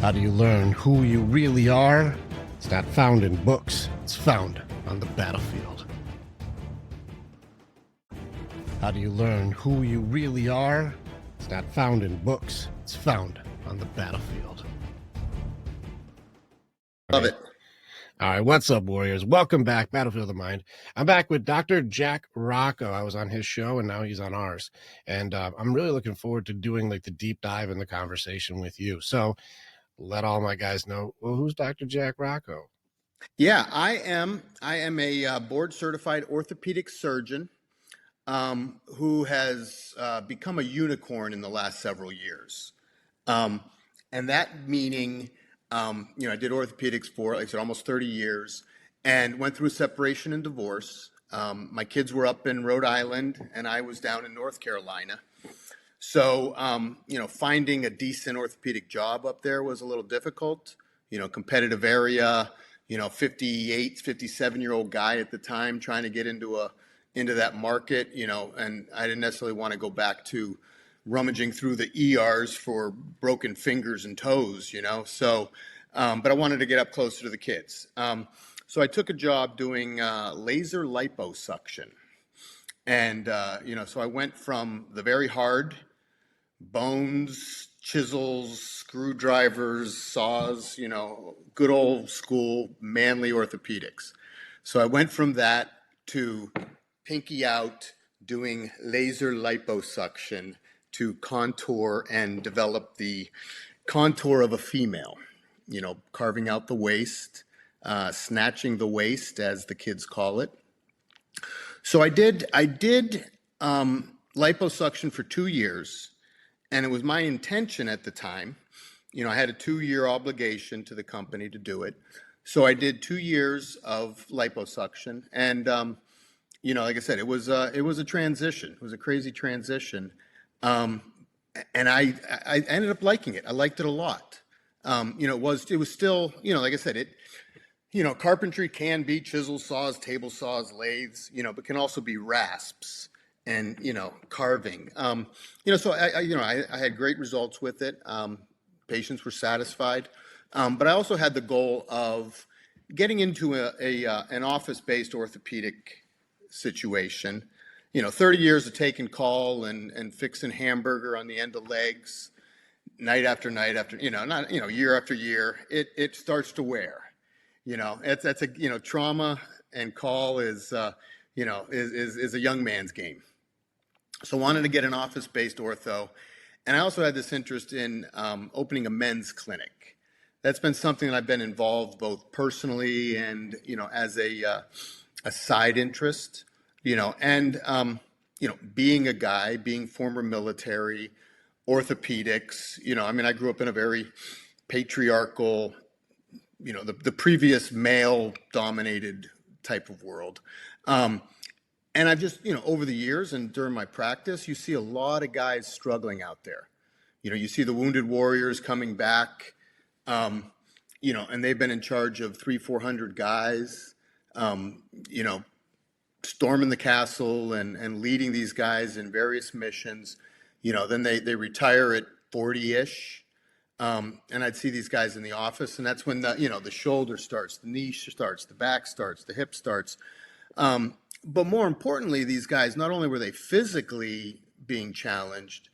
How do you learn who you really are? It's not found in books. It's found on the battlefield. How do you learn who you really are? It's not found in books. It's found on the battlefield. Love it. All right, what's up, Warriors? Welcome back, Battlefield of the Mind. I'm back with Dr. Jack Rocco. I was on his show, and now he's on ours. And I'm really looking forward to doing like the deep dive in the conversation with you. So let all my guys know, well, who's Dr. Jack Rocco? Yeah, I am a board-certified orthopedic surgeon who has become a unicorn in the last several years. And that meaning, I did orthopedics for, like I said, almost 30 years and went through separation and divorce. My kids were up in Rhode Island and I was down in North Carolina. So, finding a decent orthopedic job up there was a little difficult, competitive area, 58, 57-year-old guy at the time trying to get into that market, and I didn't necessarily want to go back to rummaging through the ERs for broken fingers and toes, so, but I wanted to get up closer to the kids. So I took a job doing laser liposuction. And, so I went from the very hard bones, chisels, screwdrivers, saws, good old school manly orthopedics. So I went from that to pinky out doing laser liposuction to contour and develop the contour of a female, carving out the waist, snatching the waist, as the kids call it. So I did liposuction for 2 years, and it was my intention at the time. I had a 2-year obligation to the company to do it. So I did 2 years of liposuction, and like I said, it was a transition. It was a crazy transition, and I ended up liking it. I liked it a lot. It was still, like I said, carpentry can be chisels, saws, table saws, lathes, but can also be rasps and, carving. So I had great results with it. Patients were satisfied. But I also had the goal of getting into an office-based orthopedic situation. 30 years of taking call and fixing hamburger on the end of legs, night after night after, year after year, it starts to wear. That's a trauma and call is a young man's game. So I wanted to get an office-based ortho, and I also had this interest in opening a men's clinic. That's been something that I've been involved both personally and as a side interest. And being a guy, being former military, orthopedics. I grew up in a very patriarchal, the previous male-dominated type of world. And I've just, over the years and during my practice, you see a lot of guys struggling out there. You see the wounded warriors coming back, and they've been in charge of 300-400 guys, storming the castle and leading these guys in various missions. Then they retire at 40-ish. And I'd see these guys in the office, and that's when the shoulder starts, the knee starts, the back starts, the hip starts. But more importantly, these guys, not only were they physically being challenged,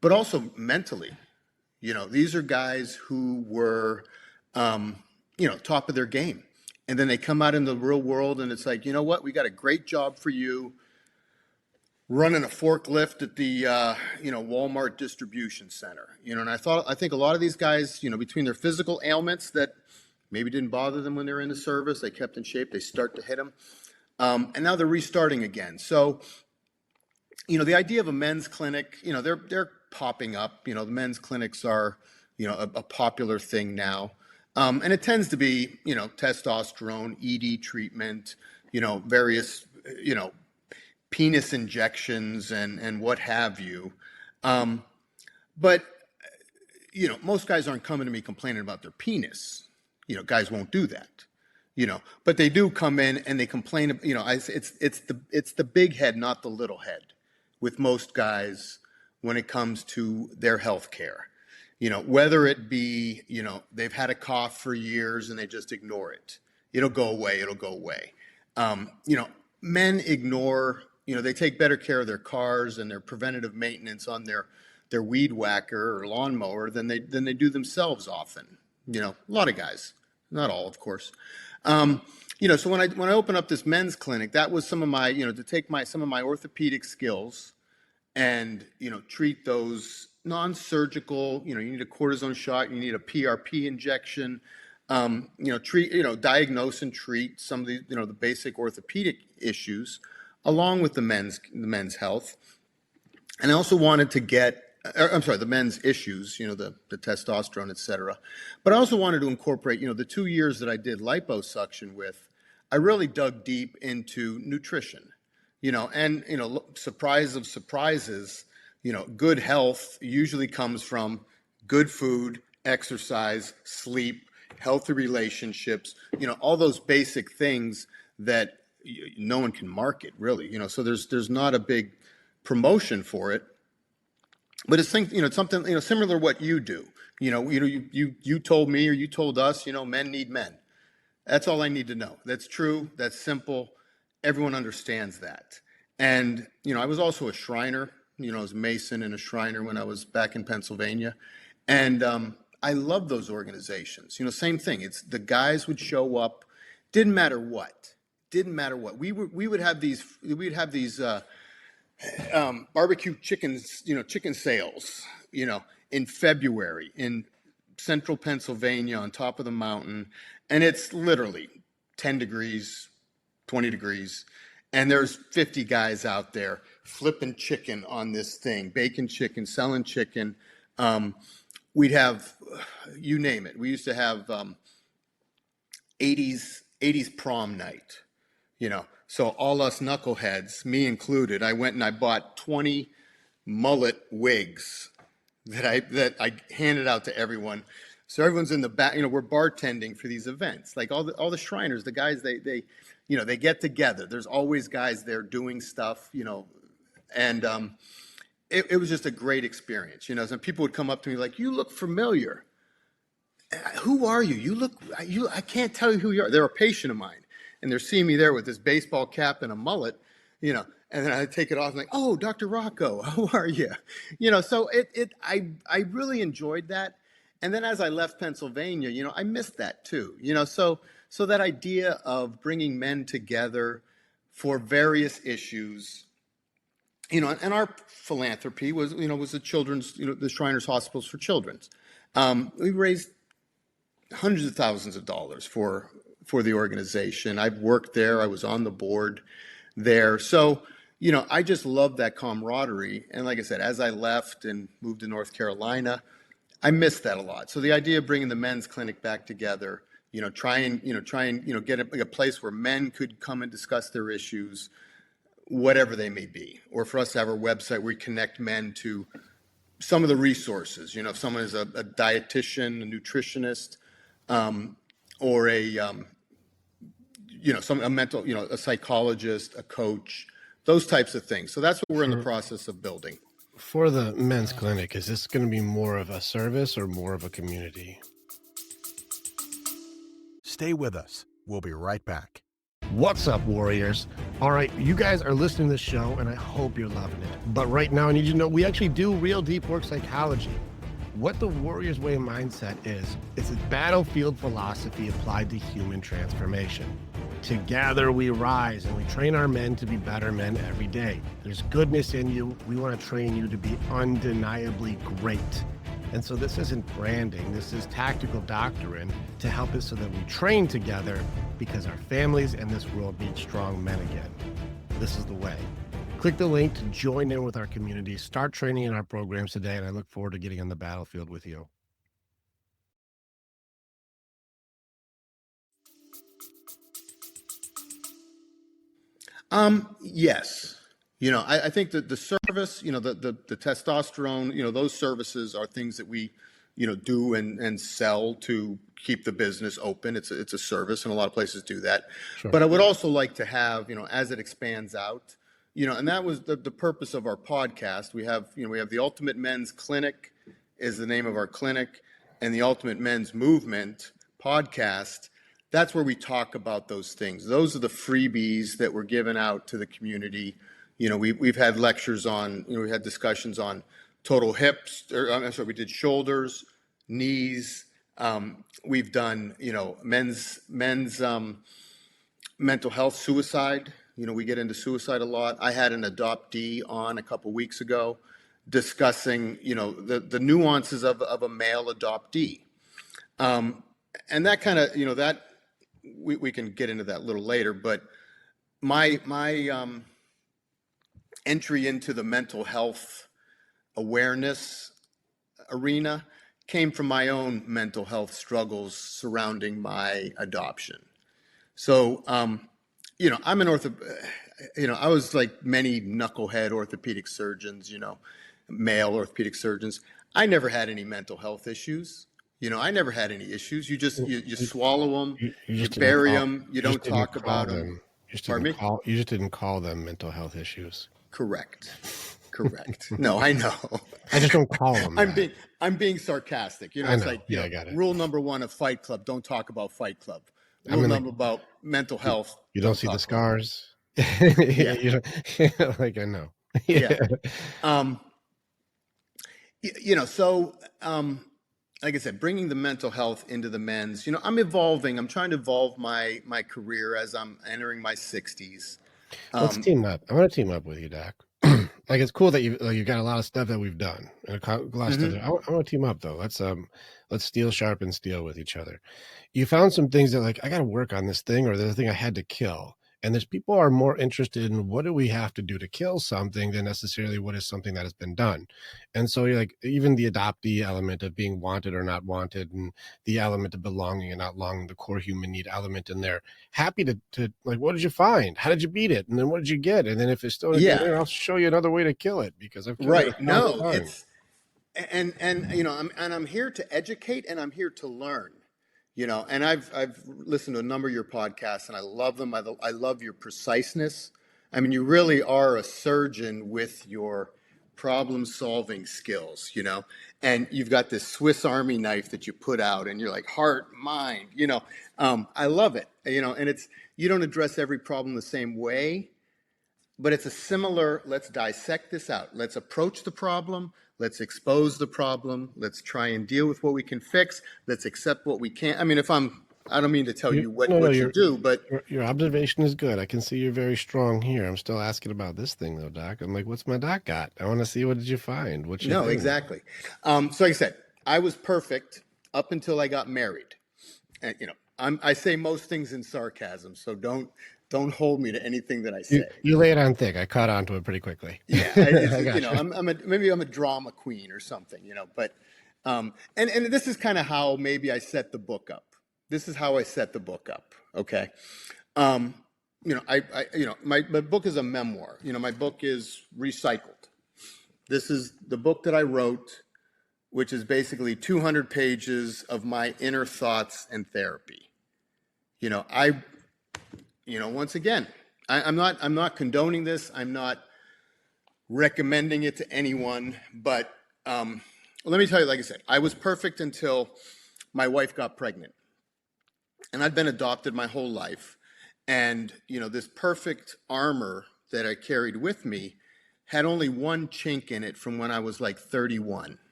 but also mentally. These are guys who were, top of their game. And then they come out in the real world and it's like, what, we got a great job for you running a forklift at the, Walmart distribution center. And I think a lot of these guys, between their physical ailments that maybe didn't bother them when they were in the service, they kept in shape, they start to hit them. And now they're restarting again. So, the idea of a men's clinic, they're popping up. The men's clinics are, a popular thing now. And it tends to be, testosterone, ED treatment, various, penis injections and what have you. But, most guys aren't coming to me complaining about their penis. Guys won't do that. But they do come in and they complain. It's the big head, not the little head, with most guys when it comes to their health care. whether it be, they've had a cough for years and they just ignore it. It'll go away. It'll go away. Men ignore, they take better care of their cars and their preventative maintenance on their weed whacker or lawnmower than they do themselves often. A lot of guys, not all, of course. So when I opened up this men's clinic, that was some of my, to take some of my orthopedic skills and, treat those non-surgical, you need a cortisone shot, you need a PRP injection, diagnose and treat some of the, the basic orthopedic issues along with the men's health. And I also wanted to the men's issues, the testosterone, et cetera. But I also wanted to incorporate, the 2 years that I did liposuction with, I really dug deep into nutrition, and, surprise of surprises, good health usually comes from good food, exercise, sleep, healthy relationships, all those basic things that no one can market really, so there's not a big promotion for it, but it's something, similar to what you do, you told me, or you told us, men need men. That's all I need to know. That's true. That's simple. Everyone understands that. And, I was also a Shriner, I was a Mason and a Shriner when I was back in Pennsylvania. And I love those organizations. Same thing. It's the guys would show up, didn't matter what. We would have these barbecue chickens, chicken sales, in February in central Pennsylvania on top of the mountain. And it's literally 10 degrees, 20 degrees. And there's 50 guys out there flipping chicken on this thing, baking chicken, selling chicken. We'd have, you name it. We used to have 80s prom night, So all us knuckleheads, me included, I went and I bought 20 mullet wigs that I handed out to everyone. So everyone's in the back, we're bartending for these events. Like all the Shriners, the guys, they get together. There's always guys there doing stuff, and it was just a great experience, So people would come up to me like, "You look familiar. Who are you? I can't tell you who you are." They're a patient of mine, and they're seeing me there with this baseball cap and a mullet, and then I take it off and like, "Oh, Dr. Rocco, how are you?" So I really enjoyed that. And then as I left Pennsylvania, I missed that too, so that idea of bringing men together for various issues, and our philanthropy was the children's, the Shriners Hospitals for Children's. We raised hundreds of thousands of dollars for the organization. I've worked there. I was on the board there. So, I just love that camaraderie. And like I said, as I left and moved to North Carolina, I missed that a lot. So the idea of bringing the men's clinic back together, try and get a place where men could come and discuss their issues, whatever they may be, or for us to have our website where we connect men to some of the resources. If someone is a dietitian, a nutritionist, or a mental, a psychologist, a coach, those types of things. So that's what we're in the process of building. For the men's clinic, is this going to be more of a service or more of a community? Stay with us. We'll be right back. What's up, Warriors? All right, you guys are listening to this show, and I hope you're loving it. But right now, I need you to know we actually do real deep work psychology. What the Warriors Way mindset is, it's a battlefield philosophy applied to human transformation. Together we rise and we train our men to be better men every day. There's goodness in you. We want to train you to be undeniably great. And so this isn't branding, this is tactical doctrine to help us so that we train together because our families and this world need strong men again. This is the way. Click the link to join in with our community, start training in our programs today, and I look forward to getting on the battlefield with you. Yes. I think that the service, the testosterone, those services are things that we, do and sell to keep the business open. It's a service, and a lot of places do that. Sure. But I would also like to have, as it expands out, and that was the purpose of our podcast. We have the Ultimate Men's Clinic is the name of our clinic, and the Ultimate Men's Movement podcast. That's where we talk about those things. Those are the freebies that we're giving out to the community. We've had lectures on, we had discussions on total hips, we did shoulders, knees. We've done, men's mental health, suicide. We get into suicide a lot. I had an adoptee on a couple weeks ago discussing, the nuances of a male adoptee. And that kind of, that we can get into that a little later, but my entry into the mental health awareness arena came from my own mental health struggles surrounding my adoption. So, I'm an I was like many knucklehead orthopedic surgeons, male orthopedic surgeons. I never had any mental health issues. I never had any issues. You just you swallow them, you bury them, you don't talk about them. You just didn't call them mental health issues. Correct. No, I know. I just don't call them. I'm being sarcastic. I know. It's like I got it. Rule number 1 of Fight Club: don't talk about Fight Club. Rule number about mental health: you don't see the scars. Yeah. Like I know. Yeah. So like I said, bringing the mental health into the men's. I'm evolving. I'm trying to evolve my career as I'm entering my 60s. Let's team up. I want to team up with you, Doc. Like it's cool that you've got a lot of stuff that we've done. And a lot of stuff I want to team up though. Let's steel sharpen steel with each other. You found some things that like I got to work on this thing, or there's a thing I had to kill. And there's people are more interested in what do we have to do to kill something than necessarily what is something that has been done. And so you're like, even the adoptee element of being wanted or not wanted, and the element of belonging and not belonging, the core human need element in there. Happy to like, what did you find? How did you beat it? And then what did you get? And then if it's still there, I'll show you another way to kill it because I've killed it. No, it's and I'm here to educate and I'm here to learn. And I've listened to a number of your podcasts and I love them. I love your preciseness. I mean, you really are a surgeon with your problem solving skills, and you've got this Swiss Army knife that you put out and you're like heart, mind, I love it, and you don't address every problem the same way, but it's a similar, let's dissect this out. Let's approach the problem. Let's expose the problem. Let's try and deal with what we can fix. Let's accept what we can't. I mean, I don't mean to tell you what you do, but your observation is good. I can see you're very strong here. I'm still asking about this thing though, Doc. I'm like, what's my doc got? I want to see, what did you find? Exactly. So like I said, I was perfect up until I got married. And, I say most things in sarcasm, so don't hold me to anything that I say. You lay it on thick. I caught on to it pretty quickly. Yeah, maybe I'm a drama queen or something, but and this is kind of how maybe I set the book up. This is how I set the book up. Okay, my book is a memoir. My book is recycled. This is the book that I wrote, which is basically 200 pages of my inner thoughts and therapy. Once again, I'm not condoning this. I'm not recommending it to anyone. But let me tell you, like I said, I was perfect until my wife got pregnant. And I'd been adopted my whole life. And, this perfect armor that I carried with me had only one chink in it from when I was like 31.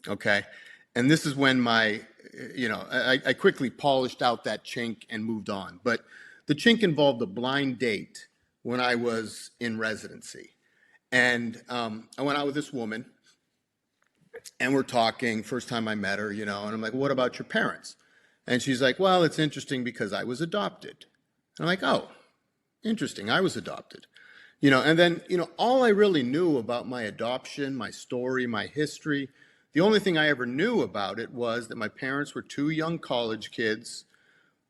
Okay. And this is when I quickly polished out that chink and moved on. But the chink involved a blind date when I was in residency. And I went out with this woman and we're talking, first time I met her, and I'm like, what about your parents? And she's like, well, it's interesting because I was adopted. And I'm like, oh, interesting. I was adopted. And then, all I really knew about my adoption, my story, my history, the only thing I ever knew about it was that my parents were two young college kids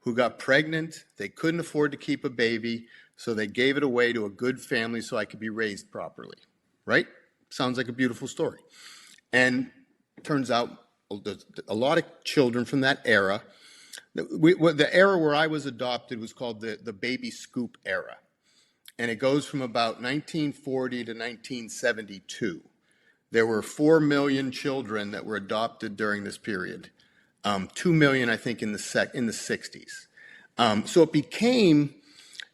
who got pregnant. They couldn't afford to keep a baby, so they gave it away to a good family so I could be raised properly. Right? Sounds like a beautiful story. And it turns out a lot of children from that era, the era where I was adopted was called the baby scoop era. And it goes from about 1940 to 1972. there were 4 million children that were adopted during this period. 2 million, I think, in the 60s. So it became,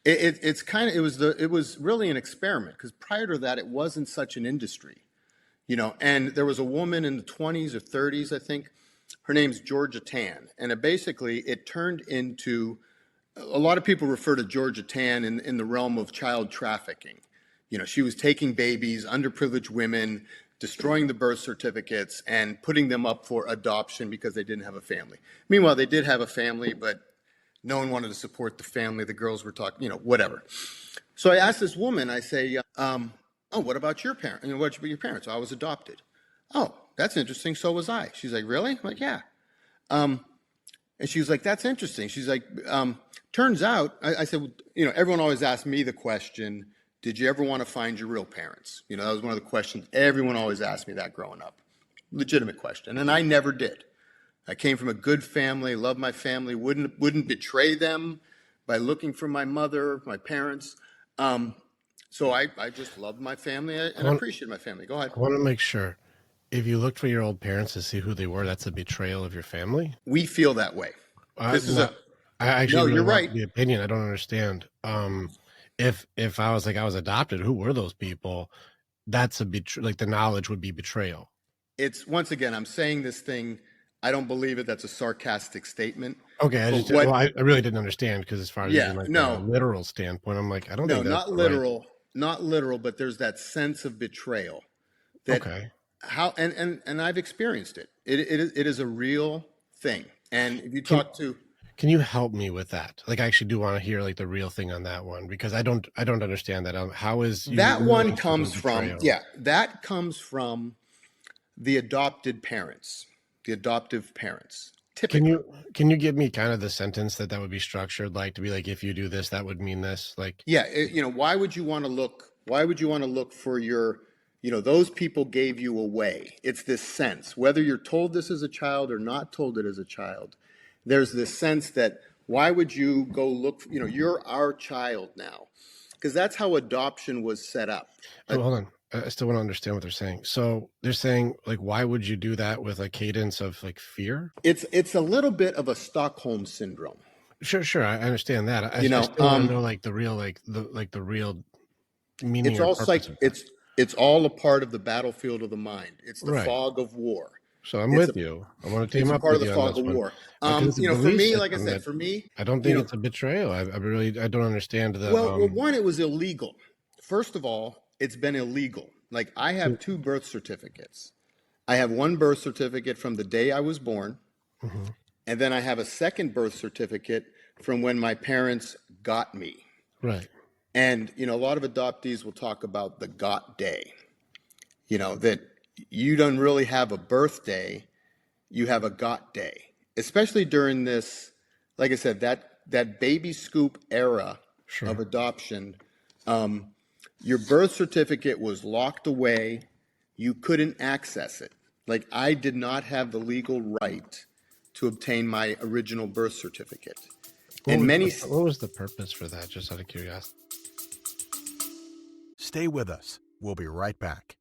it was really an experiment, because prior to that, it wasn't such an industry, and there was a woman in the 20s or 30s, I think. Her name's Georgia Tan. And it turned into, a lot of people refer to Georgia Tan in the realm of child trafficking. She was taking babies, underprivileged women, destroying the birth certificates and putting them up for adoption because they didn't have a family. Meanwhile, they did have a family, but no one wanted to support the family. The girls were talking, whatever. So I asked this woman, I say, what about your parents? What about your parents? I was adopted. Oh, that's interesting. So was I. She's like, really? I'm like, yeah. And she was like, that's interesting. She's like, turns out, I said, everyone always asks me the question, did you ever want to find your real parents? That was one of the questions. Everyone always asked me that growing up. Legitimate question. And I never did. I came from a good family, loved my family, wouldn't betray them by looking for my mother, my parents. So I just loved my family and appreciated my family. Go ahead. I want to make sure, if you looked for your old parents to see who they were, that's a betrayal of your family? We feel that way. I actually no, really you're want right. the opinion. I don't understand. If I was adopted, who were those people? That's like the knowledge would be betrayal. It's, once again, I'm saying this thing, I don't believe it. That's a sarcastic statement. Okay, I really didn't understand, because as far as a literal standpoint, I'm like, I don't think that's not literal, not literal, but there's that sense of betrayal. That and I've experienced it. It is a real thing. And if you talk to, can you help me with that? Like, I actually do want to hear the real thing on that one, because I don't understand that. How is that one comes from? Yeah, that comes from the adopted parents, the adoptive parents. Typically. Can you give me kind of the sentence that would be structured to be like, if you do this, that would mean this? Why would you want to look? Why would you want to look for your? Those people gave you away. It's this sense, whether you're told this as a child or not told it as a child. There's this sense that, why would you go look, you're our child now, because that's how adoption was set up. Oh, hold on. I still want to understand what they're saying. So they're saying, why would you do that with a cadence of fear? It's a little bit of a Stockholm syndrome. Sure. I understand that. I still want to know the real meaning. It's all a part of the battlefield of the mind. It's the fog of war. So I'm with you. I want to team up with you on this one. It's part of the fog of war. For me, like I said, I don't think it's a betrayal. I don't understand the. Well, one, it was illegal. First of all, it's been illegal. I have 2 birth certificates. I have one birth certificate from the day I was born, and then I have a second birth certificate from when my parents got me. Right. And, a lot of adoptees will talk about the got day, that you don't really have a birthday, you have a got day, especially during this, like I said, that baby scoop era of adoption. Your birth certificate was locked away. You couldn't access it. I did not have the legal right to obtain my original birth certificate. What was the purpose for that, just out of curiosity? Stay with us. We'll be right back.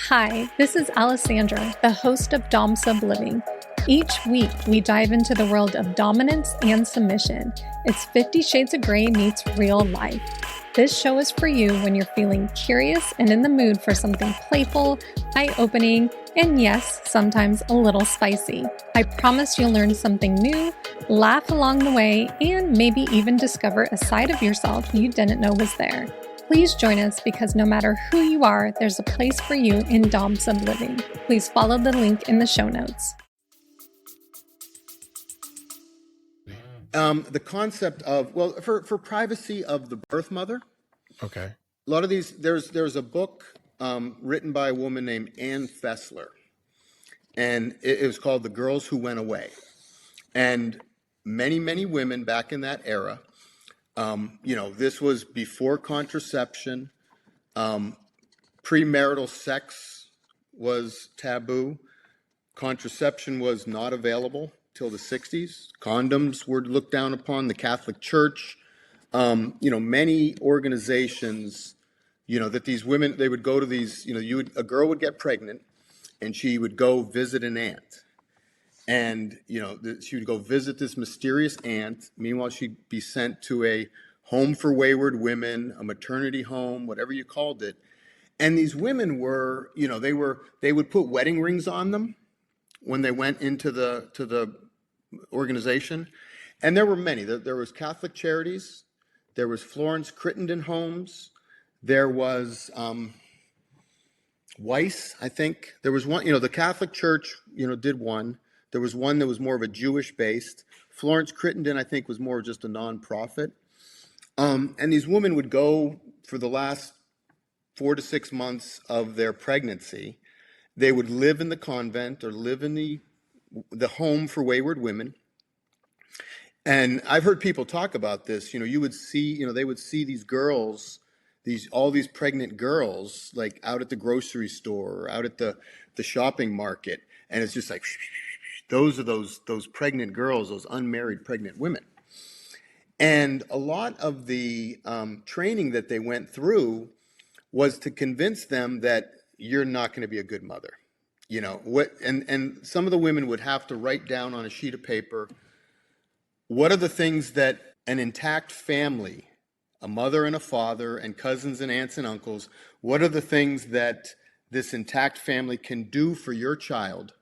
Hi, this is Alessandra, the host of Dom Sub Living. Each week, we dive into the world of dominance and submission. It's 50 Shades of Grey meets real life. This show is for you when you're feeling curious and in the mood for something playful, eye-opening, and yes, sometimes a little spicy. I promise you'll learn something new, laugh along the way, and maybe even discover a side of yourself you didn't know was there. Please join us, because no matter who you are, there's a place for you in Dom Sub Living. Please follow the link in the show notes. The concept of, for privacy of the birth mother. Okay. A lot of these, there's a book written by a woman named Ann Fessler, and it was called The Girls Who Went Away. And many women back in that era, this was before contraception, premarital sex was taboo, contraception was not available till the 60s. Condoms were looked down upon. The Catholic Church, many organizations, that these women, they would go to these, a girl would get pregnant, and she would go visit an aunt. And, she would go visit this mysterious aunt. Meanwhile, she'd be sent to a home for wayward women, a maternity home, whatever you called it. And these women were, they would put wedding rings on them when they went into the organization. And there were many. There was Catholic Charities. There was Florence Crittenden Homes. There was Weiss, I think. There was one, the Catholic Church, did one. There was one that was more of a Jewish-based. Florence Crittenden, I think, was more just a nonprofit. And these women would go for the last 4 to 6 months of their pregnancy. They would live in the convent or live in the home for wayward women. And I've heard people talk about this. You would see, they would see these girls, all these pregnant girls, like out at the grocery store or out at the shopping market. And it's just like, those are those pregnant girls, those unmarried pregnant women. And a lot of the training that they went through was to convince them that you're not going to be a good mother. And some of the women would have to write down on a sheet of paper, what are the things that an intact family, a mother and a father and cousins and aunts and uncles, what are the things that this intact family can do for your child?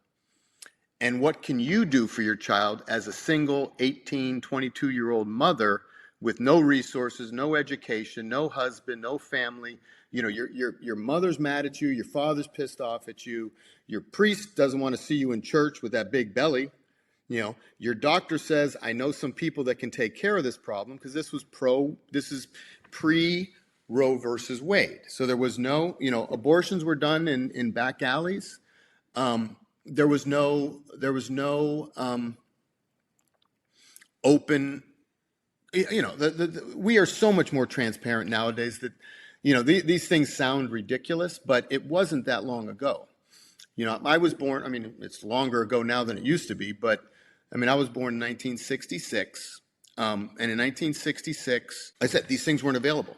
And what can you do for your child as a single 18, 22-year-old mother with no resources, no education, no husband, no family? Your mother's mad at you, your father's pissed off at you, your priest doesn't want to see you in church with that big belly. Your doctor says, I know some people that can take care of this problem, because this is pre-Roe versus Wade. So there was no, abortions were done in back alleys. There was no open, we are so much more transparent nowadays that, these things sound ridiculous, but it wasn't that long ago. I was born, it's longer ago now than it used to be, but I was born in 1966. And in 1966, I said these things weren't available.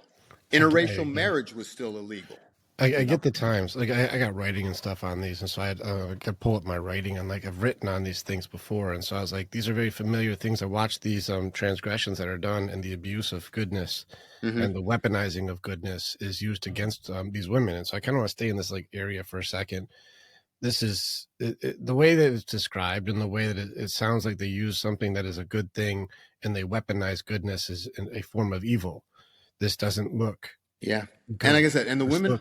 Interracial marriage was still illegal. I get the times. Like I got writing and stuff on these, and so I could pull up my writing, and like I've written on these things before, and so I was like, these are very familiar things. I watched these transgressions that are done, and the abuse of goodness and the weaponizing of goodness is used against these women, and so I kind of want to stay in this like area for a second. This is the way that it's described, and the way that it sounds like they use something that is a good thing and they weaponize goodness as a form of evil. This doesn't look good. And like I said, and the women,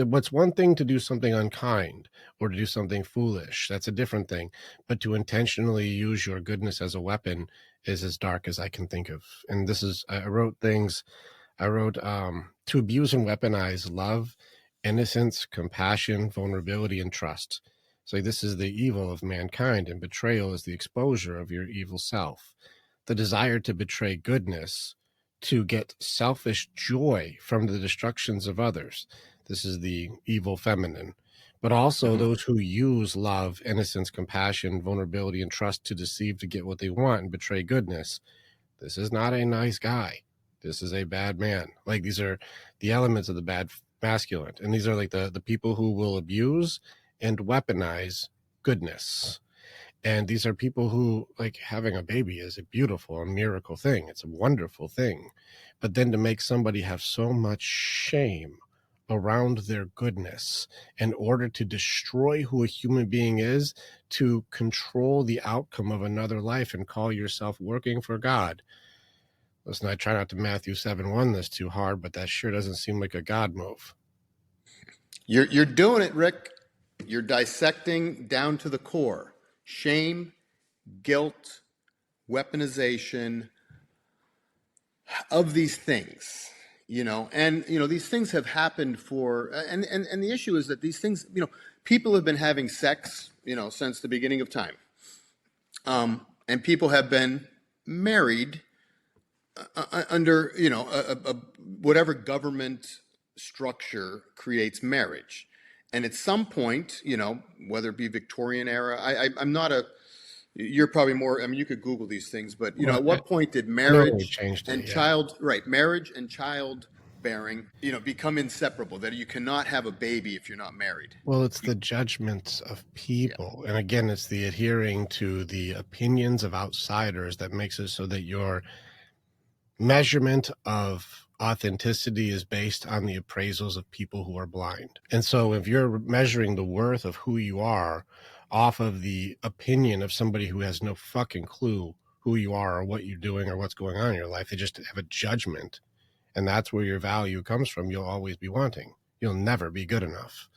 what's one thing to do something unkind or to do something foolish. That's a different thing. But to intentionally use your goodness as a weapon is as dark as I can think of. And I wrote to abuse and weaponize love, innocence, compassion, vulnerability, and trust. So this is the evil of mankind, and betrayal is the exposure of your evil self. The desire to betray goodness to get selfish joy from the destructions of others. This is the evil feminine. But also those who use love, innocence, compassion, vulnerability, and trust to deceive to get what they want and betray goodness. This is not a nice guy. This is a bad man. Like, these are the elements of the bad masculine. And these are like the people who will abuse and weaponize goodness. And these are people who, like, having a baby is a miracle thing. It's a wonderful thing. But then to make somebody have so much shame around their goodness in order to destroy who a human being is, to control the outcome of another life and call yourself working for God. Listen, I try not to Matthew 7:1 this too hard, but that sure doesn't seem like a God move. You're doing it, Rick. You're dissecting down to the core. Shame, guilt, weaponization of these things, and, these things have happened and the issue is that these things, people have been having sex, since the beginning of time. And people have been married under, whatever government structure creates marriage. And at some point, whether it be Victorian era, I'm not you're probably more, you could Google these things, but, at what point did marriage and child childbearing, become inseparable, that you cannot have a baby if you're not married. Well, it's the judgments of people. And again, it's the adhering to the opinions of outsiders that makes it so that your measurement of authenticity is based on the appraisals of people who are blind. And so if you're measuring the worth of who you are off of the opinion of somebody who has no fucking clue who you are or what you're doing or what's going on in your life, they just have a judgment, and that's where your value comes from. You'll always be wanting. You'll never be good enough.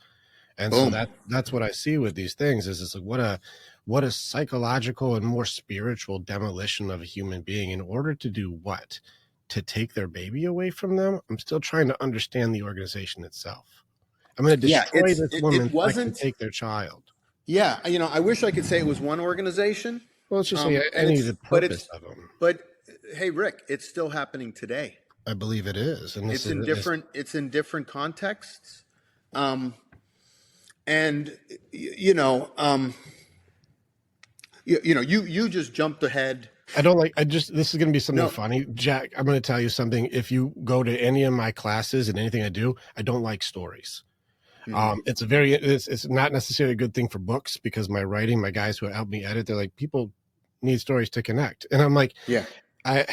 And Boom. so that's what I see with these things is it's like what a psychological and more spiritual demolition of a human being in order to do what? To take their baby away from them? I'm still trying to understand the organization itself. I'm going to destroy this woman so I can take their child. Yeah, I wish I could say it was one organization. Well, it's just any of the purpose of them. But hey, Rick, it's still happening today. I believe it is, and it's in different contexts. And you just jumped ahead. This is going to be something funny. Jack, I'm going to tell you something. If you go to any of my classes and anything I do, I don't like stories. Mm-hmm. It's not necessarily a good thing for books because my writing, my guys who help me edit, they're like, people need stories to connect. And I'm like, yeah, I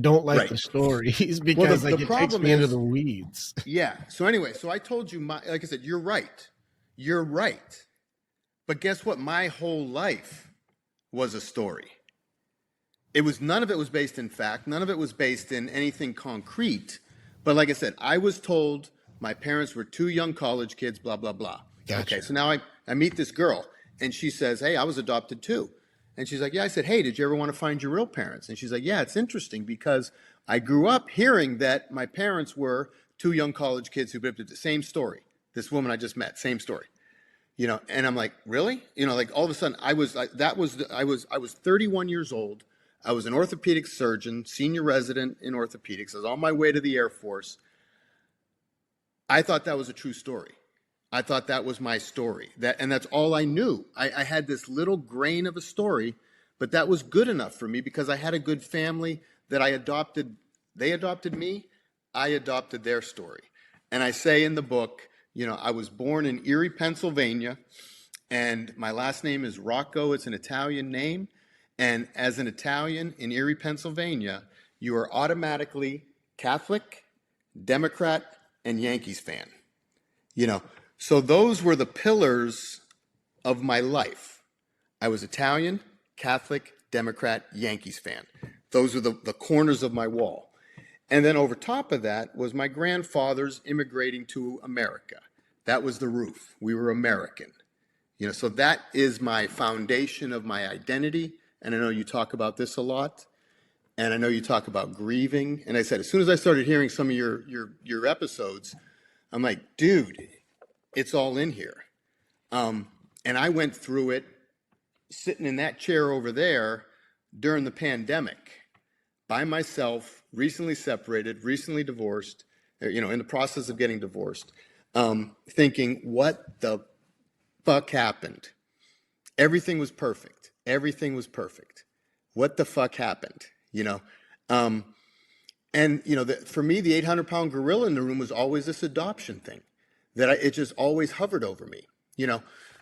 don't like the stories because it takes me into the weeds. Yeah. So anyway, I told you, like I said, you're right. You're right. But guess what? My whole life was a story. None of it was based in fact. None of it was based in anything concrete. But like I said, I was told my parents were two young college kids, blah, blah, blah. Gotcha. Okay, so now I meet this girl, and she says, hey, I was adopted too. And she's like, yeah. I said, hey, did you ever want to find your real parents? And she's like, yeah, it's interesting because I grew up hearing that my parents were two young college kids who lived at the same story. This woman I just met, same story. And I'm like, really? Like all of a sudden I was 31 years old. I was an orthopedic surgeon, senior resident in orthopedics. I was on my way to the Air Force. I thought that was a true story. I thought that was my story. And that's all I knew. I had this little grain of a story, but that was good enough for me because I had a good family that I adopted. They adopted me. I adopted their story. And I say in the book, I was born in Erie, Pennsylvania, and my last name is Rocco. It's an Italian name. And as an Italian in Erie, Pennsylvania, you are automatically Catholic, Democrat, and Yankees fan. So those were the pillars of my life. I was Italian, Catholic, Democrat, Yankees fan. Those were the corners of my wall. And then over top of that was my grandfather's immigrating to America. That was the roof. We were American. So that is my foundation of my identity. And I know you talk about this a lot. And I know you talk about grieving. And I said, as soon as I started hearing some of your episodes, I'm like, dude, it's all in here. And I went through it sitting in that chair over there during the pandemic by myself, recently separated, recently divorced, in the process of getting divorced, thinking, what the fuck happened? Everything was perfect. Everything was perfect. What the fuck happened? For me, the 800-pound gorilla in the room was always this adoption thing that it just always hovered over me,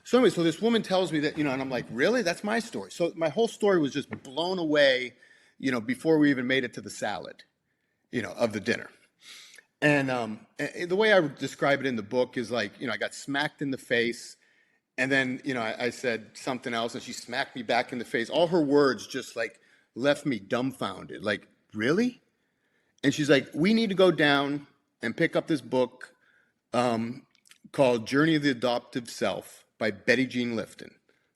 So anyway, so this woman tells me that, and I'm like, really? That's my story. So my whole story was just blown away, before we even made it to the salad, of the dinner. And the way I would describe it in the book is like, I got smacked in the face. And then, I said something else and she smacked me back in the face. All her words just like left me dumbfounded. Like, really? And she's like, we need to go down and pick up this book called Journey of the Adoptive Self by Betty Jean Lifton.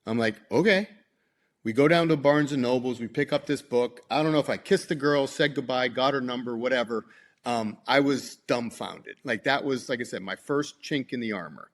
I'm like, okay. We go down to Barnes and Nobles. We pick up this book. I don't know if I kissed the girl, said goodbye, got her number, whatever. I was dumbfounded. Like that was, like I said, my first chink in the armor.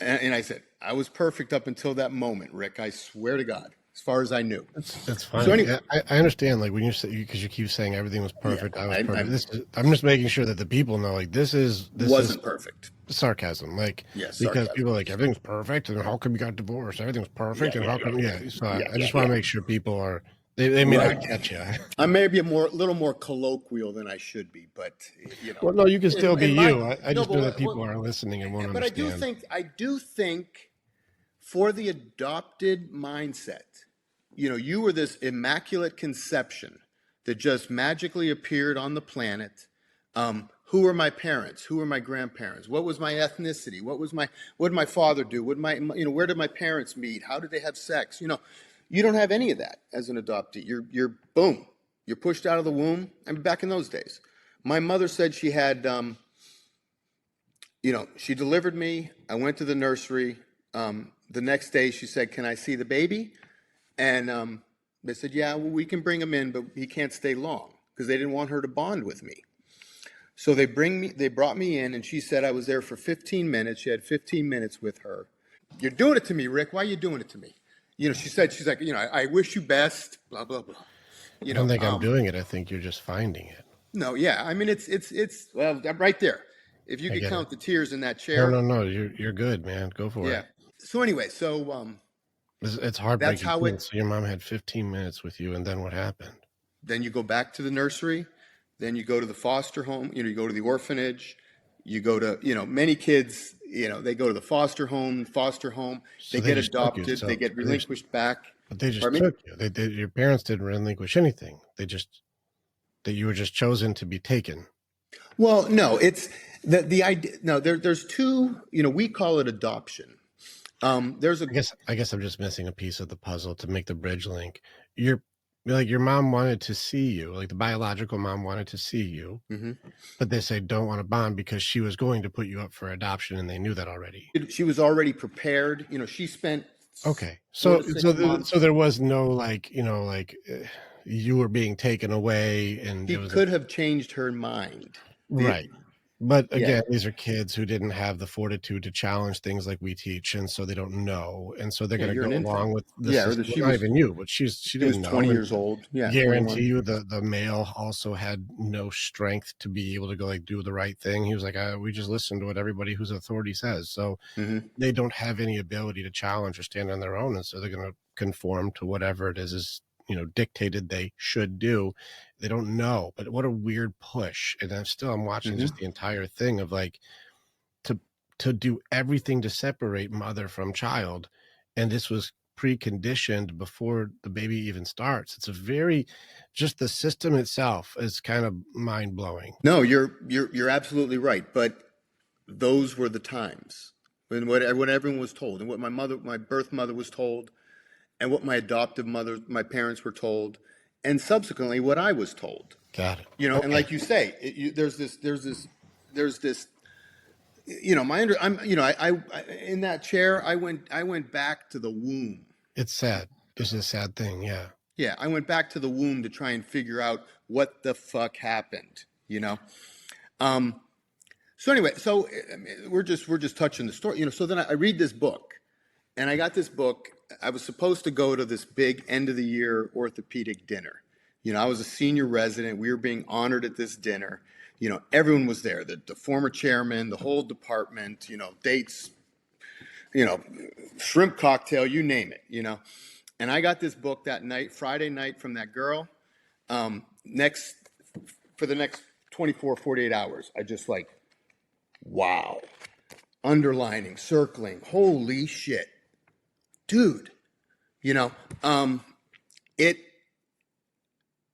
And I said, I was perfect up until that moment, Rick. I swear to God, as far as I knew. That's fine. So anyway, I understand, like when you say, because you keep saying everything was perfect. Yeah, I was perfect. I'm just making sure that the people know, like this wasn't perfect. Sarcasm, like because sarcasm. People are like everything's perfect, and how come you got divorced? Everything's perfect, and how come? So I just want to make sure people are They may Right. not catch you. I may be a little more colloquial than I should be, but Well, no, you can still be my you. I no, just know that but people are listening and won't but understand. I do think for the adopted mindset, you were this immaculate conception that just magically appeared on the planet. Who were my parents? Who were my grandparents? What was my ethnicity? What did my father do? Where did my parents meet? How did they have sex? You don't have any of that as an adoptee. You're boom. You're pushed out of the womb. I mean, back in those days, my mother said she had, she delivered me. I went to the nursery. The next day she said, "Can I see the baby?" And they said, "Yeah, well, we can bring him in, but he can't stay long," because they didn't want her to bond with me. So they brought me in, and she said I was there for 15 minutes. She had 15 minutes with her. "You're doing it to me, Rick. Why are you doing it to me?" She's like, "I wish you best, blah, blah, blah." I don't think I'm doing it. I think you're just finding it. No, yeah. I mean, it's well, right there. If you could count the tears in that chair. No. You're good, man. Go for it. So anyway, It's heartbreaking. that's how it. So your mom had 15 minutes with you, and then what happened? Then you go back to the nursery. Then you go to the foster home. You go to the orphanage. You go to many kids. They go to the foster home. So they get adopted. They get relinquished back. But they just took you. Your parents didn't relinquish anything. That you were just chosen to be taken. Well, no, it's the idea. No, there's two. We call it adoption. I guess I'm just missing a piece of the puzzle to make the bridge link. Your mom wanted to see you, like the biological mom wanted to see you, but they say don't want to bond because she was going to put you up for adoption, and they knew that already. She was already prepared. She spent. Okay, so there was no you were being taken away, and he could have changed her mind, right? But again, these are kids who didn't have the fortitude to challenge things like we teach, and so they don't know, and so they're going to go along with this. Not even you, but she didn't know. 20 years old. Yeah, guarantee 21. You the male also had no strength to be able to go do the right thing. He was like, we just listen to what everybody whose authority says. So they don't have any ability to challenge or stand on their own, and so they're going to conform to whatever it is dictated they should do. They don't know, but what a weird push. And I'm watching just the entire thing of to do everything to separate mother from child. And this was preconditioned before the baby even starts. It's just the system itself is kind of mind blowing. No, you're absolutely right. But those were the times when everyone was told, and what my birth mother was told, and what my adoptive mother, my parents were told, and subsequently what I was told. Got it. Okay. And like you say, there's this. In that chair, I went back to the womb. It's sad. This is a sad thing. Yeah. Yeah, I went back to the womb to try and figure out what the fuck happened. So anyway, we're just touching the story. So then I read this book, and I got this book. I was supposed to go to this big end of the year orthopedic dinner. I was a senior resident. We were being honored at this dinner. Everyone was there. The former chairman, the whole department. Dates. Shrimp cocktail. You name it. And I got this book that night, Friday night, from that girl. For the next 24, 48 hours, I just wow, underlining, circling. Holy shit. Dude, it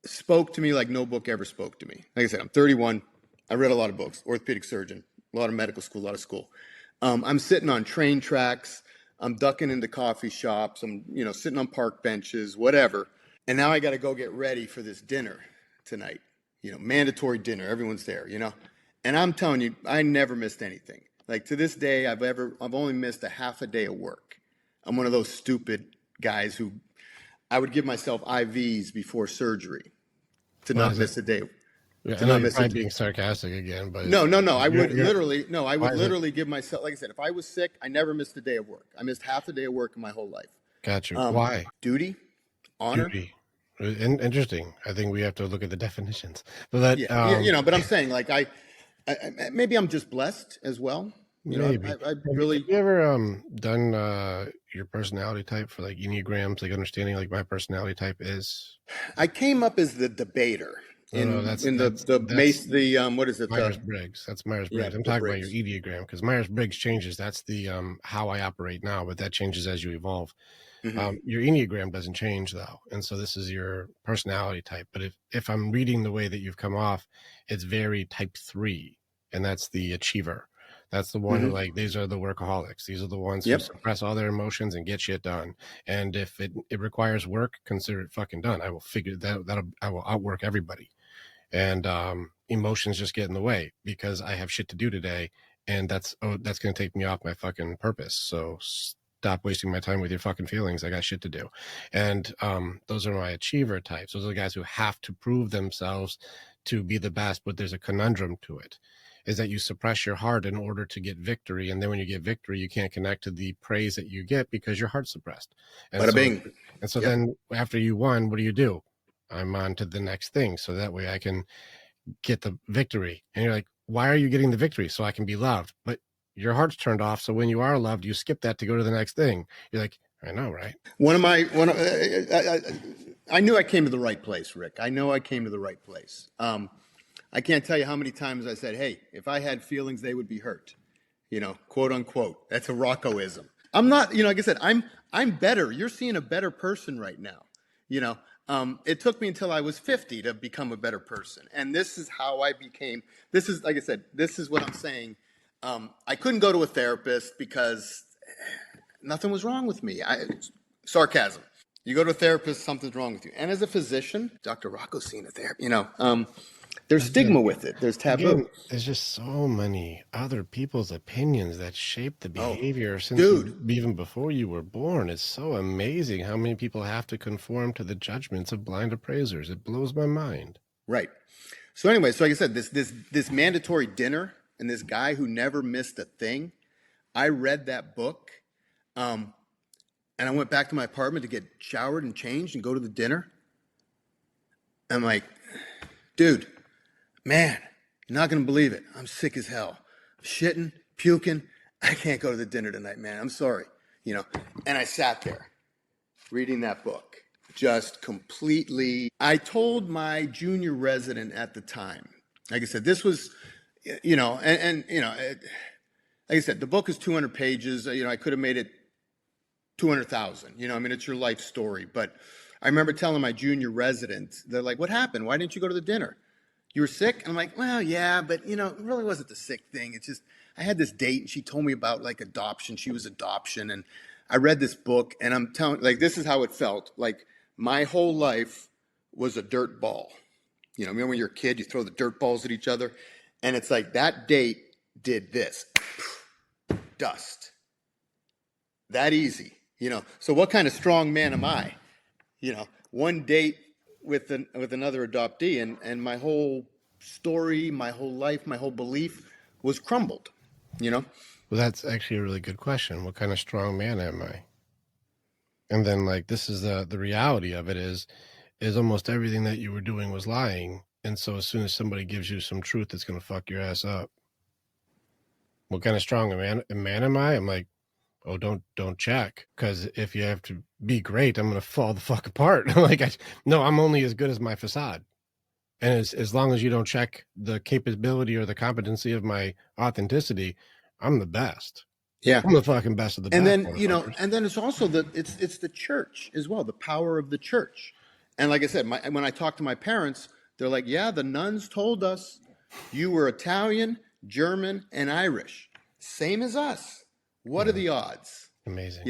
spoke to me like no book ever spoke to me. Like I said, I'm 31. I read a lot of books, orthopedic surgeon, a lot of medical school, a lot of school. I'm sitting on train tracks. I'm ducking into coffee shops. I'm, sitting on park benches, whatever. And now I got to go get ready for this dinner tonight. Mandatory dinner. Everyone's there, And I'm telling you, I never missed anything. To this day, I've only missed a half a day of work. I'm one of those stupid guys who I would give myself IVs before surgery to not miss a day. Yeah, I know you're being sarcastic again, but no. I would literally give myself, like I said, if I was sick, I never missed a day of work. I missed half a day of work in my whole life. Got you. Why? Duty, honor. Duty. Interesting. I think we have to look at the definitions. But but I'm saying I maybe I'm just blessed as well. Maybe. I Have really, you ever done your personality type for like Enneagrams, like understanding like my personality type is? I came up as the debater No, no, in that's what is it? Myers-Briggs. That's Yeah, Myers-Briggs. I'm the talking about your Briggs. Enneagram because Myers-Briggs changes. That's the how I operate now, but that changes as you evolve. Hmm. Your Enneagram doesn't change though, and so this is your personality type. But if I'm reading the way that you've come off, it's very type 3, and that's the achiever. That's the one who, Hmm. like, these are the workaholics. These are the ones who Yep. suppress all their emotions and get shit done. And if it requires work, consider it fucking done. I will figure I will outwork everybody. And emotions just get in the way because I have shit to do today, and that's going to take me off my fucking purpose. So stop wasting my time with your fucking feelings. I got shit to do. And those are my achiever types. Those are the guys who have to prove themselves to be the best, but there's a conundrum to it, is that you suppress your heart in order to get victory, and then when you get victory you can't connect to the praise that you get because your heart's suppressed. and Bada so bing. and so Yep. then after you won, what do? I'm on to the next thing, so that way I can get the victory. And you're like, why are you getting the victory? So I can be loved. But your heart's turned off, so when you are loved you skip that to go to the next thing. You're like, I know, right? I knew I came to the right place, Rick. I know I came to the right place. I can't tell you how many times I said, hey, if I had feelings, they would be hurt, quote unquote. That's a Roccoism. I'm not, like I said, I'm better. You're seeing a better person right now. It took me until I was 50 to become a better person. And this is how I became, this is, like I said, this is what I'm saying. I couldn't go to a therapist because nothing was wrong with me. Sarcasm. You go to a therapist, something's wrong with you. And as a physician, Dr. Rocco's seen a therapist, there's stigma with it. There's taboo. Again, there's just so many other people's opinions that shape the behavior since even before you were born. It's so amazing how many people have to conform to the judgments of blind appraisers. It blows my mind. Right. So anyway, so like I said, this mandatory dinner and this guy who never missed a thing, I read that book, and I went back to my apartment to get showered and changed and go to the dinner. I'm like, dude, man, you're not going to believe it. I'm sick as hell. I'm shitting, puking. I can't go to the dinner tonight, man. I'm sorry. And I sat there reading that book, just completely. I told my junior resident at the time, like I said, this was, like I said, the book is 200 pages. I could have made it 200,000. It's your life story. But I remember telling my junior resident, they're like, what happened? Why didn't you go to the dinner? You were sick? And I'm like, well, yeah, but, it really wasn't the sick thing. It's just, I had this date and she told me about like adoption. She was adoption. And I read this book and I'm telling, like, this is how it felt. Like my whole life was a dirt ball. Remember when you're a kid, you throw the dirt balls at each other? And it's like that date did this. Dust. That easy. So what kind of strong man am I? One date with another adoptee and my whole story, my whole life, my whole belief was crumbled, Well, that's actually a really good question. What kind of strong man am I? And then like, this is the reality of it is almost everything that you were doing was lying. And so as soon as somebody gives you some truth, it's going to fuck your ass up. What kind of strong man am I? I'm like, oh, don't check, because if you have to be great, I'm gonna fall the fuck apart. I'm only as good as my facade, and as long as you don't check the capability or the competency of my authenticity, I'm the best. Yeah, I'm the fucking best of the best. And then it's also it's the church as well, the power of the church. And like I said, when I talked to my parents, they're like, yeah, the nuns told us you were Italian, German, and Irish, same as us. What are the odds? Amazing.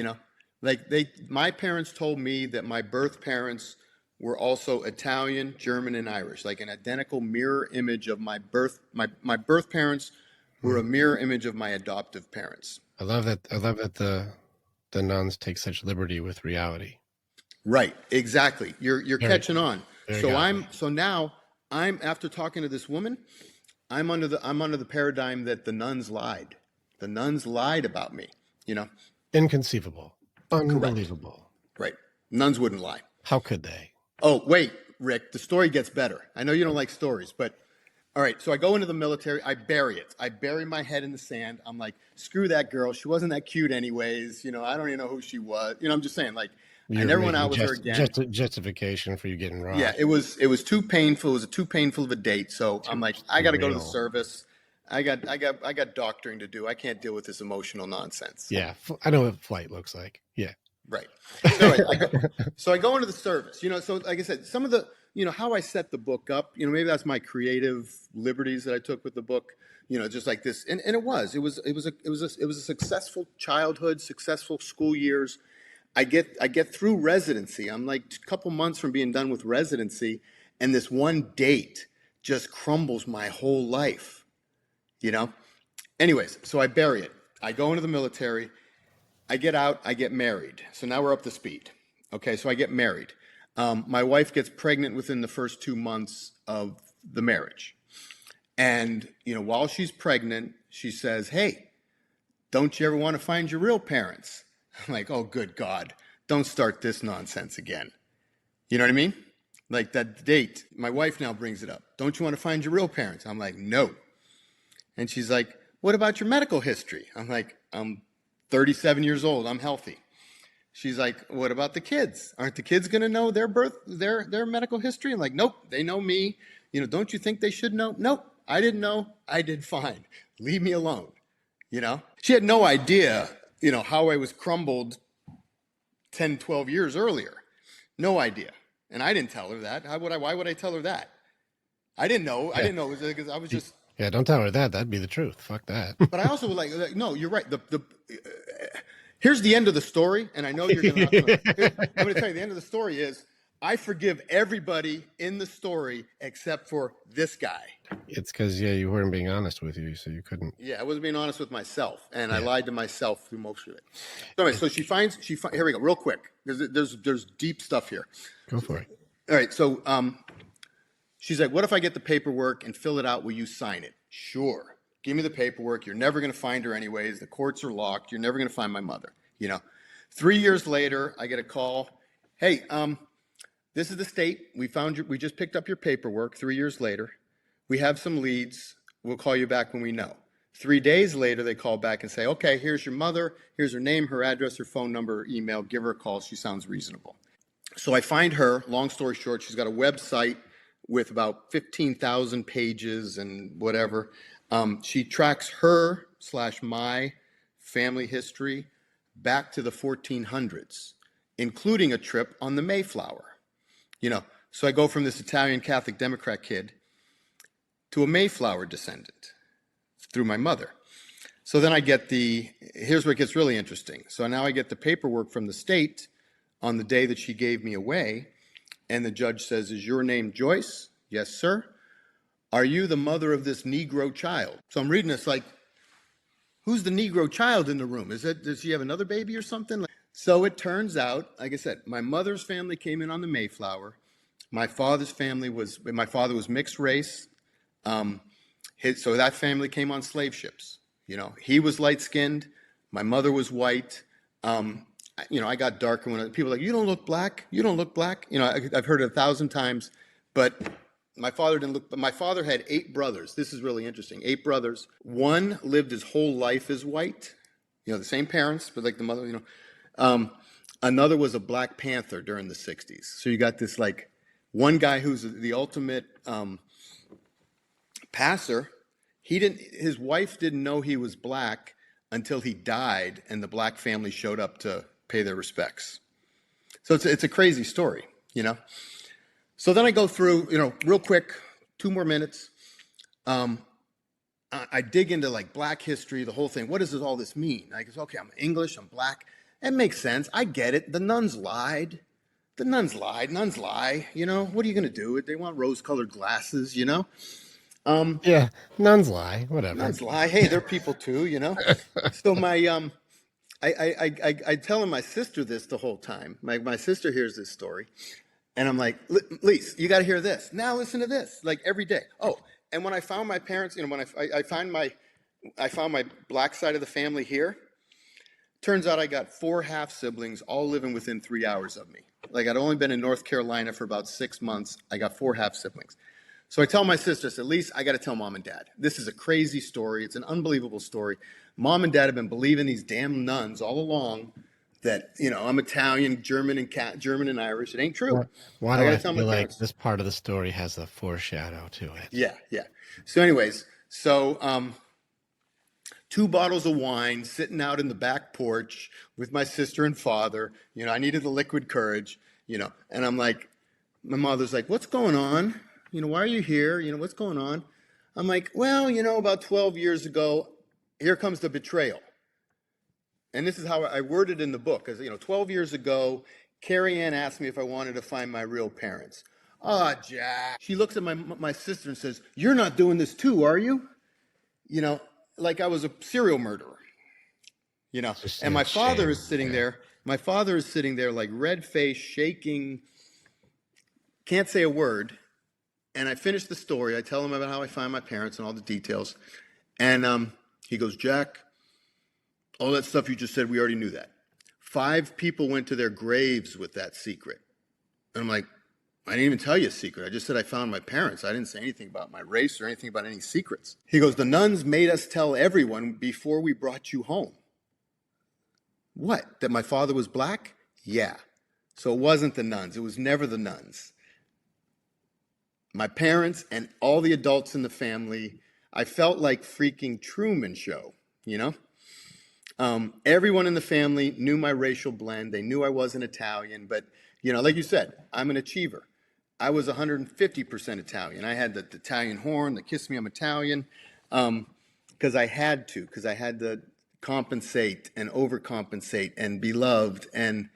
My parents told me that my birth parents were also Italian, German, and Irish, like an identical mirror image of my birth. My birth parents were a mirror image of my adoptive parents. I love that the nuns take such liberty with reality. Right. Exactly. You're catching on. So now I'm after talking to this woman, I'm under the paradigm that the nuns lied. The nuns lied about me, Inconceivable. Unbelievable. Correct. Right. Nuns wouldn't lie. How could they? Oh, wait, Rick, the story gets better. I know you don't like stories, but All right, so I go into the military. I bury it. I bury my head in the sand. I'm like, screw that girl. She wasn't that cute anyways. You know, I don't even know who she was. You know, I'm just saying, like, I You're never went out making with her again. justification for you getting robbed. Yeah, it was too painful. It was too painful of a date. So I'm like, I got to go to the Real. service. I got doctoring to do. I can't deal with this emotional nonsense. Yeah, I know what flight looks like. Yeah. Right. So, I go into the service, you know, so like I said, some of the, you know, how I set the book up, you know, maybe that's my creative liberties that I took with the book, you know, just like this. And it was a successful childhood, successful school years. I get through residency. I'm like a couple months from being done with residency. And this one date just crumbles my whole life, you know? Anyways, so I bury it. I go into the military. I get out, I get married. So now we're up to speed. Okay, so I get married. My wife gets pregnant within the first 2 months of the marriage. And, you know, while she's pregnant, she says, hey, don't you ever want to find your real parents? I'm like, oh, good God, don't start this nonsense again. You know what I mean? Like that date, my wife now brings it up. Don't you want to find your real parents? I'm like, no. And she's like, what about your medical history? I'm like, 37 years old. I'm healthy. She's like, what about the kids? Aren't the kids going to know their medical history? I'm like, nope, they know me. You know, don't you think they should know? Nope, I didn't know. I did fine. Leave me alone. You know, she had no idea, you know, how I was crumbled 10, 12 years earlier. No idea. And I didn't tell her that. Why would I tell her that? I didn't know. Yeah. I didn't know it was because I was just. Yeah, don't tell her that. That'd be the truth. Fuck that. But I also would like, no, you're right. Here's the end of the story, and I know you're going to. I'm going to tell you the end of the story is I forgive everybody in the story except for this guy. It's because you weren't being honest with you, so you couldn't. Yeah, I wasn't being honest with myself, and I lied to myself through most of it. So anyway, so she finds. Here we go, real quick. There's deep stuff here. Go for it. All right, so she's like, what if I get the paperwork and fill it out? Will you sign it? Sure. Give me the paperwork. You're never going to find her anyways. The courts are locked. You're never going to find my mother. You know, 3 years later, I get a call. Hey, this is the state. We found you. We just picked up your paperwork 3 years later. We have some leads. We'll call you back when we know. 3 days later, they call back and say, okay, here's your mother. Here's her name, her address, her phone number, her email. Give her a call. She sounds reasonable. So I find her. Long story short, she's got a website with about 15,000 pages and whatever. She tracks her/my family history back to the 1400s, including a trip on the Mayflower. You know, so I go from this Italian Catholic Democrat kid to a Mayflower descendant through my mother. So then I get here's where it gets really interesting. So now I get the paperwork from the state on the day that she gave me away. And the judge says, is your name Joyce? Yes, sir. Are you the mother of this Negro child? So I'm reading this like, who's the Negro child in the room? Does she have another baby or something? So it turns out, like I said, my mother's family came in on the Mayflower. My father was mixed race. So that family came on slave ships. You know, he was light-skinned. My mother was white. You know, I got darker when people were like, you don't look black. You don't look black. You know, I've heard it 1,000 times, but my father didn't look, but my father had 8 brothers. This is really interesting. 8 brothers. One lived his whole life as white, you know, the same parents, but like the mother, you know. Another was a Black Panther during the 60s. So you got this like one guy who's the ultimate passer. His wife didn't know he was black until he died and the black family showed up to pay their respects. So it's a crazy story, you know. So then I go through, you know, real quick, 2 more minutes. I dig into like black history, the whole thing. What does all this mean? I go, okay, I'm English, I'm black. It makes sense. I get it. The nuns lied. Nuns lie. You know, what are you going to do? They want rose-colored glasses, you know. Yeah, nuns lie. Whatever. Nuns lie. Hey, they're people too, you know. So I telling my sister this the whole time. My sister hears this story, and I'm like, Lise, you got to hear this. Now listen to this. Like every day. Oh, and when I found my parents, you know, when I found my black side of the family here. Turns out I got 4 half siblings, all living within 3 hours of me. Like I'd only been in North Carolina for about 6 months. I got 4 half siblings. So I tell my sister, at least I got to tell mom and dad. This is a crazy story. It's an unbelievable story. Mom and dad have been believing these damn nuns all along that, I'm Italian, German, and Irish. It ain't true. Why I do got I to tell my feel like parents. this part of the story has a foreshadow to it? Yeah. So anyways, 2 bottles of wine sitting out in the back porch with my sister and father. I needed the liquid courage, and I'm like, my mother's like, what's going on? Why are you here? What's going on? I'm like, well, about 12 years ago, here comes the betrayal. And this is how I worded in the book. As 12 years ago, Carrie Ann asked me if I wanted to find my real parents. Jack. She looks at my sister and says, you're not doing this too, are you? Like I was a serial murderer. And my father is sitting there. My father is sitting there like red face, shaking, can't say a word. And I finish the story. I tell him about how I find my parents and all the details. And he goes, Jack, all that stuff you just said, we already knew that. 5 people went to their graves with that secret. And I'm like, I didn't even tell you a secret. I just said I found my parents. I didn't say anything about my race or anything about any secrets. He goes, the nuns made us tell everyone before we brought you home. What? That my father was black? Yeah. So it wasn't the nuns. It was never the nuns. My parents and all the adults in the family, I felt like freaking Truman Show, Everyone in the family knew my racial blend. They knew I wasn't Italian, but, like you said, I'm an achiever. I was 150% Italian. I had the Italian horn, the kiss me, I'm Italian, because I had to compensate and overcompensate and be loved and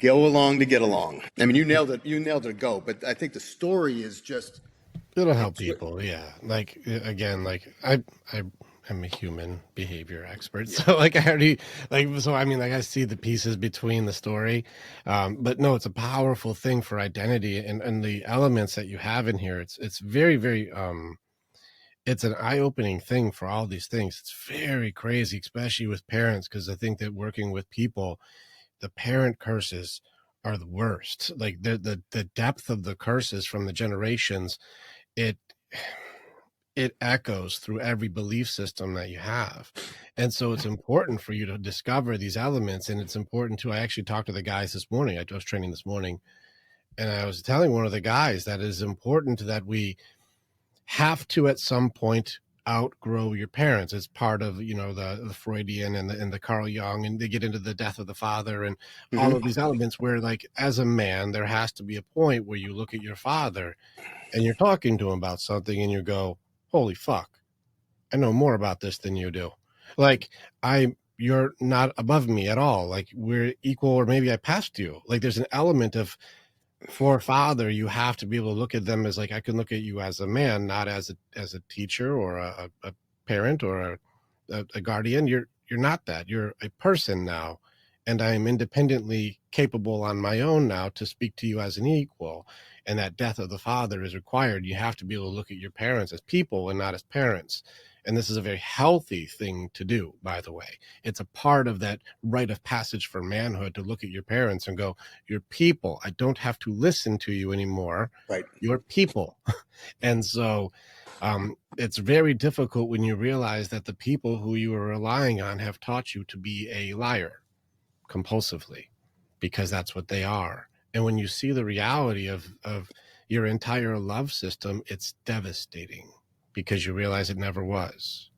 go along to get along. I mean, you nailed it, go. But I think the story is just... It'll help people, yeah. Like, again, like, I'm a human behavior expert, so like I already I see the pieces between the story, but no, it's a powerful thing for identity and the elements that you have in here. It's very, very it's an eye-opening thing for all these things. It's very crazy, especially with parents, because I think that working with people, the parent curses are the worst. Like the depth of the curses from the generations, it echoes through every belief system that you have. And so it's important for you to discover these elements. And it's important to, I actually talked to the guys this morning. I was training this morning, and I was telling one of the guys that it is important that we have to, at some point, outgrow your parents. It's part of, the Freudian and the Carl Jung, and they get into the death of the father and all of these elements where, like, as a man, there has to be a point where you look at your father and you're talking to him about something and you go, holy fuck, I know more about this than you do. Like, you're not above me at all. Like, we're equal, or maybe I passed you. Like, there's an element of, for a father, you have to be able to look at them as, like, I can look at you as a man, not as a teacher or a parent or a guardian. You're not that. You're a person now, and I am independently capable on my own now to speak to you as an equal. And that death of the father is required. You have to be able to look at your parents as people and not as parents. And this is a very healthy thing to do, by the way. It's a part of that rite of passage for manhood to look at your parents and go, you're people. I don't have to listen to you anymore. Right. You're people. And so it's very difficult when you realize that the people who you are relying on have taught you to be a liar compulsively, because that's what they are. And when you see the reality of your entire love system, it's devastating, because you realize it never was.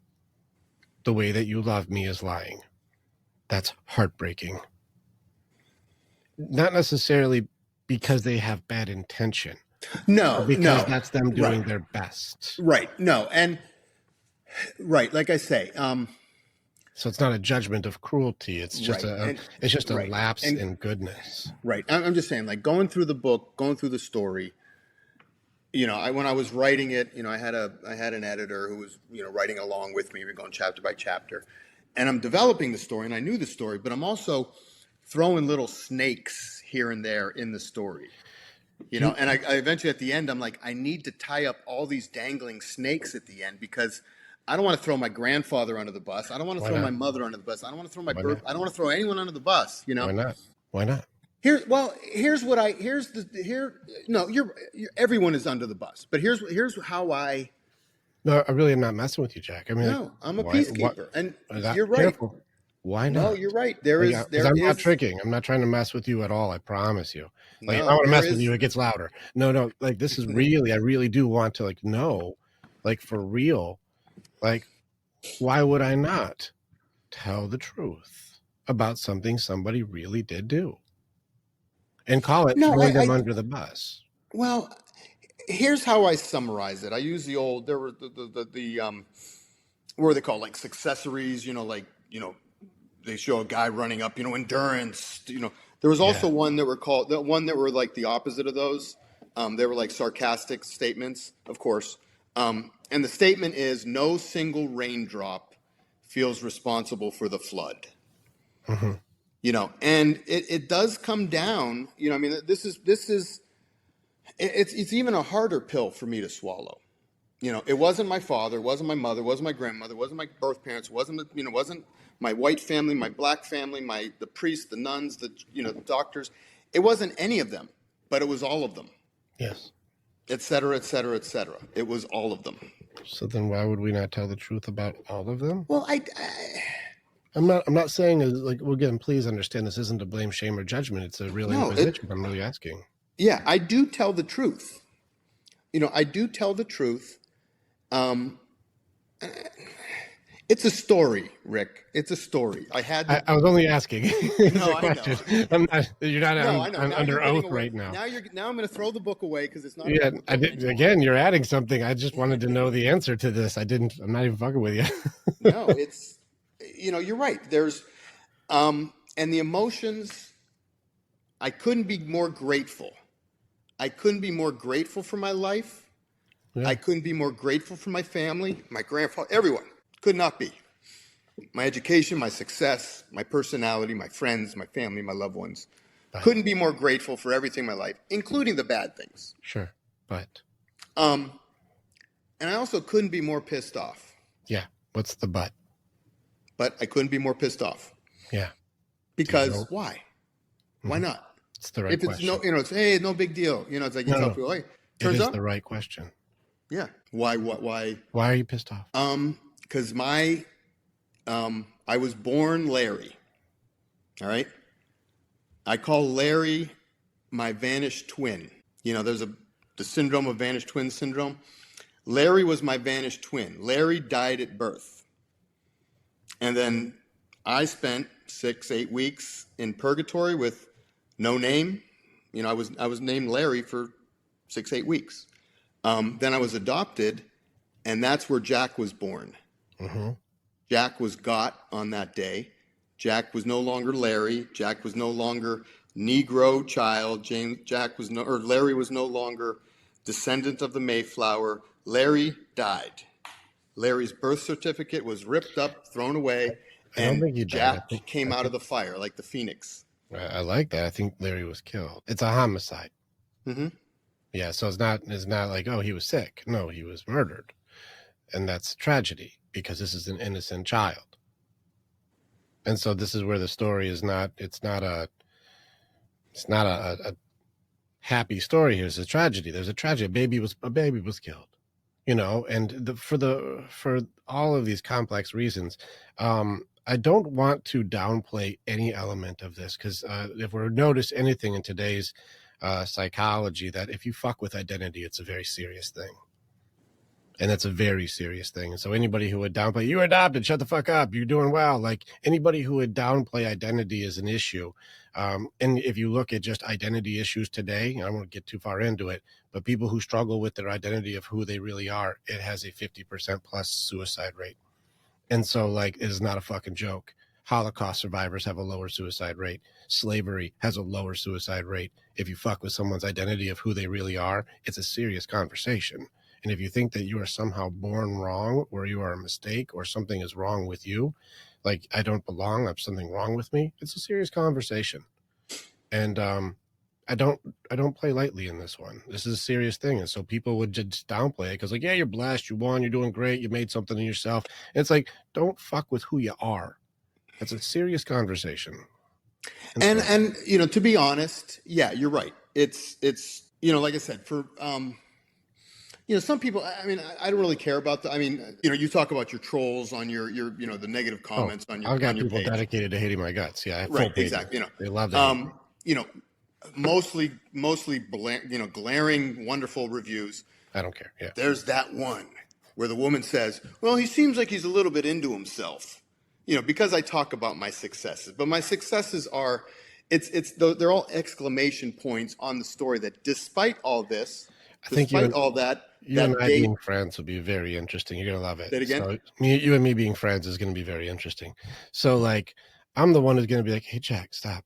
The way that you love me is lying. That's heartbreaking. Not necessarily because they have bad intention. No, because that's them doing their best. Right. No. And right. Like I say, so it's not a judgment of cruelty. It's just a lapse in goodness. Right. I'm just saying, like, going through the book, going through the story, when I was writing it, I had an editor who was, writing along with me. We're going chapter by chapter, and I'm developing the story, and I knew the story, but I'm also throwing little snakes here and there in the story, and I eventually at the end, I'm like, I need to tie up all these dangling snakes at the end, because I don't want to throw my grandfather under the bus. I don't want to throw my mother under the bus. I don't want to throw I don't want to throw anyone under the bus, Why not? everyone is under the bus, but here's how I. No, I really am not messing with you, Jack. I mean, No, I'm a peacekeeper, and you're right. Careful. Why No, not? you're right. Because I'm not tricking. I'm not trying to mess with you at all. I promise you. Like, if I want to mess with you, it gets louder. No. Like, this is really, I really do want to, like, know, like, for real, like, why would I not tell the truth about something somebody really did do and call it throwing them under the bus? Well, here's how I summarize it. I use the old, there were what are they called? Like successories, they show a guy running up, endurance, there was also one that were called, the one that were like the opposite of those. They were like sarcastic statements, of course. And the statement is, no single raindrop feels responsible for the flood. Mm-hmm. And it does come down, it's even a harder pill for me to swallow. It wasn't my father, it wasn't my mother, it wasn't my grandmother, it wasn't my birth parents, it wasn't my white family, my black family, the priests, the nuns, the doctors. It wasn't any of them, but it was all of them. Yes. Et cetera, et cetera, et cetera. It was all of them. So then why would we not tell the truth about all of them? Well, I'm not saying, like, well, again, please understand, this isn't a blame, shame, or judgment. It's a real inquisition. I'm really asking. Yeah, I do tell the truth. I do tell the truth. It's a story, Rick. It's a story. I was only asking. No, I know. You're not under oath right now. Now I'm going to throw the book away because it's not. Yeah, again, you're adding something. I just wanted to know the answer to this. I'm not even fucking with you. No, it's, you're right. There's, and the emotions, I couldn't be more grateful. I couldn't be more grateful for my life. Yeah. I couldn't be more grateful for my family, my grandfather, everyone. Could not be. My education, my success, my personality, my friends, my family, my loved ones. Right. Couldn't be more grateful for everything in my life, including the bad things. Sure, but. And I also couldn't be more pissed off. Yeah, what's the but? But I couldn't be more pissed off. Yeah. Because why? Mm-hmm. Why not? It's the right question. It's hey, no big deal. It's like you tell people, hey, turns out the right question. Yeah. Why? Why are you pissed off? Because I was born Larry. All right. I call Larry my vanished twin. There's the syndrome of vanished twin syndrome. Larry was my vanished twin. Larry died at birth. And then I spent 6-8 weeks in purgatory with no name. I was named Larry for 6-8 weeks. Then I was adopted, and that's where Jack was born. Mm-hmm. Jack was got on that day. Jack was no longer Larry. Jack was no longer Negro child. Larry was no longer descendant of the Mayflower. Larry died. Larry's birth certificate was ripped up, thrown away, and Jack came out of the fire like the phoenix. I like that. I think Larry was killed. It's a homicide. Mm-hmm. Yeah, so it's not like, oh, he was sick. No, he was murdered. And that's tragedy because this is an innocent child. And so this is where the story is not a happy story here. It's a tragedy. There's a tragedy. A baby was killed. And for all of these complex reasons, I don't want to downplay any element of this because if we're notice anything in today's psychology, that if you fuck with identity, it's a very serious thing. And that's a very serious thing. And so anybody who would downplay, you were adopted, shut the fuck up, you're doing well. Like anybody who would downplay identity is an issue. And if you look at just identity issues today, I won't get too far into it, but people who struggle with their identity of who they really are, it has a 50% plus suicide rate. And so like, it is not a fucking joke. Holocaust survivors have a lower suicide rate. Slavery has a lower suicide rate. If you fuck with someone's identity of who they really are, it's a serious conversation. And if you think that you are somehow born wrong or you are a mistake or something is wrong with you, like I don't belong, I have something wrong with me, it's a serious conversation. And I don't play lightly in this one. This is a serious thing. And so people would just downplay it because like, yeah, you're blessed, you won, you're doing great, you made something of yourself. And it's like, don't fuck with who you are. It's a serious conversation. And to be honest, yeah, you're right. It's like I said, for some people, I mean, I don't really care about you talk about your trolls on your the negative Oh, comments on I've got your people page. dedicated to hating my guts. Yeah, I have full Right, pages. exactly. They love that. Mostly glaring, wonderful reviews. I don't care. Yeah. There's that one where the woman says, well, he seems like he's a little bit into himself, because I talk about my successes, but my successes are, they're all exclamation points on the story that despite all this, despite all that, you and I being friends will be very interesting. You're going to love it. Say it again? So you and me being friends is going to be very interesting. So like, I'm the one who's going to be like, hey, Jack, stop.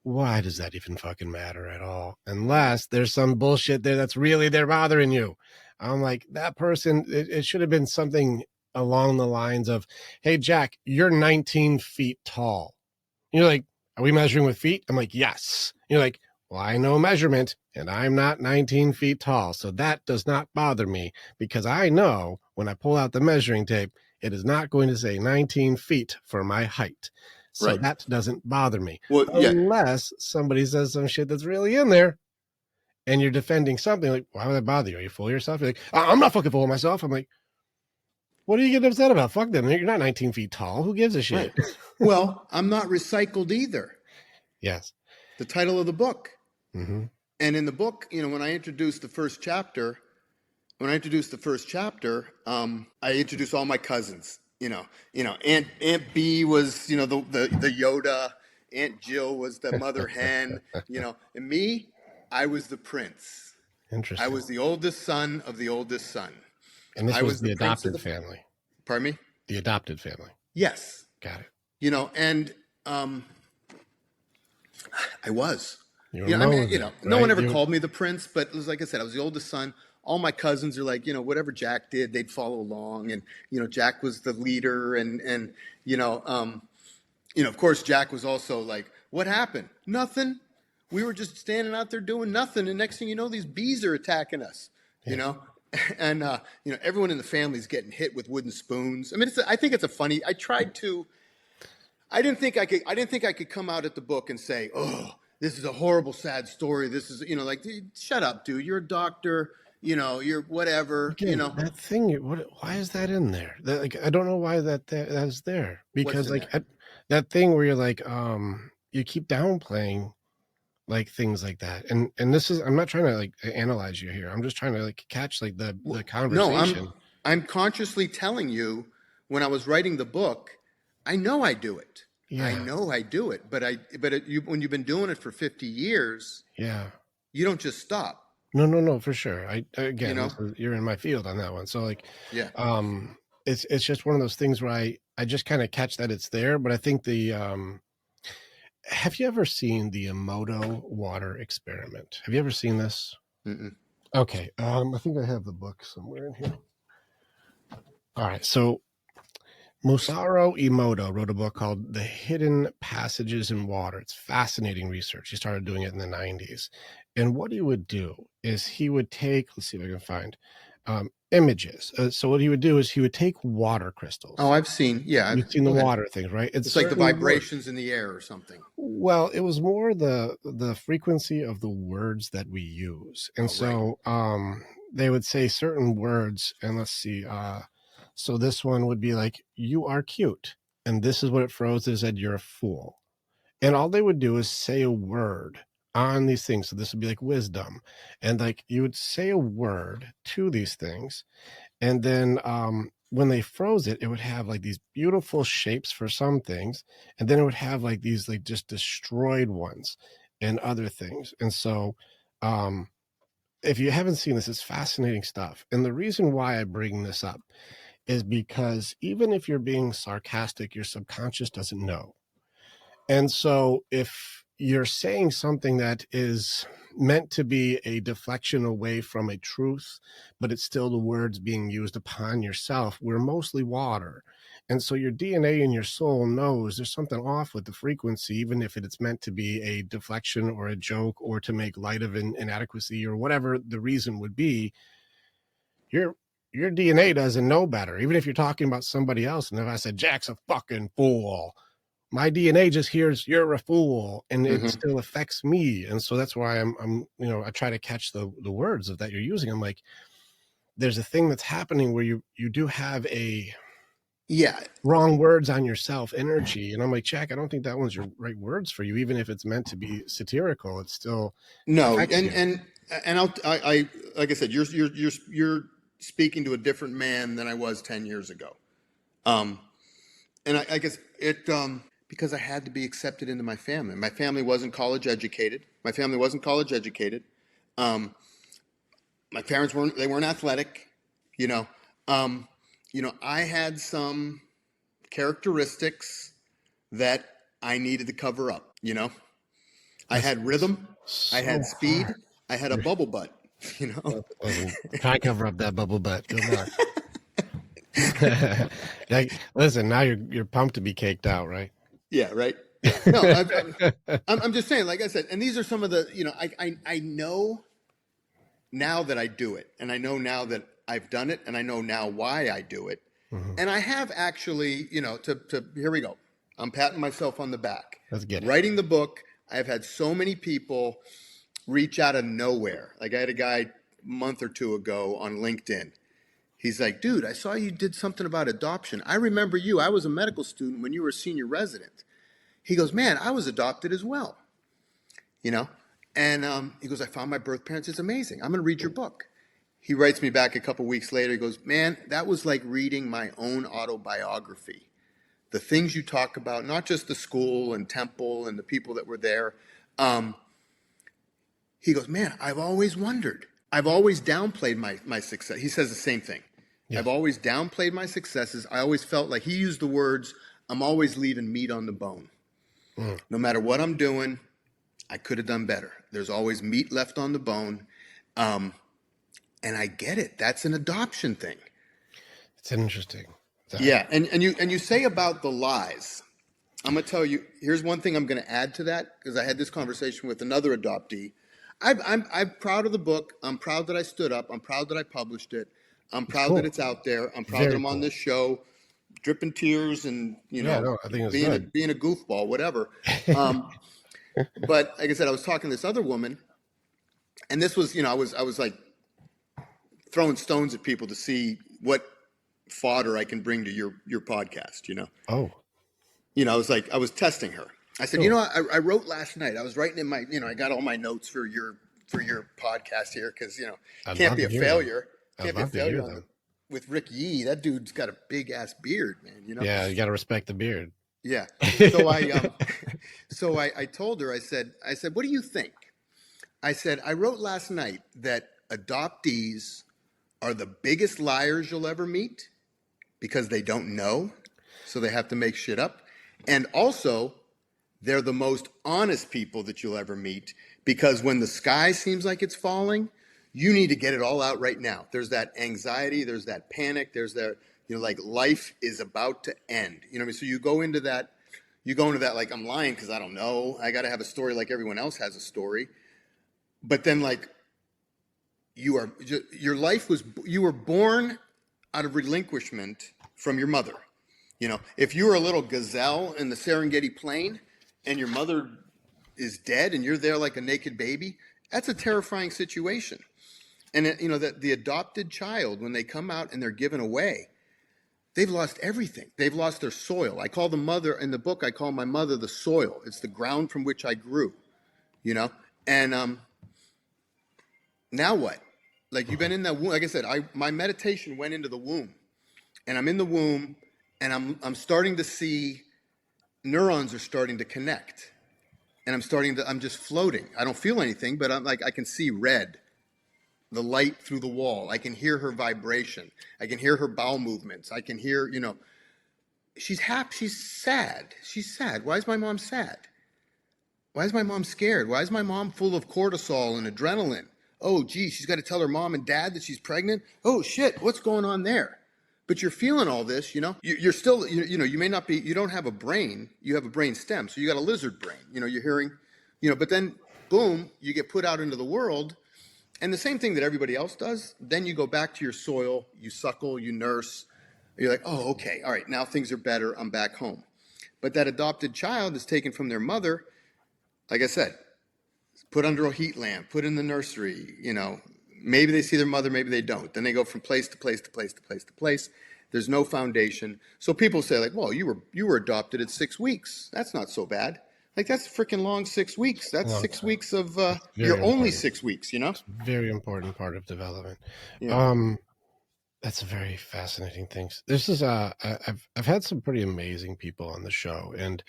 Why does that even fucking matter at all? Unless there's some bullshit there that's really they're bothering you. I'm like, that person, it should have been something along the lines of, hey, Jack, you're 19 feet tall. And you're like, are we measuring with feet? I'm like, yes. And you're like, well, I know measurement and I'm not 19 feet tall. So that does not bother me because I know when I pull out the measuring tape, it is not going to say 19 feet for my height. So Right. That doesn't bother me. Well, unless somebody says some shit that's really in there and you're defending something like, why would that bother you? Are you full of yourself? You're like, I'm not fucking full of myself. I'm like, what are you getting upset about? Fuck them. You're not 19 feet tall. Who gives a shit? Right. Well, I'm not recycled either. Yes. The title of the book. Mm-hmm. And in the book, when I introduced the first chapter, I introduced all my cousins. Aunt B was, the Yoda. Aunt Jill was the mother hen. And me, I was the prince. Interesting. I was the oldest son of the oldest son. And this was the adopted family. Pardon me? The adopted family. Yes. Got it. And I was. No one ever called me the prince, but it was like I said, I was the oldest son. All my cousins are like, whatever Jack did, they'd follow along, and Jack was the leader, and of course Jack was also like, what happened? Nothing. We were just standing out there doing nothing, and next thing you know, these bees are attacking us. Yeah. And everyone in the family's getting hit with wooden spoons. I mean, I think it's a funny. I didn't think I could come out at the book and say, oh, this is a horrible, sad story. This is, shut up, dude. You're a doctor. You're whatever. Again, that thing. Why is that in there? I don't know why that's there. Because that thing where you're like, you keep downplaying like things like that, and this is. I'm not trying to like analyze you here. I'm just trying to like catch like the conversation. No, I'm consciously telling you when I was writing the book, I know I do it. Yeah. I know I do it, but when you've been doing it for 50 years, yeah, you don't just stop. No, for sure. You're in my field on that one. So like, yeah, it's just one of those things where I just kind of catch that it's there, but I think have you ever seen the Emoto water experiment? Have you ever seen this? Mm-mm. Okay. I think I have the book somewhere in here. All right. So Masaru Emoto wrote a book called The Hidden Passages in Water. It's fascinating research. He started doing it in the 90s. And what he would do is he would take, let's see if I can find images. So what he would do is he would take water crystals. Oh, I've seen. Yeah. You've seen the water things, right? It's like the vibrations in the air or something. Well, it was more the frequency of the words that we use. And they would say certain words, and let's see, so this one would be like, you are cute. And this is what it froze. It said, you're a fool. And all they would do is say a word on these things. So this would be like wisdom. And like you would say a word to these things. And then when they froze it, it would have like these beautiful shapes for some things. And then it would have like these like just destroyed ones and other things. And so if you haven't seen this, it's fascinating stuff. And the reason why I bring this up is because even if you're being sarcastic, your subconscious doesn't know. And so if you're saying something that is meant to be a deflection away from a truth, but it's still the words being used upon yourself, we're mostly water. And so your DNA and your soul knows there's something off with the frequency, even if it's meant to be a deflection or a joke or to make light of an inadequacy or whatever the reason would be. Your DNA doesn't know better. Even if you're talking about somebody else, and if I said, Jack's a fucking fool, my DNA just hears you're a fool, and it Mhm. still affects me. And so that's why I'm I try to catch the words of that you're using. I'm like, there's a thing that's happening where you do have a Yeah. wrong words on yourself energy. And I'm like, Jack, I don't think that one's your right words for you. Even if it's meant to be satirical, it still No, affects you. and I like I said, you're speaking to a different man than I was 10 years ago. And I guess because I had to be accepted into my family. My family wasn't college educated. My parents weren't athletic, you know. Um, I had some characteristics that I needed to cover up, I That's had rhythm, I so had speed, hard. I had a bubble butt, you know. Listen, try to cover up that bubble butt. Good luck. Like, listen, now you're pumped to be caked out, right? Yeah, right. Yeah. No, I'm just saying, like I said, and these are some of the, I know now that I do it, and I know now that I've done it, and I know now why I do it. Mhm. And I have actually, here we go. I'm patting myself on the back. Let's get it. Writing the book, I've had so many people reach out of nowhere. Like I had a guy a month or two ago on LinkedIn. He's like, dude, I saw you did something about adoption. I remember you. I was a medical student when you were a senior resident. He goes, man, I was adopted as well. And he goes, I found my birth parents. It's amazing. I'm going to read your book. He writes me back a couple weeks later. He goes, man, that was like reading my own autobiography. The things you talk about, not just the school and temple and the people that were there. He goes, man, I've always wondered. I've always downplayed my success. He says the same thing. Yeah. I've always downplayed my successes. I always felt like, he used the words, I'm always leaving meat on the bone. No matter what I'm doing, I could have done better. There's always meat left on the bone. And I get it. That's an adoption thing. It's interesting. Yeah. And you say about the lies. I'm going to tell you, here's one thing I'm going to add to that, because I had this conversation with another adoptee. I'm proud of the book. I'm proud that I stood up. I'm proud that I published it. I'm proud that it's out there. I'm proud that I'm on this show, dripping tears and, I think it's being a goofball, whatever. But like I said, I was talking to this other woman, and this was, I was like throwing stones at people to see what fodder I can bring to your podcast, Oh. I was testing her. I said, I wrote last night. I was writing in my, I got all my notes for your podcast here because, can't be a failure. Can't be a failure with Rick Yee. That dude's got a big ass beard, man. Yeah, you got to respect the beard. Yeah. So I told her, I said, what do you think? I said, I wrote last night that adoptees are the biggest liars you'll ever meet because they don't know, so they have to make shit up. And also, they're the most honest people that you'll ever meet because when the sky seems like it's falling, you need to get it all out right now. There's that anxiety, there's that panic, there's that, like life is about to end. So you go into that like, I'm lying because I don't know. I got to have a story like everyone else has a story. But then like you were born out of relinquishment from your mother. If you were a little gazelle in the Serengeti plain and your mother is dead and you're there like a naked baby, that's a terrifying situation. And that the adopted child, when they come out and they're given away, they've lost everything. They've lost their soil. I call the mother in the book, I call my mother the soil. It's the ground from which I grew, and now what? Like you've been in that womb. Like I said, my meditation went into the womb, and I'm in the womb, and I'm starting to see neurons are starting to connect, and I'm just floating. I don't feel anything, but I can see red, the light through the wall. I can hear her vibration. I can hear her bowel movements. I can hear, she's happy. She's sad. She's sad. Why is my mom sad? Why is my mom scared? Why is my mom full of cortisol and adrenaline? Oh, gee, she's got to tell her mom and dad that she's pregnant. Oh, shit, what's going on there? But you're feeling all this, You're still, you may not be, you don't have a brain. You have a brain stem. So you got a lizard brain. You're hearing, but then, boom, you get put out into the world. And the same thing that everybody else does. Then you go back to your soil. You suckle, you nurse. You're like, oh, okay, all right, now things are better. I'm back home. But that adopted child is taken from their mother, like I said, put under a heat lamp, put in the nursery, maybe they see their mother, maybe they don't. Then they go from place to place to place to place to place. There's no foundation. So people say like, well, you were adopted at 6 weeks. That's not so bad. Like, that's a freaking long 6 weeks. That's 6 weeks of your only 6 weeks, It's a very important part of development. Yeah. That's a very fascinating thing. This is I've had some pretty amazing people on the show, and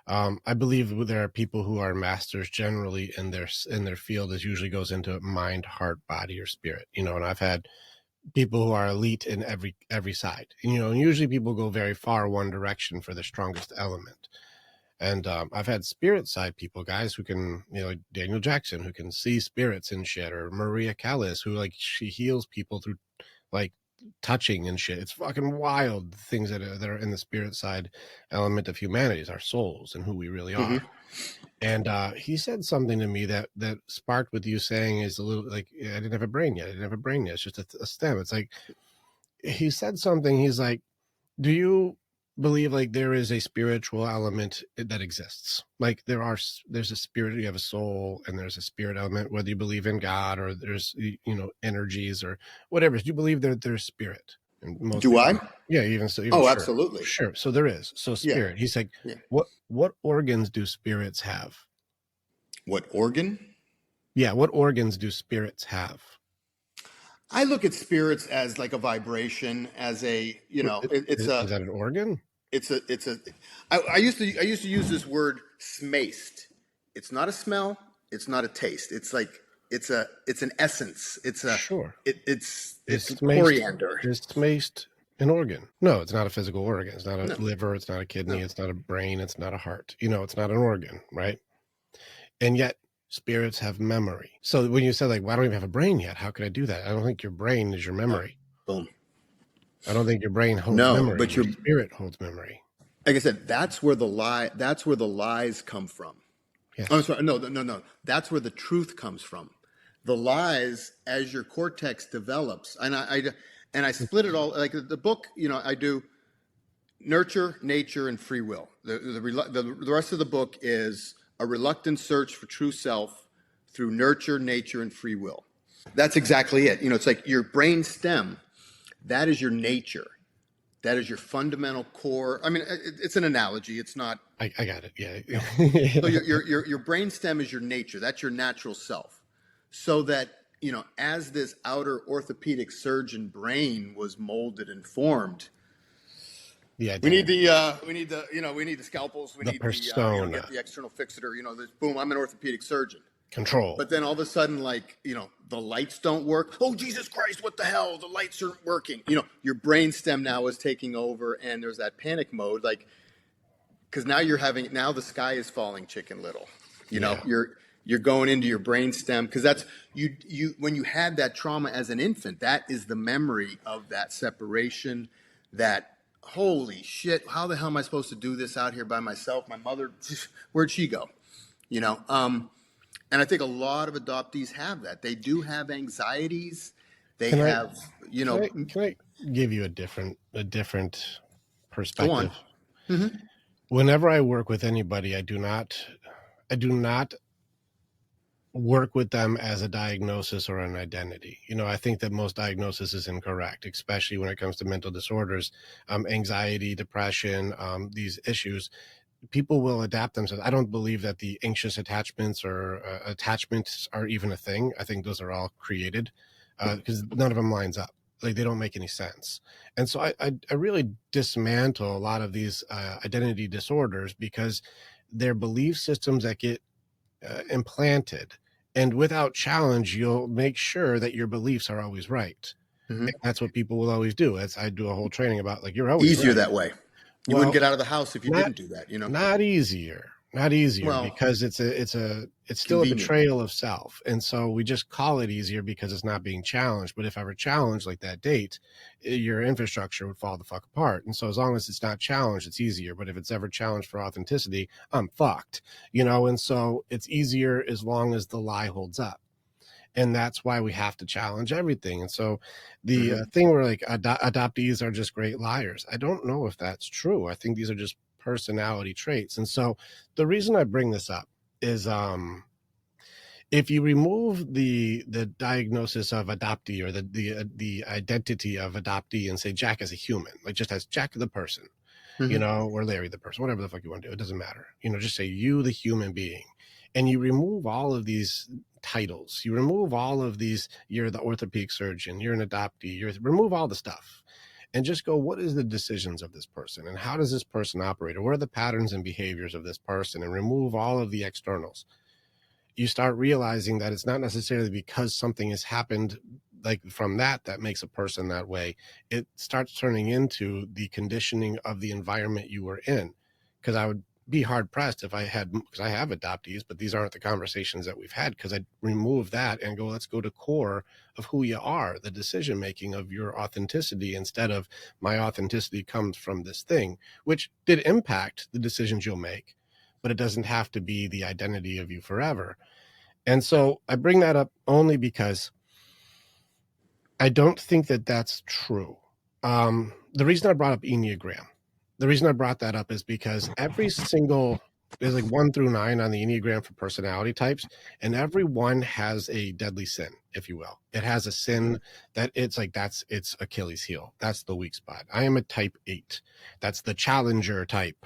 I believe there are people who are masters generally in their field. This usually goes into mind, heart, body, or spirit. And I've had people who are elite in every side. And usually people go very far one direction for the strongest element. And I've had spirit side people, guys who can, Daniel Jackson, who can see spirits and shit, or Maria Callas, who she heals people through touching and shit. It's fucking wild, the things that are in the spirit side element of humanity, our souls and who we really are. Mm-hmm. And he said something to me that sparked what you saying is a little like, I didn't have a brain yet. It's just a stem. It's like, he said something. He's like, do you believe there is a spiritual element that exists? There's a spirit, you have a soul, and there's a spirit element, whether you believe in God or there's, energies or whatever. Do you believe that there's spirit? And do I? Yeah, even so. Sure. Absolutely. Sure. So there is. So spirit. Yeah. He's like, yeah. What organs do spirits have? What organ? Yeah. What organs do spirits have? I look at spirits as like a vibration, as a, is that an organ? I used to use this word smaced. It's not a smell. It's not a taste. It's like, it's an essence. It's a, sure. It's coriander. Is smaced an organ? No, it's not a physical organ. It's not a liver. It's not a kidney. No. It's not a brain. It's not a heart. It's not an organ, right? And yet, spirits have memory. So when you said well, I don't even have a brain yet, how could I do that? I don't think your brain is your memory. Boom. I don't think your brain holds memory. But your spirit holds memory. Like I said, that's where the lies come from. Yes. Oh, sorry. No. That's where the truth comes from. The lies, as your cortex develops, and I split it all, like the book, I do nurture, nature, and free will. The rest of the book is a reluctant search for true self through nurture, nature, and free will. That's exactly it. It's like your brain stem, that is your nature. That is your fundamental core. I mean, it's an analogy. It's not. I got it. Yeah. So your brain stem is your nature. That's your natural self. So that, as this outer orthopedic surgeon brain was molded and formed, yeah, we need the scalpels. We need persona. Get the external fixator. Boom, I'm an orthopedic surgeon. Control. But then all of a sudden, the lights don't work. Oh, Jesus Christ, what the hell? The lights aren't working. Your brain stem now is taking over, and there's that panic mode, because now now the sky is falling, Chicken Little. You're going into your brain stem, because that's you when you had that trauma as an infant, that is the memory of that separation, that holy shit, how the hell am I supposed to do this out here by myself? My mother, where'd she go? And I think a lot of adoptees have that. They do have anxieties. Can I give you a different perspective? Go on. Mm-hmm. Whenever I work with anybody, I do not work with them as a diagnosis or an identity. I think that most diagnosis is incorrect, especially when it comes to mental disorders, anxiety, depression, these issues. People will adapt themselves. I don't believe that the anxious attachments or attachments are even a thing. I think those are all created because none of them lines up. They don't make any sense. And so I really dismantle a lot of these identity disorders because they're belief systems that get implanted. And without challenge, you'll make sure that your beliefs are always right. Mm-hmm. That's what people will always do. I do a whole training about you're always easier right. That way. You wouldn't get out of the house if you didn't do that. Not easier because it's still a betrayal of self. And so we just call it easier because it's not being challenged. But if ever challenged like that date, your infrastructure would fall the fuck apart. And so as long as it's not challenged, it's easier. But if it's ever challenged for authenticity, I'm fucked, and so it's easier as long as the lie holds up. And that's why we have to challenge everything. And so the thing where adoptees are just great liars, I don't know if that's true. I think these are just personality traits. And so the reason I bring this up is if you remove the diagnosis of adoptee or the identity of adoptee and say Jack as a human, like just as Jack the person, you know, or Larry the person, whatever the fuck you want to do, it doesn't matter. You know, just say you the human being, and you remove all of these titles, you remove all of these, you're the orthopedic surgeon, you're an adoptee, remove all the stuff and just go, what is the decisions of this person and how does this person operate, or what are the patterns and behaviors of this person, and remove all of the externals. You start realizing that it's not necessarily because something has happened like from that makes a person that way. It starts turning into the conditioning of the environment you were in. Because I would be hard pressed if I had, because I have adoptees, but these aren't the conversations that we've had, because I remove that and go, let's go to core of who you are, the decision making of your authenticity, instead of my authenticity comes from this thing, which did impact the decisions you'll make, but it doesn't have to be the identity of you forever. And so I bring that up only because I don't think that that's true. The reason I brought up Enneagram, the reason I brought that up is because every single, there's like 1 through 9 on the Enneagram for personality types, and every one has a deadly sin, if you will. It has a sin that it's like, it's Achilles heel. That's the weak spot. I am a type 8. That's the challenger type.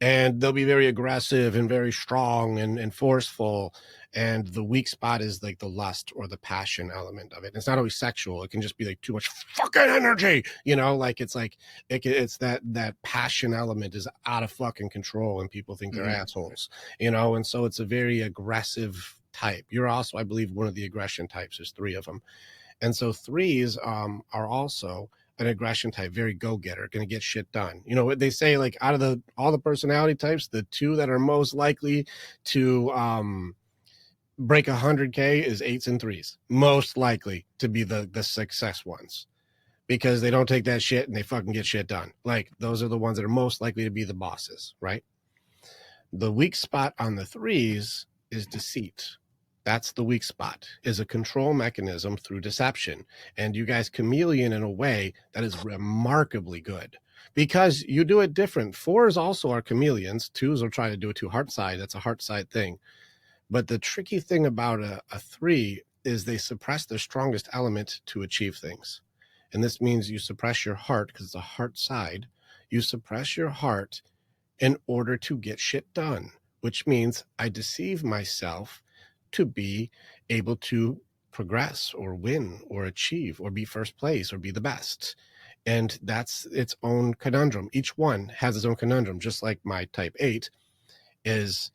And they'll be very aggressive and very strong and forceful. And the weak spot is like the lust or the passion element of it. And it's not always sexual. It can just be like too much fucking energy, you know, like it's that passion element is out of fucking control and people think they're assholes, you know? And so it's a very aggressive type. You're also, I believe, one of the aggression types. There's 3 of them. And so 3s are also an aggression type, very go-getter, going to get shit done. You know what they say, like out of all the personality types, the 2 that are most likely to break 100K is 8s and 3s, most likely to be the success ones, because they don't take that shit and they fucking get shit done. Like those are the ones that are most likely to be the bosses, right? The weak spot on the 3s is deceit. That's the weak spot, is a control mechanism through deception. And you guys chameleon in a way that is remarkably good because you do it different. 4s also are chameleons. 2s will try to do it to heart side. That's a heart side thing. But the tricky thing about a 3 is they suppress their strongest element to achieve things. And this means you suppress your heart because it's a heart side. You suppress your heart in order to get shit done, which means I deceive myself to be able to progress or win or achieve or be first place or be the best. And that's its own conundrum. Each one has its own conundrum, just like my type 8 is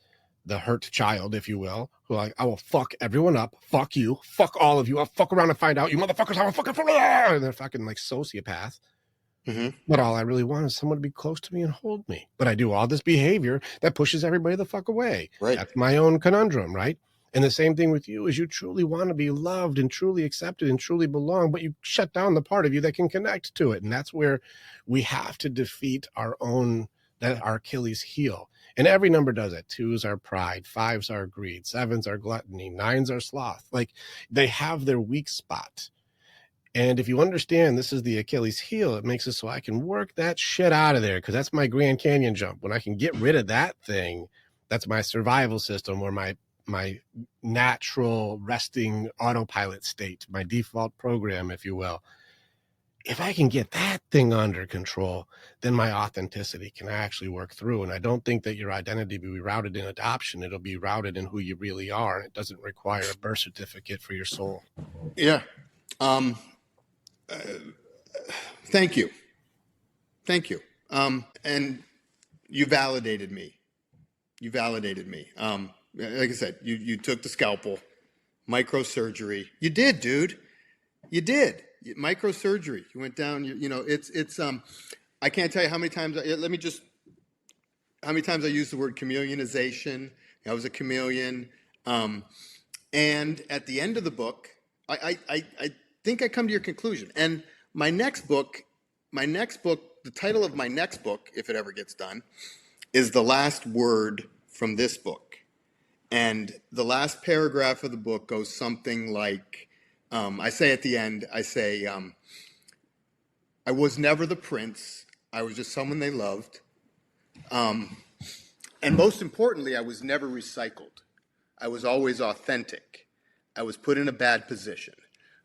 the hurt child, if you will, who like, I will fuck everyone up, fuck you, fuck all of you, I'll fuck around and find out, you motherfuckers, I will fucking, and they're fucking like sociopath. But all I really want is someone to be close to me and hold me. But I do all this behavior that pushes everybody the fuck away. Right. That's my own conundrum, right? And the same thing with you is you truly want to be loved and truly accepted and truly belong, but you shut down the part of you that can connect to it. And that's where we have to defeat our Achilles heel. And every number does it. 2s are pride, 5s are greed, 7s are gluttony, 9s are sloth. Like they have their weak spot. And if you understand this is the Achilles heel, it makes it so I can work that shit out of there, because that's my Grand Canyon jump. When I can get rid of that thing, that's my survival system, or my natural resting autopilot state, my default program, if you will. If I can get that thing under control, then my authenticity can actually work through. And I don't think that your identity will be routed in adoption. It'll be routed in who you really are. And it doesn't require a birth certificate for your soul. Yeah. Thank you. Thank you. And you validated me. Like I said, you took the scalpel, microsurgery. You did, dude. You did. Microsurgery. You went down, it's I can't tell you how many times, how many times I used the word chameleonization. I was a chameleon. And at the end of the book, I think I come to your conclusion. And my next book, the title of my next book, if it ever gets done, is The Last Word from This Book. And the last paragraph of the book goes something like, I say at the end, I was never the prince. I was just someone they loved. And most importantly, I was never recycled. I was always authentic. I was put in a bad position.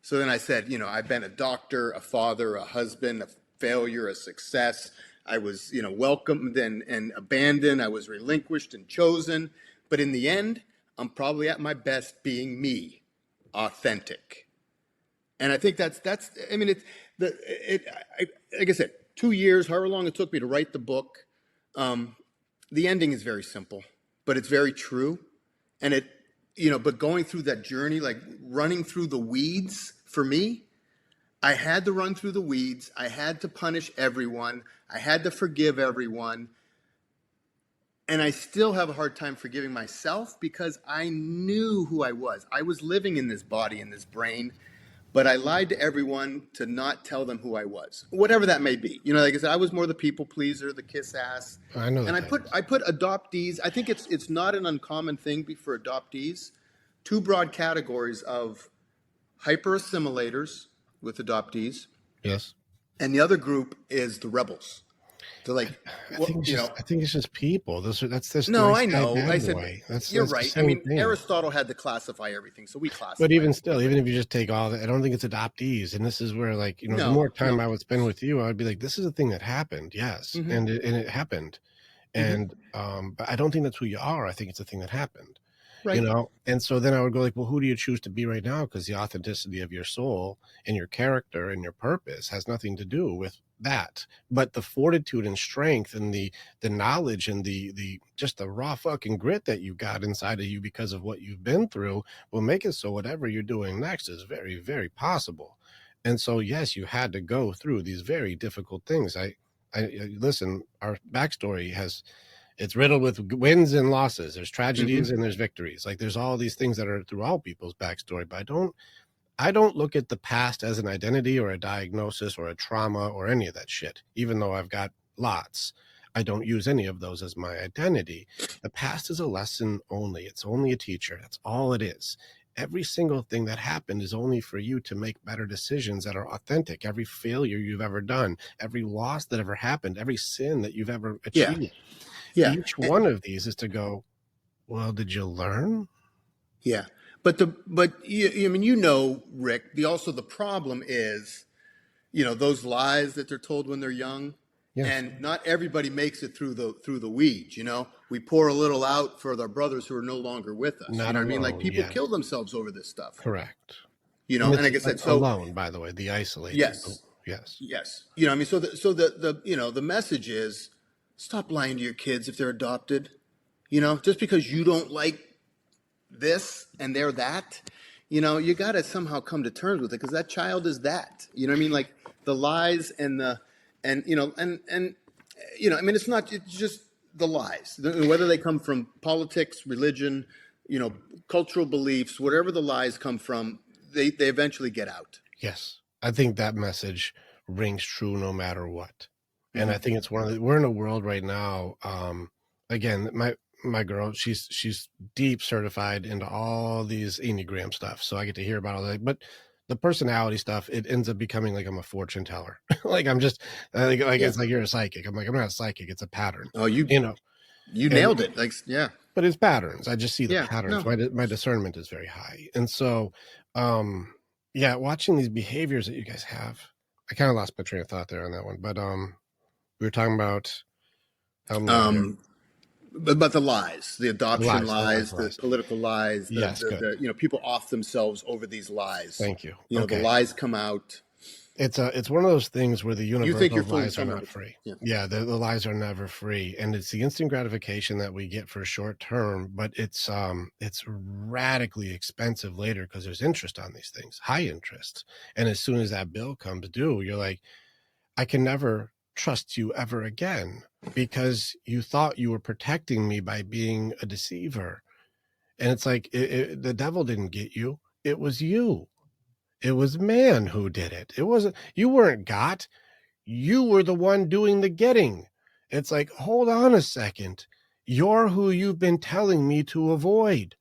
So then I said, I've been a doctor, a father, a husband, a failure, a success. I was, welcomed and abandoned. I was relinquished and chosen. But in the end, I'm probably at my best being me, authentic. And I think that's I mean, like I said, 2 years, however long it took me to write the book. The ending is very simple, but it's very true. And but going through that journey, like running through the weeds for me, I had to run through the weeds. I had to punish everyone. I had to forgive everyone. And I still have a hard time forgiving myself because I knew who I was. I was living in this body, in this brain, but I lied to everyone to not tell them who I was, whatever that may be. Like I said, I was more the people pleaser, the kiss ass. I know that. And I put adoptees. I think it's not an uncommon thing for adoptees. Two broad categories of hyper assimilators with adoptees. Yes. And the other group is the rebels. They're like, I think it's just people. That's this. No, nice I know. guy, I said you're right. I mean, thing. Aristotle had to classify everything, so we classify. But even still, even if you just take all that, I don't think it's adoptees. And this is where, like, the more time I would spend with you, I would be like, this is a thing that happened, yes, mm-hmm. and it happened, and but I don't think that's who you are. I think it's a thing that happened. Right. And so then I would go like, well, who do you choose to be right now? Because the authenticity of your soul and your character and your purpose has nothing to do with that. But the fortitude and strength and the knowledge and the just the raw fucking grit that you got inside of you because of what you've been through will make it so whatever you're doing next is very, very possible. And so, yes, you had to go through these very difficult things. I listen, our backstory it's riddled with wins and losses. There's tragedies and there's victories. Like there's all these things that are through all people's backstory. But I don't look at the past as an identity or a diagnosis or a trauma or any of that shit. Even though I've got lots, I don't use any of those as my identity. The past is a lesson only. It's only a teacher. That's all it is. Every single thing that happened is only for you to make better decisions that are authentic. Every failure you've ever done, every loss that ever happened, every sin that you've ever achieved. Yeah. Yeah. Each one of these is to go, well, did you learn? Yeah. But Rick, the problem is, those lies that they're told when they're young. Yes. And not everybody makes it through the weeds. We pour a little out for our brothers who are no longer with us. Not alone, Like people kill themselves over this stuff. Correct. And like I said, so alone, by the way, the isolated. Yes. Yes. Yes. So the message is, stop lying to your kids if they're adopted. Just because you don't like this and they're that, you got to somehow come to terms with it because that child is that. Like the lies and it's not it's just the lies, whether they come from politics, religion, cultural beliefs, whatever the lies come from, they eventually get out. Yes. I think that message rings true no matter what. And I think it's we're in a world right now. Again, my girl, she's deep certified into all these Enneagram stuff. So I get to hear about all that, but the personality stuff, it ends up becoming like I'm a fortune teller. Like I'm just it's like you're a psychic. I'm like, I'm not a psychic. It's a pattern. Oh, you nailed it. Like, yeah, but it's patterns. I just see the patterns. No. My discernment is very high. And so, watching these behaviors that you guys have, I kind of lost my train of thought there on that one, but, we were talking about but the lies, the adoption lies, the political lies, people off themselves over these lies. Thank you. The lies come out. It's one of those things where the universal lies are not free. Yeah, the lies are never free, and it's the instant gratification that we get for short term, but it's radically expensive later because there's interest on these things, high interest, and as soon as that bill comes due, you're like, I can never trust you ever again because you thought you were protecting me by being a deceiver. And it's like the devil didn't get you. It was you. It was man who did it. It wasn't, you weren't got. You were the one doing the getting. It's like, hold on a second. You're who you've been telling me to avoid.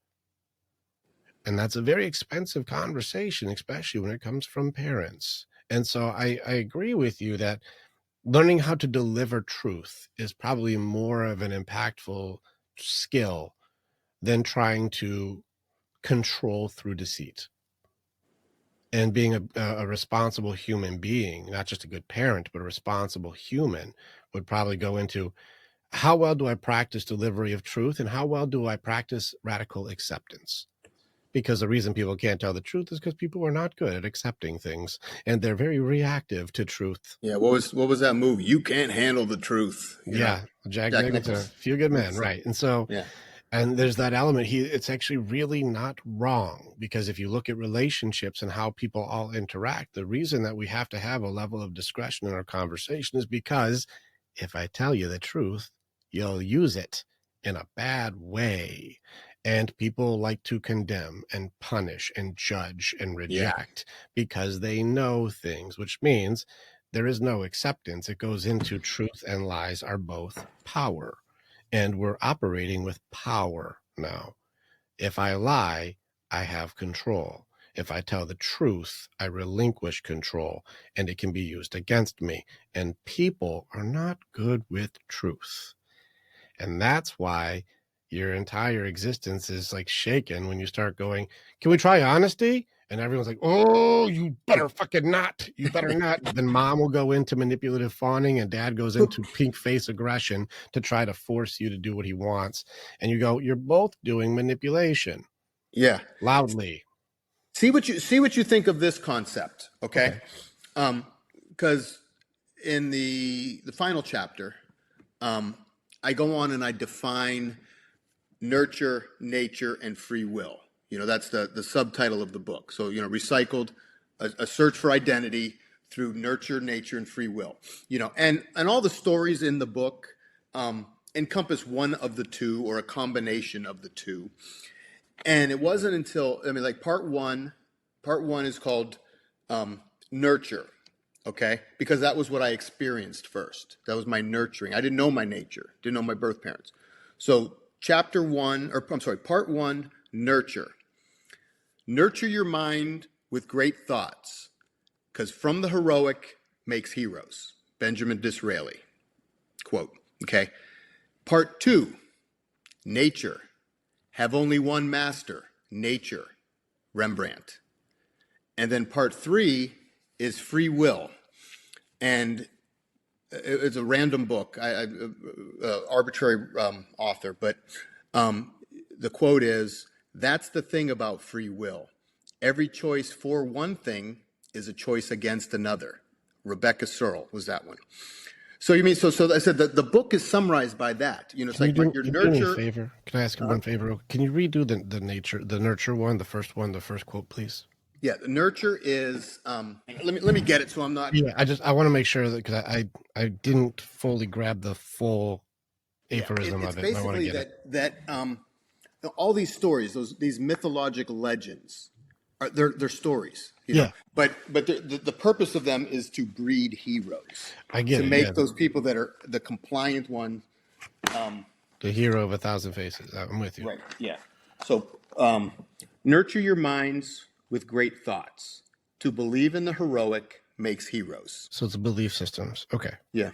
And that's a very expensive conversation, especially when it comes from parents. And so I agree with you that learning how to deliver truth is probably more of an impactful skill than trying to control through deceit. And being a responsible human being, not just a good parent, but a responsible human, would probably go into how well do I practice delivery of truth and how well do I practice radical acceptance? Because the reason people can't tell the truth is because people are not good at accepting things, and they're very reactive to truth. Yeah. What was that movie? You Can't Handle the Truth. You know? Jack Jack Nicholson, A Nicholson. Few Good Men, right? And so, Yeah. and there's that element. It's actually really not wrong, because if you look at relationships and how people all interact, the reason that we have to have a level of discretion in our conversation is because if I tell you the truth, you'll use it in a bad way. And people like to condemn and punish and judge and reject because they know things, which means there is no acceptance. It goes into truth and lies are both power. And we're operating with power now. If I lie, I have control. If I tell the truth, I relinquish control, and it can be used against me. And people are not good with truth. And that's why your entire existence is like shaken when you start going, can we try honesty? And everyone's like, oh, you better fucking not. You better not. Then mom will go into manipulative fawning and dad goes into pink face aggression to try to force you to do what he wants. And you go, you're both doing manipulation. Yeah. Loudly. See what you think of this concept, okay? Because in the final chapter, I go on and I define nurture, nature, and free will. You know, that's the subtitle of the book. So, you know, recycled, a search for identity through nurture, nature, and free will. You know, and all the stories in the book encompass one of the two or a combination of the two. And it wasn't until, I mean, like part one is called nurture, okay? Because that was what I experienced first. That was my nurturing. I didn't know my nature, didn't know my birth parents. So part one, nurture. Nurture your mind with great thoughts, because from the heroic makes heroes. Benjamin Disraeli, quote, okay? Part two, nature. Have only one master, nature, Rembrandt. And then part three is free will. And it's a random book, arbitrary author, but the quote is, that's the thing about free will. Every choice for one thing is a choice against another. Rebecca Searle was that one. So you mean, so I said that the book is summarized by that. You know, it's Can like you your do me a nurture. favor? Can I ask you one favor? Can you redo the nurture one, the first quote, please? Yeah, the nurture is, let me get it so I'm not. Yeah, I want to make sure that, because I didn't fully grab the full aphorism It's of it. And I want to basically get that all these stories, these mythological legends, they're stories. You know? But the purpose of them is to breed heroes. I get to it, make yeah. those people that are the compliant one. The hero of 1,000 faces. I'm with you. Right. Yeah. So nurture your minds with great thoughts. To believe in the heroic makes heroes. So it's belief systems. Okay. Yeah.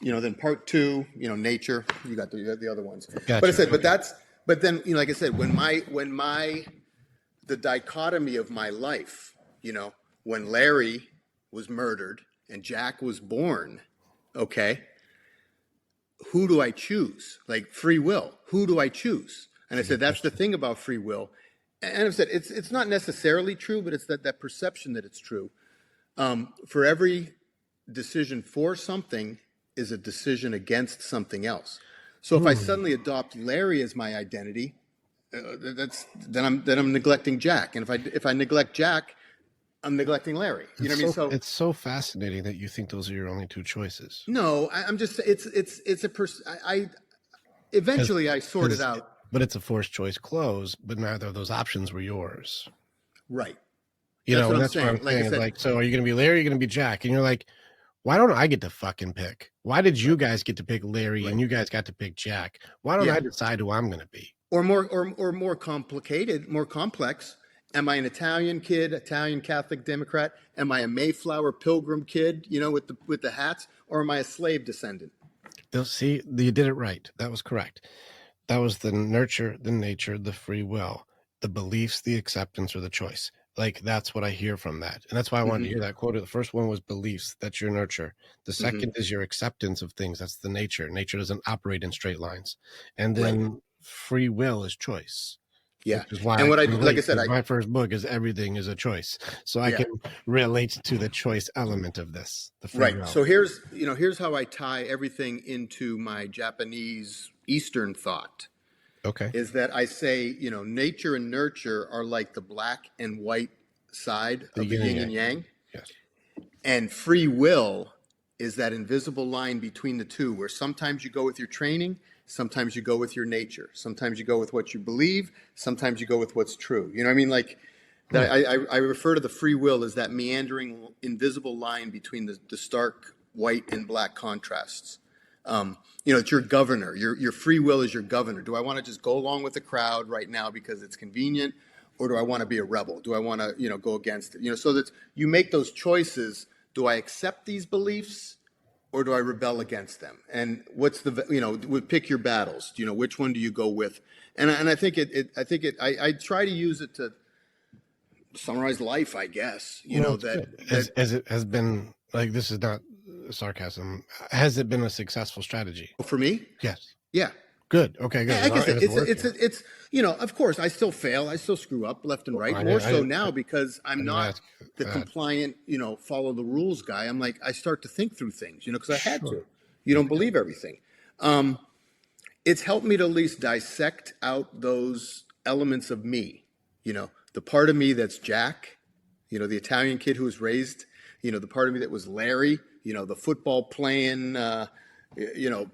You know, then part two, you know, nature. You got the other ones. Gotcha. But I said, but then, you know, like I said, the dichotomy of my life, you know, when Larry was murdered and Jack was born, okay, who do I choose? Like free will. Who do I choose? And I said, that's the thing about free will. And I said, it's not necessarily true, but it's that perception that it's true. For every decision for something is a decision against something else. So if I suddenly adopt Larry as my identity, then I'm neglecting Jack. And if I neglect Jack, I'm neglecting Larry. You know what I mean? So it's so fascinating that you think those are your only two choices. No, I'm just eventually I sorted out. But it's a forced choice close, but neither of those options were yours. Right. You know, that's what I'm saying. Like I said, like, so are you going to be Larry? Or are you going to be Jack? And you're like, why don't I get to fucking pick? Why did you guys get to pick Larry and you guys got to pick Jack? Why don't I decide who I'm going to be? Or more complicated, more complex. Am I an Italian kid, Italian Catholic Democrat? Am I a Mayflower Pilgrim kid, with the hats? Or am I a slave descendant? They'll see, you did it right. That was correct. That was the nurture, the nature, the free will, the beliefs, the acceptance, or the choice. Like, that's what I hear from that. And that's why I wanted to hear that quote. The first one was beliefs. That's your nurture. The second is your acceptance of things. That's the nature. Nature doesn't operate in straight lines. And then free will is choice. Yeah. Which is why And like I said, my first book is Everything is a Choice. So I can relate to the choice element of this. The free will. So here's how I tie everything into my Japanese Eastern thought. Okay. Is that I say, nature and nurture are like the black and white side of the yin and yang. Yes. And free will is that invisible line between the two, where sometimes you go with your training, sometimes you go with your nature, sometimes you go with what you believe, sometimes you go with what's true. You know what I mean? Like, that I refer to the free will as that meandering invisible line between the stark white and black contrasts. It's your governor. Your free will is your governor. Do I want to just go along with the crowd right now because it's convenient, or do I want to be a rebel? Do I want to, go against it? So that you make those choices. Do I accept these beliefs, or do I rebel against them? And what's pick your battles. Which one do you go with? And I think I try to use it to summarize life, I guess. As it has been, like, this is not sarcasm. Has it been a successful strategy for me? Yes. Yeah. Good. Okay. Good. Yeah, I guess it's of course I still fail. I still screw up left and right. More so now because I'm not the compliant, follow the rules guy. I'm like, I start to think through things, because I had to. You don't believe everything. It's helped me to at least dissect out those elements of me. The part of me that's Jack, the Italian kid who was raised, the part of me that was Larry, the football playing,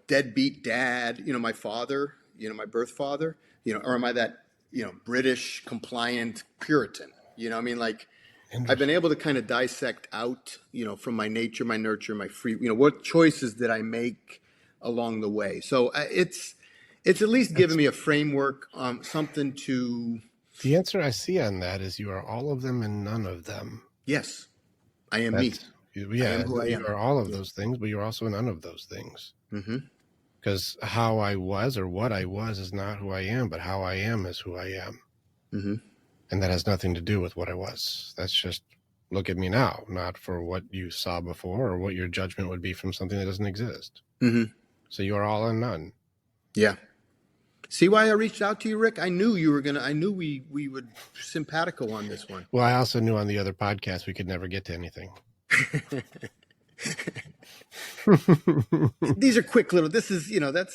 deadbeat dad, my father, my birth father, or am I that, British compliant Puritan? I mean, like, I've been able to kind of dissect out, from my nature, my nurture, my free, what choices did I make along the way? So it's at least given me a framework, something to. The answer I see on that is you are all of them and none of them. Yes, I am me. Yeah, I am who I am. You are all of those things, but you're also none of those things. Because how I was or what I was is not who I am, but how I am is who I am. And that has nothing to do with what I was. That's just, look at me now, not for what you saw before or what your judgment would be from something that doesn't exist. So you are all and none. Yeah. See why I reached out to you, Rick? I knew we would simpatico on this one. Well, I also knew on the other podcast we could never get to anything. These are quick little. This is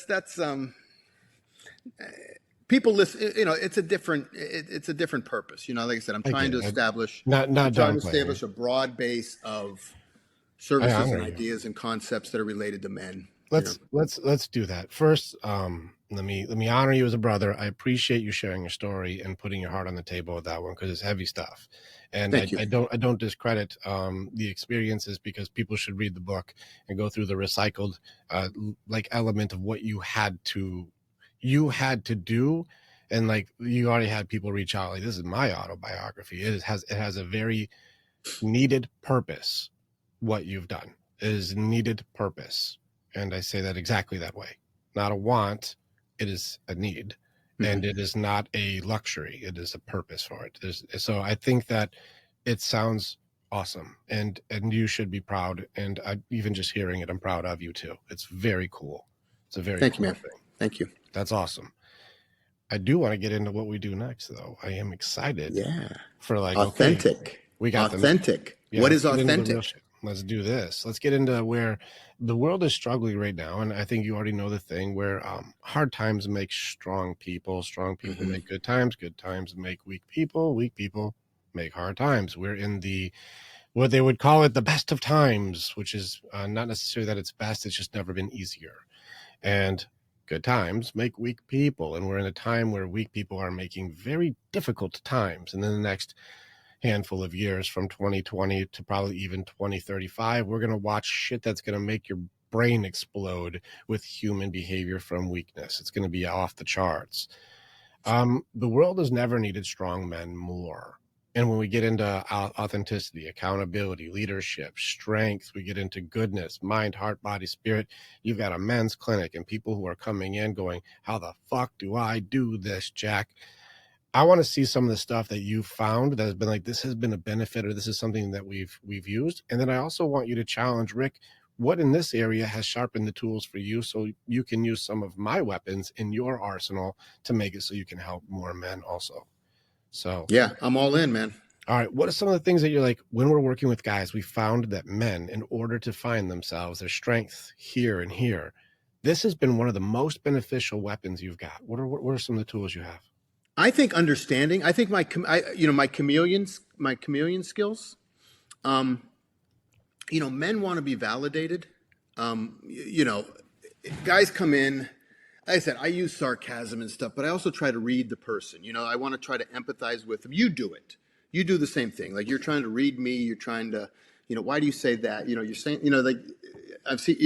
that's people listen. It's a different purpose. Like I said, I'm trying to establish a broad base of services and ideas and concepts that are related to men. Let's do that first. Let me honor you as a brother. I appreciate you sharing your story and putting your heart on the table with that one, because it's heavy stuff. And I don't discredit the experiences, because people should read the book and go through the recycled element of what you had to do. And like, you already had people reach out, like, this is my autobiography. It has a very needed purpose. What you've done is needed purpose. And I say that exactly that way. Not a want. It is a need, and it is not a luxury. It is a purpose for it. So I think that it sounds awesome, and you should be proud. And even just hearing it, I'm proud of you too. It's very cool. It's a very cool thing. Thank you. That's awesome. I do want to get into what we do next, though. I am excited. Yeah. For authentic. Okay, we got authentic. What is authentic? Let's do this. Let's get into where the world is struggling right now. And I think you already know the thing where hard times make strong people make good times make weak people make hard times. We're in what they would call it, the best of times, which is not necessarily that it's best. It's just never been easier. And good times make weak people. And we're in a time where weak people are making very difficult times. And then the next handful of years, from 2020 to probably even 2035, we're going to watch shit that's going to make your brain explode with human behavior from weakness. It's going to be off the charts. The world has never needed strong men more. And when we get into authenticity, accountability, leadership, strength, we get into goodness, mind, heart, body, spirit. You've got a men's clinic and people who are coming in going, how the fuck do I do this, Jack? I want to see some of the stuff that you've found that has been like, this has been a benefit, or this is something that we've used. And then I also want you to challenge Rick, what in this area has sharpened the tools for you so you can use some of my weapons in your arsenal to make it so you can help more men also. So yeah, I'm all in, man. All right. What are some of the things that you're like, when we're working with guys, we found that men, in order to find themselves, their strength here and here, this has been one of the most beneficial weapons you've got. What are some of the tools you have? I think understanding. I think my chameleon skills. Men want to be validated. Guys come in. Like I said, I use sarcasm and stuff, but I also try to read the person. I want to try to empathize with them. You do it. You do the same thing. Like, you're trying to read me. You're trying to, why do you say that? You're saying, like, I've seen,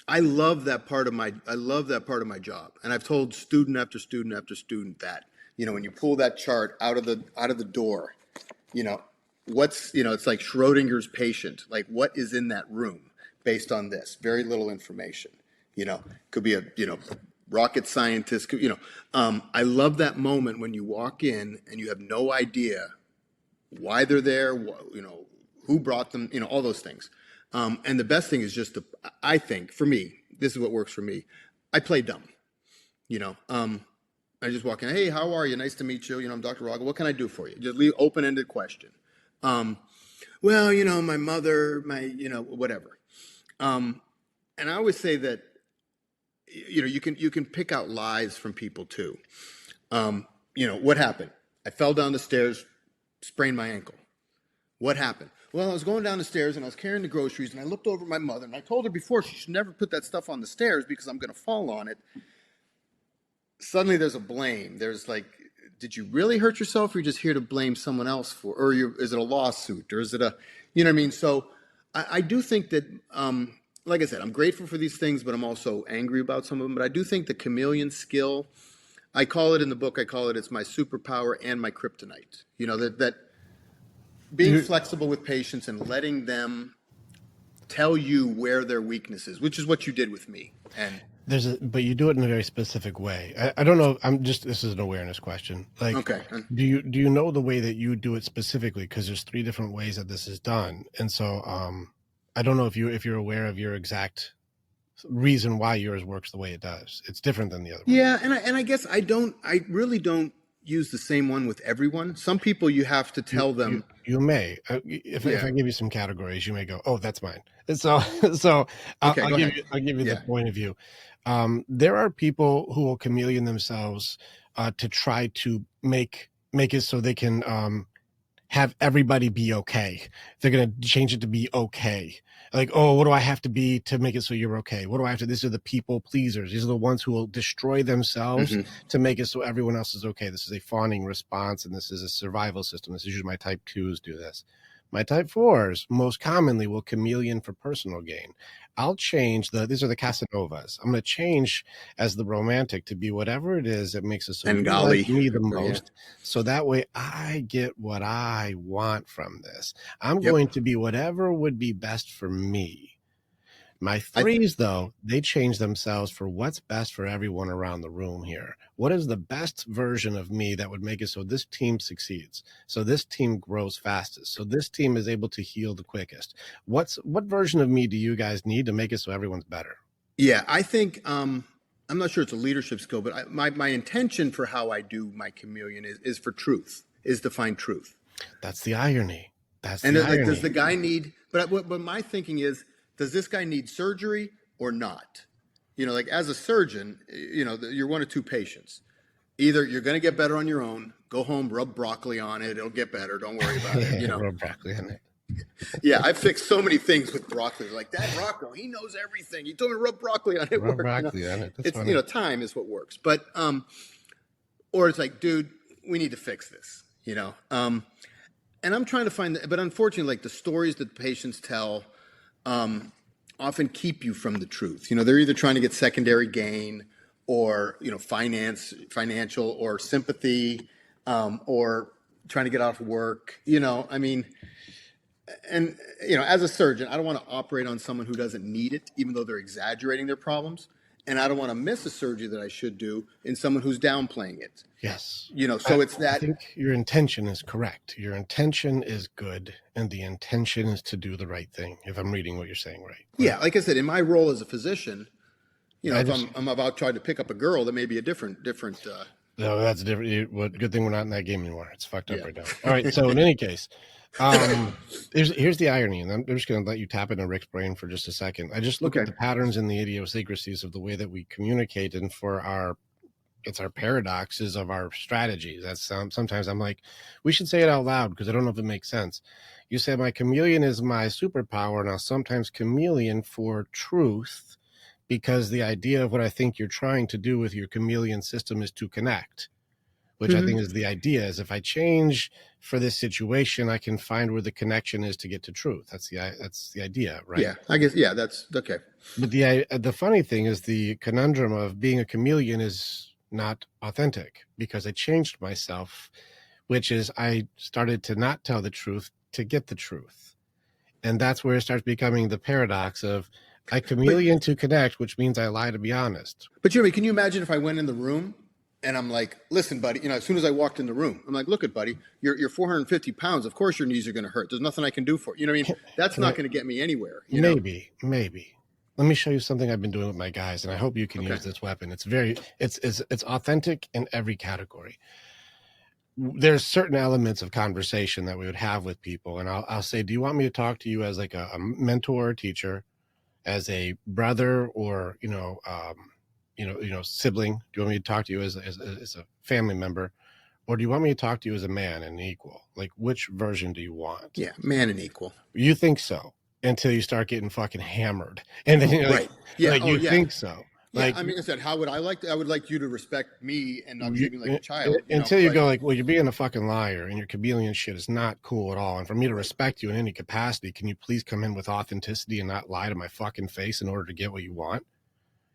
I love that part of my job. And I've told student after student after student that, when you pull that chart out of the door, it's like Schrodinger's patient. Like, what is in that room based on this? Very little information. Could be a, rocket scientist. I love that moment when you walk in and you have no idea why they're there, who brought them, all those things. And the best thing is just I think, for me, this is what works for me. I play dumb. I just walk in, hey, how are you? Nice to meet you. I'm Dr. Rocco. What can I do for you? Just leave open-ended question. Well, my mother, whatever. And I always say that, you can pick out lies from people too. What happened? I fell down the stairs, sprained my ankle. What happened? Well, I was going down the stairs and I was carrying the groceries and I looked over at my mother and I told her before she should never put that stuff on the stairs because I'm going to fall on it. Suddenly there's a blame. There's like, did you really hurt yourself, or you're just here to blame someone else for, or is it a lawsuit, or is it So I do think that, like I said, I'm grateful for these things, but I'm also angry about some of them. But I do think the chameleon skill, I call it in the book, it's my superpower and my kryptonite. That being flexible with patients and letting them tell you where their weakness is, which is what you did with me. And but you do it in a very specific way. I don't know. This is an awareness question. Like, okay. Do you know the way that you do it specifically? Because there's 3 different ways that this is done. And so, I don't know if you're aware of your exact reason why yours works the way it does. It's different than the other one. Yeah. And I guess I really don't use the same one with everyone. Some people you have to tell them. You may, if I give you some categories, you may go, oh, that's mine. And so I'll give you the point of view. There are people who will chameleon themselves to try to make it so they can have everybody be okay. They're going to change it to be okay. Like, oh, what do I have to be to make it so you're okay? What do I have to? These are the people pleasers. These are the ones who will destroy themselves to make it so everyone else is okay. This is a fawning response, and this is a survival system. This is usually my type 2s do this. My type 4s most commonly will chameleon for personal gain. I'll change these are the Casanovas. I'm going to change as the romantic to be whatever it is that makes it so you like me the most. So that way I get what I want from this. I'm going to be whatever would be best for me. My 3s, though, they change themselves for what's best for everyone around the room here. What is the best version of me that would make it so this team succeeds, so this team grows fastest, so this team is able to heal the quickest? What version of me do you guys need to make it so everyone's better? Yeah, I think I'm not sure it's a leadership skill, but my intention for how I do my chameleon is for truth, is to find truth. That's the irony. Does the guy need? But my thinking is, does this guy need surgery or not? Like, as a surgeon, you're one of 2 patients. Either you're going to get better on your own, go home, rub broccoli on it, it'll get better, don't worry about it. Rub broccoli on it. Yeah, I've fixed so many things with broccoli. Like, that Rocco, he knows everything. He told me to rub broccoli on it. Rub broccoli on it. That's funny. Time is what works. But, or it's like, dude, we need to fix this, And I'm trying to find, but unfortunately, like, the stories that the patients tell, often keep you from the truth. They're either trying to get secondary gain, or financial, or sympathy, or trying to get off work, I mean, and, as a surgeon, I don't want to operate on someone who doesn't need it, even though they're exaggerating their problems. And I don't want to miss a surgery that I should do in someone who's downplaying it. Yes. So it's that. I think your intention is correct. Your intention is good, and the intention is to do the right thing, if I'm reading what you're saying right. Yeah, like I said, in my role as a physician, I if I'm about trying to pick up a girl, that may be a different. No, that's different. Good thing we're not in that game anymore. It's fucked up Yeah. right now. All right. So in any case, here's the irony, and I'm just going to let you tap into Rick's brain for just a second. I just look at the patterns and the idiosyncrasies of the way that we communicate, and it's our paradoxes of our strategies. That's sometimes I'm like, we should say it out loud because I don't know if it makes sense. You say my chameleon is my superpower, and I'll sometimes chameleon for truth, because the idea of what I think you're trying to do with your chameleon system is to connect, which I think is the idea, is if I change for this situation, I can find where the connection is to get to truth. That's the idea, right? Yeah, I guess. Yeah, that's okay. But the funny thing is the conundrum of being a chameleon is not authentic, because I changed myself, which is I started to not tell the truth to get the truth. And that's where it starts becoming the paradox of I chameleon to connect, which means I lie to be honest. But Jeremy, can you imagine if I went in the room and I'm like, listen, buddy, as soon as I walked in the room, I'm like, look at buddy, you're 450 pounds. Of course your knees are going to hurt. There's nothing I can do for you. That's not going to get me anywhere. Maybe. Let me show you something I've been doing with my guys, and I hope you can use this weapon. It's authentic in every category. There's certain elements of conversation that we would have with people, and I'll say, do you want me to talk to you as like a mentor or teacher, as a brother, or sibling? Do you want me to talk to you as a family member, or do you want me to talk to you as a man and equal? Like, which version do you want? Yeah, man and equal. You think so until you start getting fucking hammered, and then you're right. Think so. Yeah, like, I mean, I said, how would I like to? I would like you to respect me and not treat me like a child. Until you go like, well, you're being a fucking liar, and your chameleon shit is not cool at all. And for me to respect you in any capacity, can you please come in with authenticity and not lie to my fucking face in order to get what you want?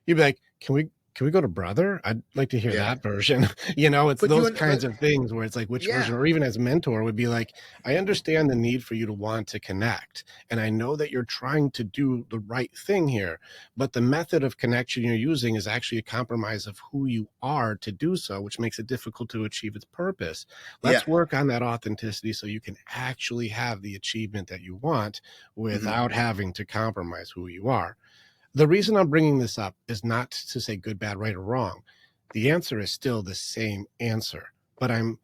You'd be like, can we go to brother? I'd like to hear that version. It's but those kinds of things where it's like, which version, or even as mentor would be like, I understand the need for you to want to connect. And I know that you're trying to do the right thing here, but the method of connection you're using is actually a compromise of who you are to do so, which makes it difficult to achieve its purpose. Let's work on that authenticity so you can actually have the achievement that you want without having to compromise who you are. The reason I'm bringing this up is not to say good, bad, right, or wrong. The answer is still the same answer, but I'm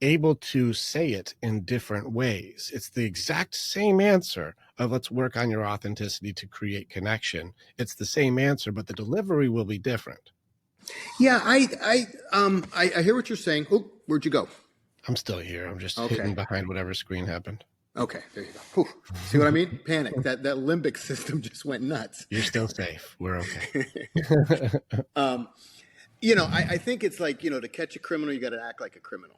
able to say it in different ways. It's the exact same answer of let's work on your authenticity to create connection. It's the same answer, but the delivery will be different. Yeah, I hear what you're saying. Oh, where'd you go? I'm still here. I'm just hidden behind whatever screen happened. Okay, there you go. Whew. See what I mean? Panic. That limbic system just went nuts. You're still safe. We're okay. I think it's like, to catch a criminal, you got to act like a criminal.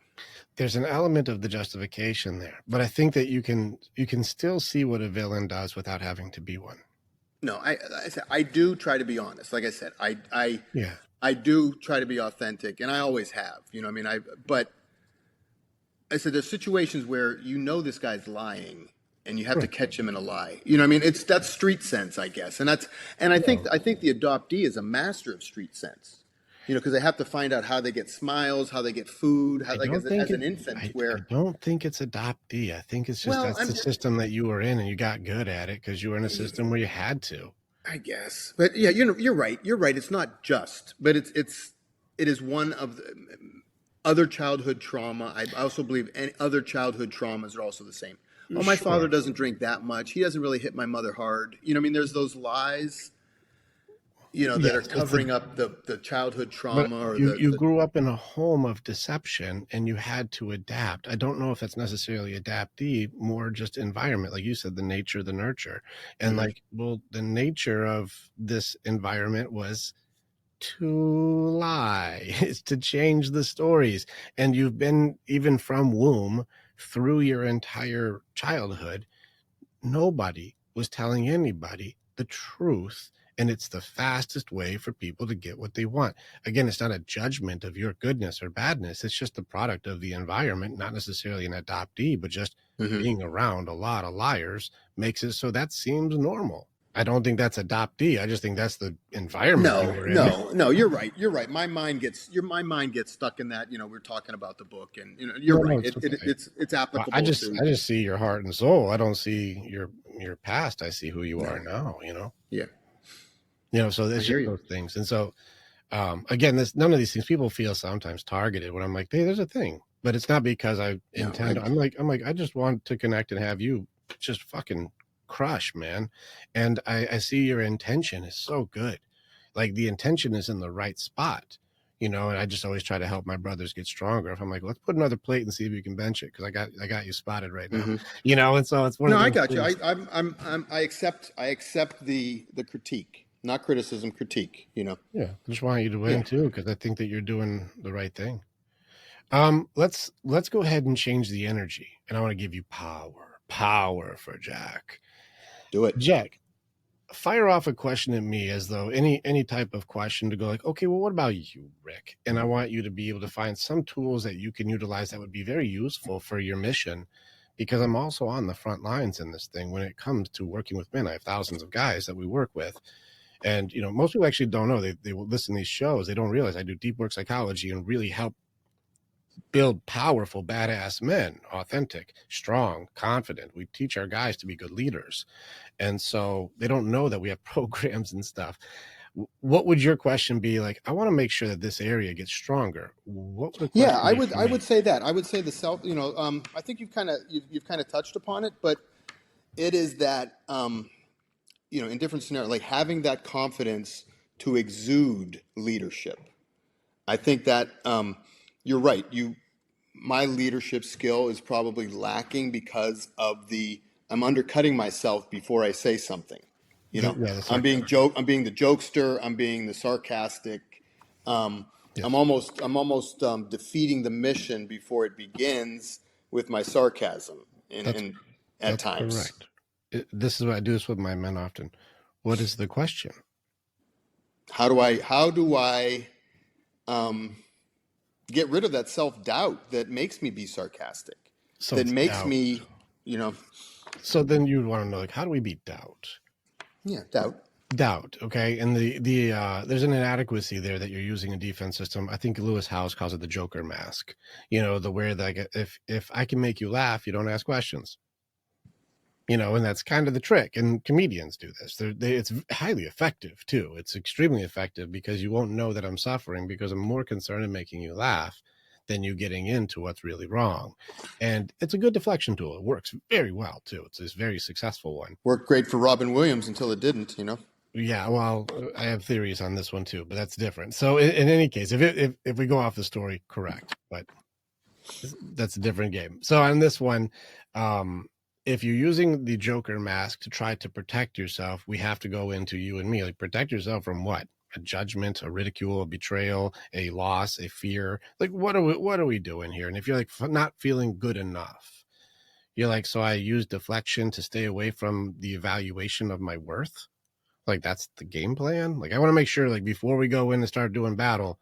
There's an element of the justification there, but I think that you can still see what a villain does without having to be one. No, I do try to be honest. Like I said, I do try to be authentic, and I always have. But I said there's situations where this guy's lying, and you have to catch him in a lie. That's street sense, I guess, and I think the adoptee is a master of street sense. Because they have to find out how they get smiles, how they get food, as an infant. I don't think it's adoptee. I think it's just the system that you were in, and you got good at it because you were in a system where you had to. I guess, but yeah, you're right. You're right. It's not just, but it is one of the other childhood trauma. I also believe any other childhood traumas are also the same. Oh, my father doesn't drink that much. He doesn't really hit my mother hard. There's those lies, that are covering up the childhood trauma. You grew up in a home of deception, and you had to adapt. I don't know if that's necessarily adaptee, more just environment. Like you said, the nature, the nurture. And the nature of this environment was to lie. It's to change the stories. And you've been, even from womb through your entire childhood, nobody was telling anybody the truth And it's the fastest way for people to get what they want. Again, it's not a judgment of your goodness or badness. It's just the product of the environment, not necessarily an adoptee, but just being around a lot of liars makes it so that seems normal. I don't think that's adoptee. I just think that's the environment you're in. No, you're right. You're right. My mind gets stuck in that. We're talking about the book, and you're right. It's applicable. I just see your heart and soul. I don't see your past. I see who you are now. Yeah. So there's just those things. And so, again, none of these things, people feel sometimes targeted when I'm like, hey, there's a thing, but it's not because I intend. I'm like, I just want to connect and have you just fucking crush, man. And I see your intention is so good. Like the intention is in the right spot, and I just always try to help my brothers get stronger. If I'm like, let's put another plate and see if you can bench it, because I got you spotted right now. And so it's one of those I got things. you. I accept the critique, not criticism, critique. Yeah, I just want you to win too, because I think that you're doing the right thing. Let's go ahead and change the energy, and I want to give you power for Jack. Do it. Jack, fire off a question at me as though any type of question to go like, okay, well, what about you, Rick? And I want you to be able to find some tools that you can utilize that would be very useful for your mission, because I'm also on the front lines in this thing when it comes to working with men. I have thousands of guys that we work with. And, most people actually don't know. They will listen to these shows. They don't realize I do deep work psychology and really help build powerful, badass men, authentic, strong, confident. We teach our guys to be good leaders. And so they don't know that we have programs and stuff. What would your question be? Like, I want to make sure that this area gets stronger. What would I would say that. I would say the self, I think you've kind of touched upon it, but it is that, in different scenarios, like having that confidence to exude leadership. I think that, you're right. My leadership skill is probably lacking because of I'm undercutting myself before I say something. I'm being the jokester. I'm being the sarcastic. I'm almost defeating the mission before it begins with my sarcasm. At times. Correct. This is what I do this with my men often. What is the question? How do I get rid of that self-doubt that makes me be sarcastic, that makes me, So then you'd want to know, like, how do we beat doubt? Yeah, doubt. Okay. And the there's an inadequacy there that you're using a defense system. I think Lewis Howes calls it the Joker mask, where like, if I can make you laugh, you don't ask questions. And that's kind of the trick. And comedians do this. It's highly effective too. It's extremely effective because you won't know that I'm suffering because I'm more concerned in making you laugh than you getting into what's really wrong. And it's a good deflection tool. It works very well too. It's this very successful one. Worked great for Robin Williams until it didn't, Yeah, well, I have theories on this one too, but that's different. So in any case, if we go off the story, correct, but that's a different game. So on this one, if you're using the Joker mask to try to protect yourself, we have to go into you and me. Like, protect yourself from what? A judgment, a ridicule, a betrayal, a loss, a fear. Like, what are we doing here? And if you're like not feeling good enough, you're like, so I use deflection to stay away from the evaluation of my worth. Like, that's the game plan. Like, I want to make sure, like, before we go in and start doing battle,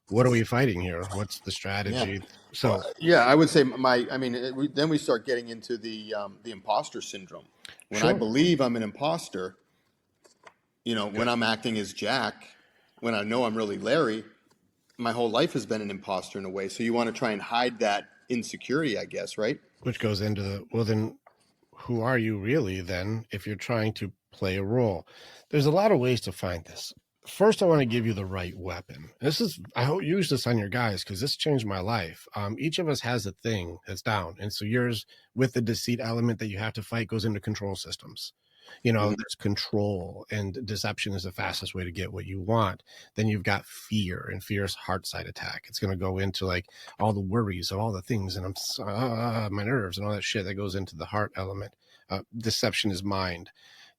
what are we fighting here? What's the strategy? Yeah. So I would say then we start getting into the imposter syndrome. When I believe I'm an imposter, when I'm acting as Jack, when I know I'm really Larry, my whole life has been an imposter in a way. So you want to try and hide that insecurity, I guess, right? Which goes into then who are you really then if you're trying to play a role? There's a lot of ways to find this. First, I want to give you the right weapon. I hope you use this on your guys because this changed my life. Each of us has a thing that's down. And so yours, with the deceit element that you have to fight, goes into control systems. There's control, and deception is the fastest way to get what you want. Then you've got fear, and fear is heart side attack. It's going to go into like all the worries of all the things, and my nerves and all that shit that goes into the heart element. Deception is mind.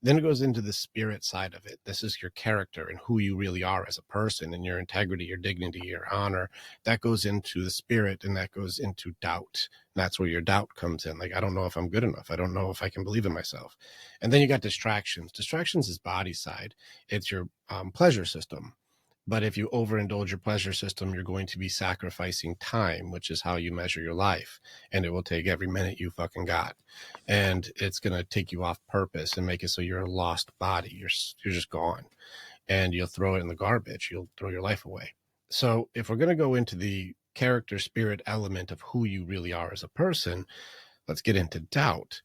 Then it goes into the spirit side of it. This is your character and who you really are as a person, and your integrity, your dignity, your honor. That goes into the spirit, and that goes into doubt. And that's where your doubt comes in. Like, I don't know if I'm good enough. I don't know if I can believe in myself. And then you got distractions. Distractions is body side. It's your pleasure system. But if you overindulge your pleasure system, you're going to be sacrificing time, which is how you measure your life. And it will take every minute you fucking got. And it's going to take you off purpose and make it so you're a lost body. You're just gone. And you'll throw it in the garbage. You'll throw your life away. So if we're going to go into the character spirit element of who you really are as a person, let's get into doubt.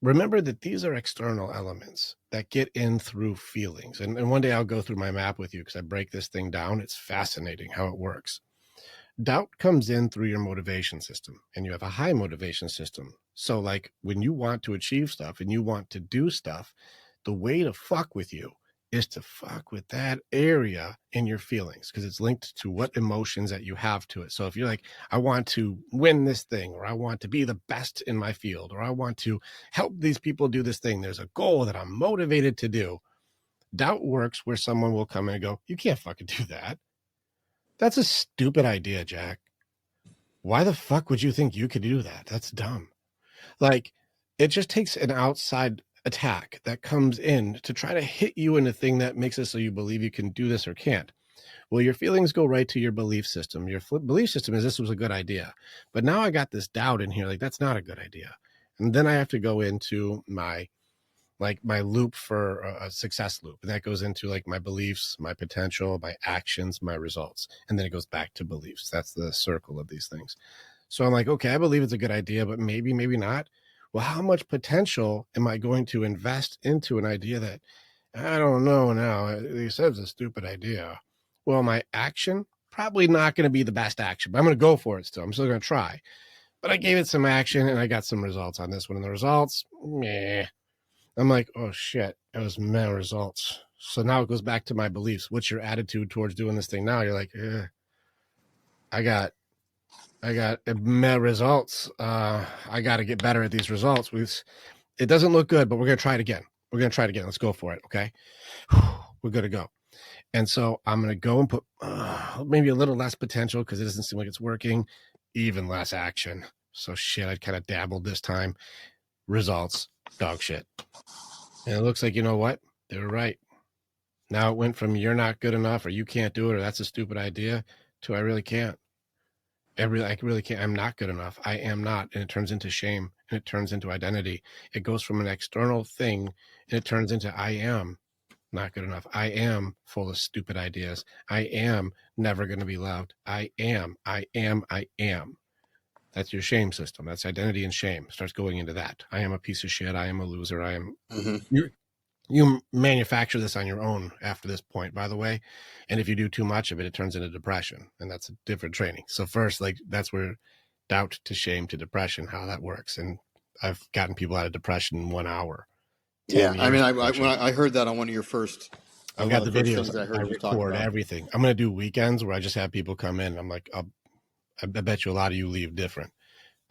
Remember that these are external elements that get in through feelings. And one day I'll go through my map with you because I break this thing down. It's fascinating how it works. Doubt comes in through your motivation system, and you have a high motivation system. So like when you want to achieve stuff and you want to do stuff, the way to fuck with you is to fuck with that area in your feelings, because it's linked to what emotions that you have to it. So if you're like, I want to win this thing, or I want to be the best in my field, or I want to help these people do this thing, there's a goal that I'm motivated to do. Doubt works where someone will come in and go, you can't fucking do that. That's a stupid idea, Jack. Why the fuck would you think you could do that? That's dumb. Like, it just takes an outside attack that comes in to try to hit you in a thing that makes it so you believe you can do this or can't. Well, your feelings go right to your belief system. Your belief system is this was a good idea. But now I got this doubt in here, like that's not a good idea. And then I have to go into my loop for a success loop. And that goes into like my beliefs, my potential, my actions, my results. And then it goes back to beliefs. That's the circle of these things. So I'm like, okay, I believe it's a good idea, but maybe not. Well, how much potential am I going to invest into an idea that I don't know now? He says it's a stupid idea. Well, my action, probably not going to be the best action, but I'm going to go for it still. I'm still going to try. But I gave it some action and I got some results on this one. And the results, meh. I'm like, oh shit, it was meh results. So now it goes back to my beliefs. What's your attitude towards doing this thing now? You're like, I got meh results. I got to get better at these results. It doesn't look good, but we're going to try it again. Let's go for it. Okay. We're good to go. And so I'm going to go and put maybe a little less potential because it doesn't seem like it's working, even less action. So shit, I kind of dabbled this time. Results, dog shit. And it looks like, you know what? They were right. Now it went from you're not good enough or you can't do it or that's a stupid idea to I really can't. I really can't. I'm not good enough. I am not. And it turns into shame and it turns into identity. It goes from an external thing and it turns into I am not good enough. I am full of stupid ideas. I am never going to be loved. I am. That's your shame system. That's identity and shame. Starts going into that. I am a piece of shit. I am a loser. I am. You manufacture this on your own after this point, by the way. And if you do too much of it, it turns into depression. And that's a different training. So first, like that's where doubt to shame to depression, how that works. And I've gotten people out of depression in 1 hour. Yeah. I mean, when I heard that on one of your first, I've got the videos. I record everything. I'm going to do weekends where I just have people come in. I'm like, I bet you a lot of you leave different.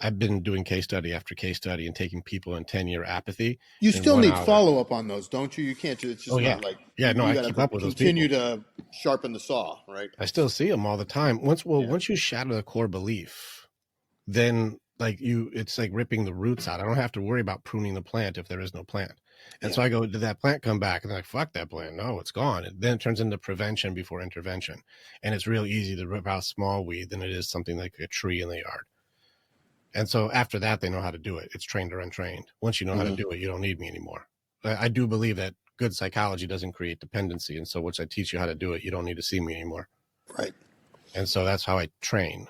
I've been doing case study after case study and taking people in 10-year apathy. You still need follow-up on those, don't you? You can't do it's just not like I keep up with those people. Continue to sharpen the saw, right? I still see them all the time. Once you shatter the core belief, then it's like ripping the roots out. I don't have to worry about pruning the plant if there is no plant. And so I go, did that plant come back? And they're like, fuck that plant. No, it's gone. And then it turns into prevention before intervention. And it's real easy to rip out small weed than it is something like a tree in the yard. And so after that, they know how to do it. It's trained or untrained. Once you know how to do it, you don't need me anymore. I do believe that good psychology doesn't create dependency. And so once I teach you how to do it, you don't need to see me anymore. Right. And so that's how I train.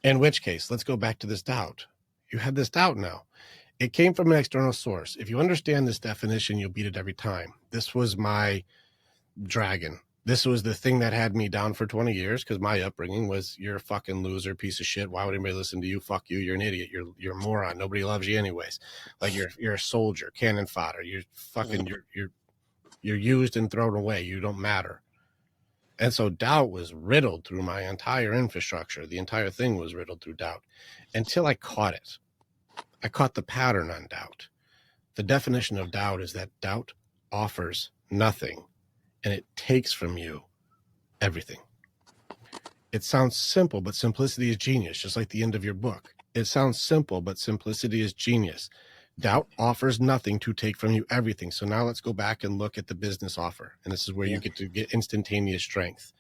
In which case, let's go back to this doubt. You had this doubt now. It came from an external source. If you understand this definition, you'll beat it every time. This was my dragon. This was the thing that had me down for 20 years because my upbringing was you're a fucking loser, piece of shit. Why would anybody listen to you? Fuck you. You're an idiot. You're a moron. Nobody loves you anyways. Like you're a soldier, cannon fodder. You're fucking you're used and thrown away. You don't matter. And so doubt was riddled through my entire infrastructure. The entire thing was riddled through doubt until I caught it. I caught the pattern on doubt. The definition of doubt is that doubt offers nothing and it takes from you everything. It sounds simple, but simplicity is genius, just like the end of your book. It sounds simple, but simplicity is genius. Doubt offers nothing to take from you everything. So now let's go back and look at the business offer. And this is where you get to get instantaneous strength.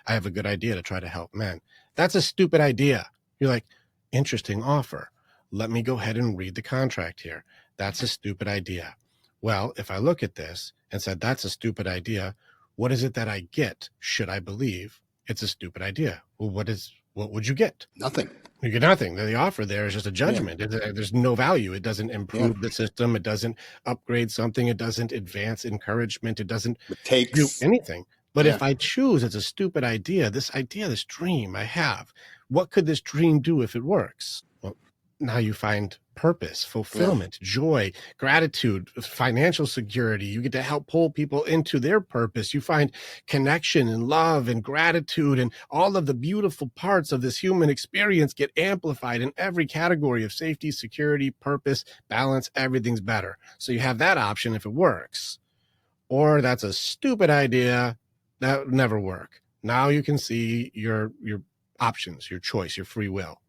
I have a good idea to try to help men. That's a stupid idea. You're like, interesting offer. Let me go ahead and read the contract here. That's a stupid idea. Well, if I look at this and said, that's a stupid idea, what is it that I get? Should I believe it's a stupid idea? Well, what would you get? Nothing. You get nothing. The offer there is just a judgment. There's no value. It doesn't improve the system. It doesn't upgrade something. It doesn't advance encouragement. It doesn't do anything. But if I choose it's a stupid idea, this dream I have, what could this dream do if it works? Well, now you find purpose, fulfillment, joy, gratitude, financial security. You get to help pull people into their purpose. You find connection and love and gratitude, and all of the beautiful parts of this human experience get amplified in every category of safety, security, purpose, balance. Everything's better. So you have that option if it works. Or that's a stupid idea. That would never work. Now you can see your options, your choice, your free will.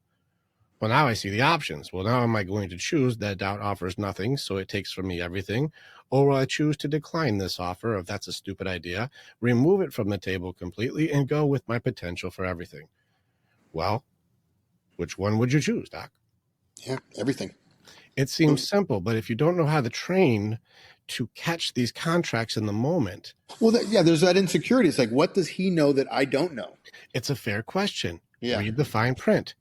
Well, now I see the options. Well, now am I going to choose that doubt offers nothing, so it takes from me everything? Or will I choose to decline this offer of that's a stupid idea, remove it from the table completely, and go with my potential for everything? Well, which one would you choose, Doc? Yeah, everything. It seems simple, but if you don't know how to train to catch these contracts in the moment. Well, there's that insecurity. It's like, what does he know that I don't know? It's a fair question. Yeah. Read the fine print.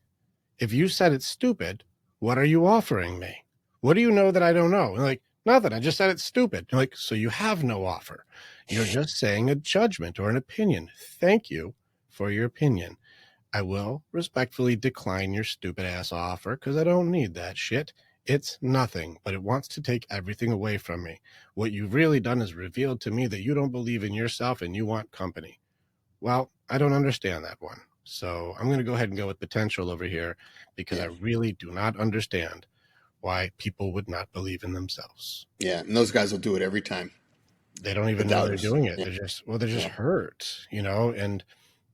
If you said it's stupid, what are you offering me? What do you know that I don't know? And like, nothing. I just said it's stupid. You're like, so you have no offer. You're just saying a judgment or an opinion. Thank you for your opinion. I will respectfully decline your stupid ass offer because I don't need that shit. It's nothing, but it wants to take everything away from me. What you've really done is revealed to me that you don't believe in yourself and you want company. Well, I don't understand that one. So I'm going to go ahead and go with potential over here because I really do not understand why people would not believe in themselves. Yeah, and those guys will do it every time. They don't even know they're doing it. They're just hurt, and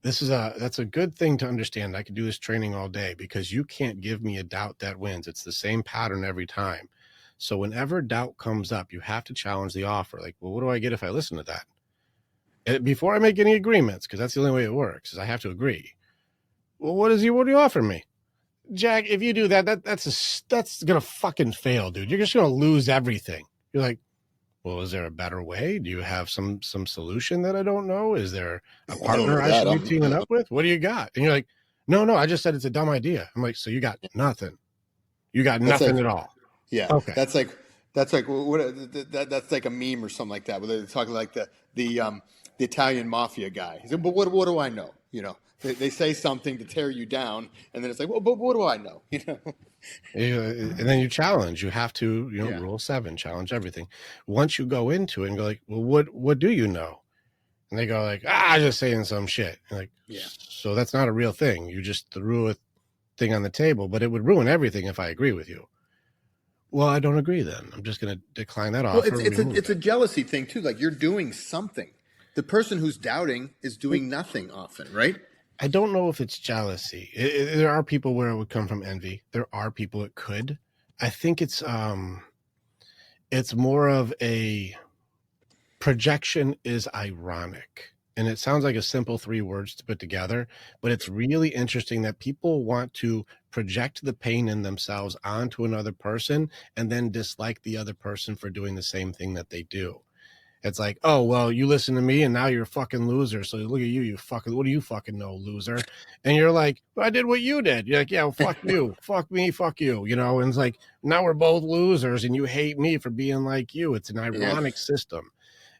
that's a good thing to understand. I could do this training all day because you can't give me a doubt that wins. It's the same pattern every time. So whenever doubt comes up, you have to challenge the offer. Like, well, what do I get if I listen to that? Before I make any agreements, because that's the only way it works, is I have to agree. Well, what do you offer me? Jack, if you do that's gonna fucking fail, dude. You're just gonna lose everything. You're like, well, is there a better way? Do you have some solution that I don't know? Is there a partner I should be teaming up with? What do you got? And you're like, no, I just said it's a dumb idea. I'm like, so you got nothing. You got nothing at all. Yeah. Okay. That's like that's like a meme or something like that. Where they're talking like the Italian mafia guy. He said, but what do I know? They say something to tear you down, and then it's like, well, but what do I know? And then you challenge. You have to, Rule 7, challenge everything. Once you go into it and go like, well, what do you know? And they go like, just saying some shit. And like, so that's not a real thing. You just threw a thing on the table, but it would ruin everything if I agree with you. Well, I don't agree then. I'm just going to decline that offer. Well, it's a jealousy thing too. Like you're doing something. The person who's doubting is doing nothing often, right? I don't know if it's jealousy. There are people where it would come from envy. There are people it could. I think it's more of a projection is ironic. And it sounds like a simple 3 words to put together, but it's really interesting that people want to project the pain in themselves onto another person and then dislike the other person for doing the same thing that they do. It's like, oh, well, you listen to me and now you're a fucking loser. So look at you what do you fucking know, loser? And you're like, well, I did what you did. You're like, yeah, well, fuck you, fuck me, fuck you, and it's like, now we're both losers and you hate me for being like you. It's an ironic system.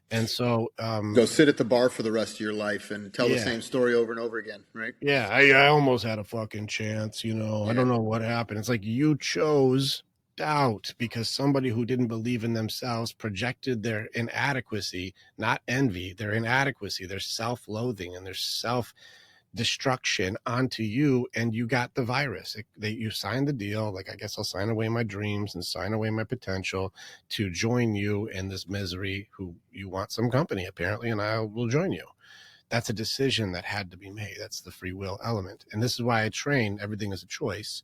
And so go sit at the bar for the rest of your life and tell the same story over and over again, right? Yeah, I almost had a fucking chance, I don't know what happened. It's like you chose doubt because somebody who didn't believe in themselves projected their inadequacy, not envy, their inadequacy, their self-loathing and their self destruction onto you, and you got the virus. You signed the deal, like, I guess I'll sign away my dreams and sign away my potential to join you in this misery, who you want some company apparently, and I will join you. That's a decision that had to be made. That's the free will element. And this is why I train everything as a choice.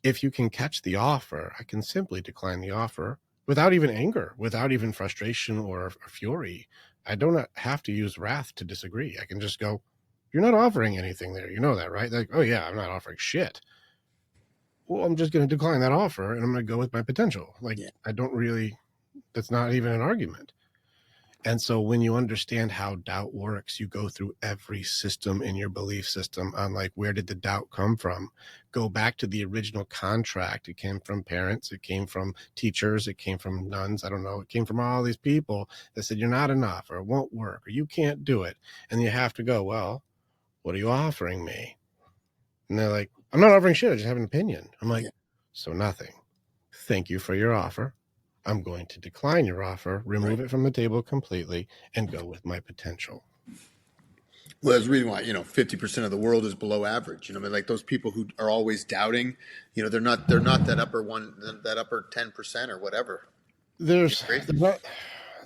If you can catch the offer, I can simply decline the offer without even anger, without even frustration or fury. I do not have to use wrath to disagree. I can just go, you're not offering anything there. You know that, right? Like, oh yeah, I'm not offering shit. Well, I'm just going to decline that offer and I'm going to go with my potential. Like, I don't really, that's not even an argument. And so when you understand how doubt works, you go through every system in your belief system on, like, where did the doubt come from? Go back to the original contract. It came from parents. It came from teachers. It came from nuns. I don't know. It came from all these people that said, you're not enough, or it won't work, or you can't do it. And you have to go, well, what are you offering me? And they're like, I'm not offering shit. I just have an opinion. I'm like, so nothing. Thank you for your offer. I'm going to decline your offer, remove it from the table completely, and go with my potential. Well, there's a reason why, 50% of the world is below average. I mean, like, those people who are always doubting, they're not that upper 10% or whatever. They're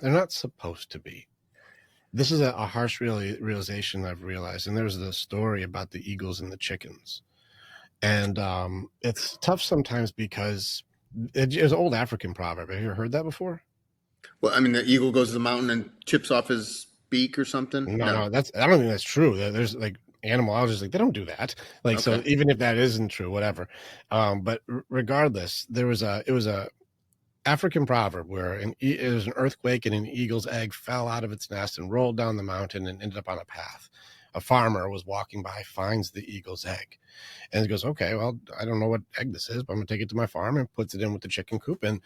not supposed to be. This is a harsh realization I've realized. And there's the story about the eagles and the chickens. And it's tough sometimes because it's an old African proverb. Have you ever heard that before? Well, I mean, the eagle goes to the mountain and chips off his beak or something? No, I don't think that's true. There's, like, animalologists, like, they don't do that. Like, okay. So even if that isn't true, whatever. But regardless, it was a African proverb where it was an earthquake and an eagle's egg fell out of its nest and rolled down the mountain and ended up on a path. A farmer was walking by, finds the eagle's egg, and he goes, okay, well, I don't know what egg this is, but I'm gonna take it to my farm, and puts it in with the chicken coop, and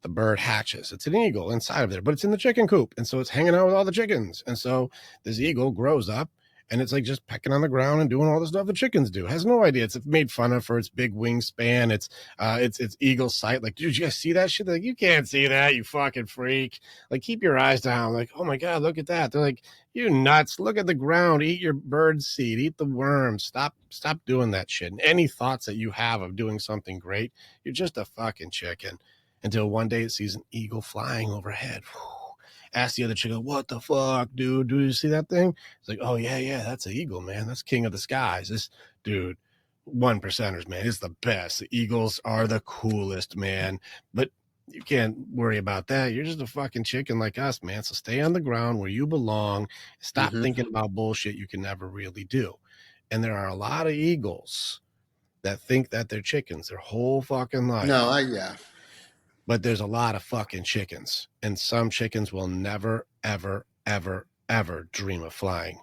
the bird hatches. It's an eagle inside of there, but it's in the chicken coop. And so it's hanging out with all the chickens. And so this eagle grows up, and it's like just pecking on the ground and doing all the stuff the chickens do. Has no idea. It's made fun of for its big wingspan. It's eagle sight. Like, dude, you guys see that shit? They're like, you can't see that, you fucking freak. Like, keep your eyes down. Like, oh my God, look at that. They're like, you nuts. Look at the ground. Eat your bird seed. Eat the worms. Stop doing that shit. And any thoughts that you have of doing something great, you're just a fucking chicken. Until one day it sees an eagle flying overhead. Ask the other chicken, what the fuck, dude? Do you see that thing? It's like, oh, yeah, that's an eagle, man. That's king of the skies. This dude, 1%ers, man. It's the best. The eagles are the coolest, man. But you can't worry about that. You're just a fucking chicken like us, man. So stay on the ground where you belong. Stop thinking about bullshit you can never really do. And there are a lot of eagles that think that they're chickens their whole fucking life. No, But there's a lot of fucking chickens, and some chickens will never, ever, ever, ever dream of flying.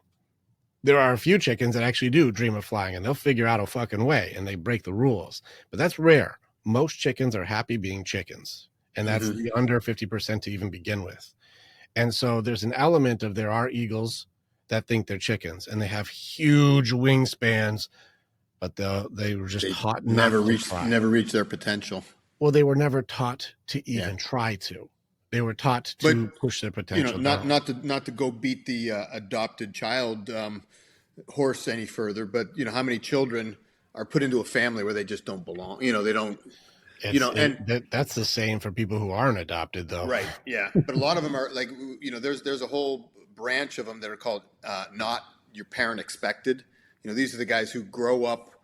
There are a few chickens that actually do dream of flying, and they'll figure out a fucking way, and they break the rules. But that's rare. Most chickens are happy being chickens, and that's the under 50% to even begin with. And so there's an element of, there are eagles that think they're chickens, and they have huge wingspans, but they were just taught never reach their potential. Well, they were never taught to even try to. They were taught to push their potential. Not to go beat the adopted child horse any further, but how many children are put into a family where they just don't belong? They don't. That's the same for people who aren't adopted, though. Right. Yeah. But a lot of them are like, there's a whole branch of them that are called not your parent expected. These are the guys who grow up,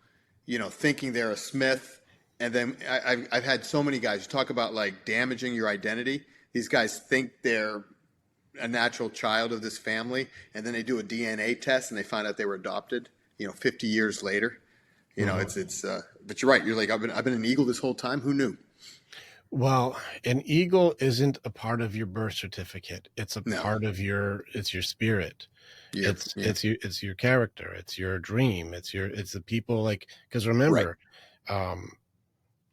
thinking they're a Smith. And then I've had so many guys talk about, like, damaging your identity. These guys think they're a natural child of this family, and then they do a DNA test and they find out they were adopted, 50 years later. But you're right. You're like, I've been an eagle this whole time. Who knew? Well, an eagle isn't a part of your birth certificate. It's a part of it's your spirit. It's your character. It's your dream. It's the people, like, because remember,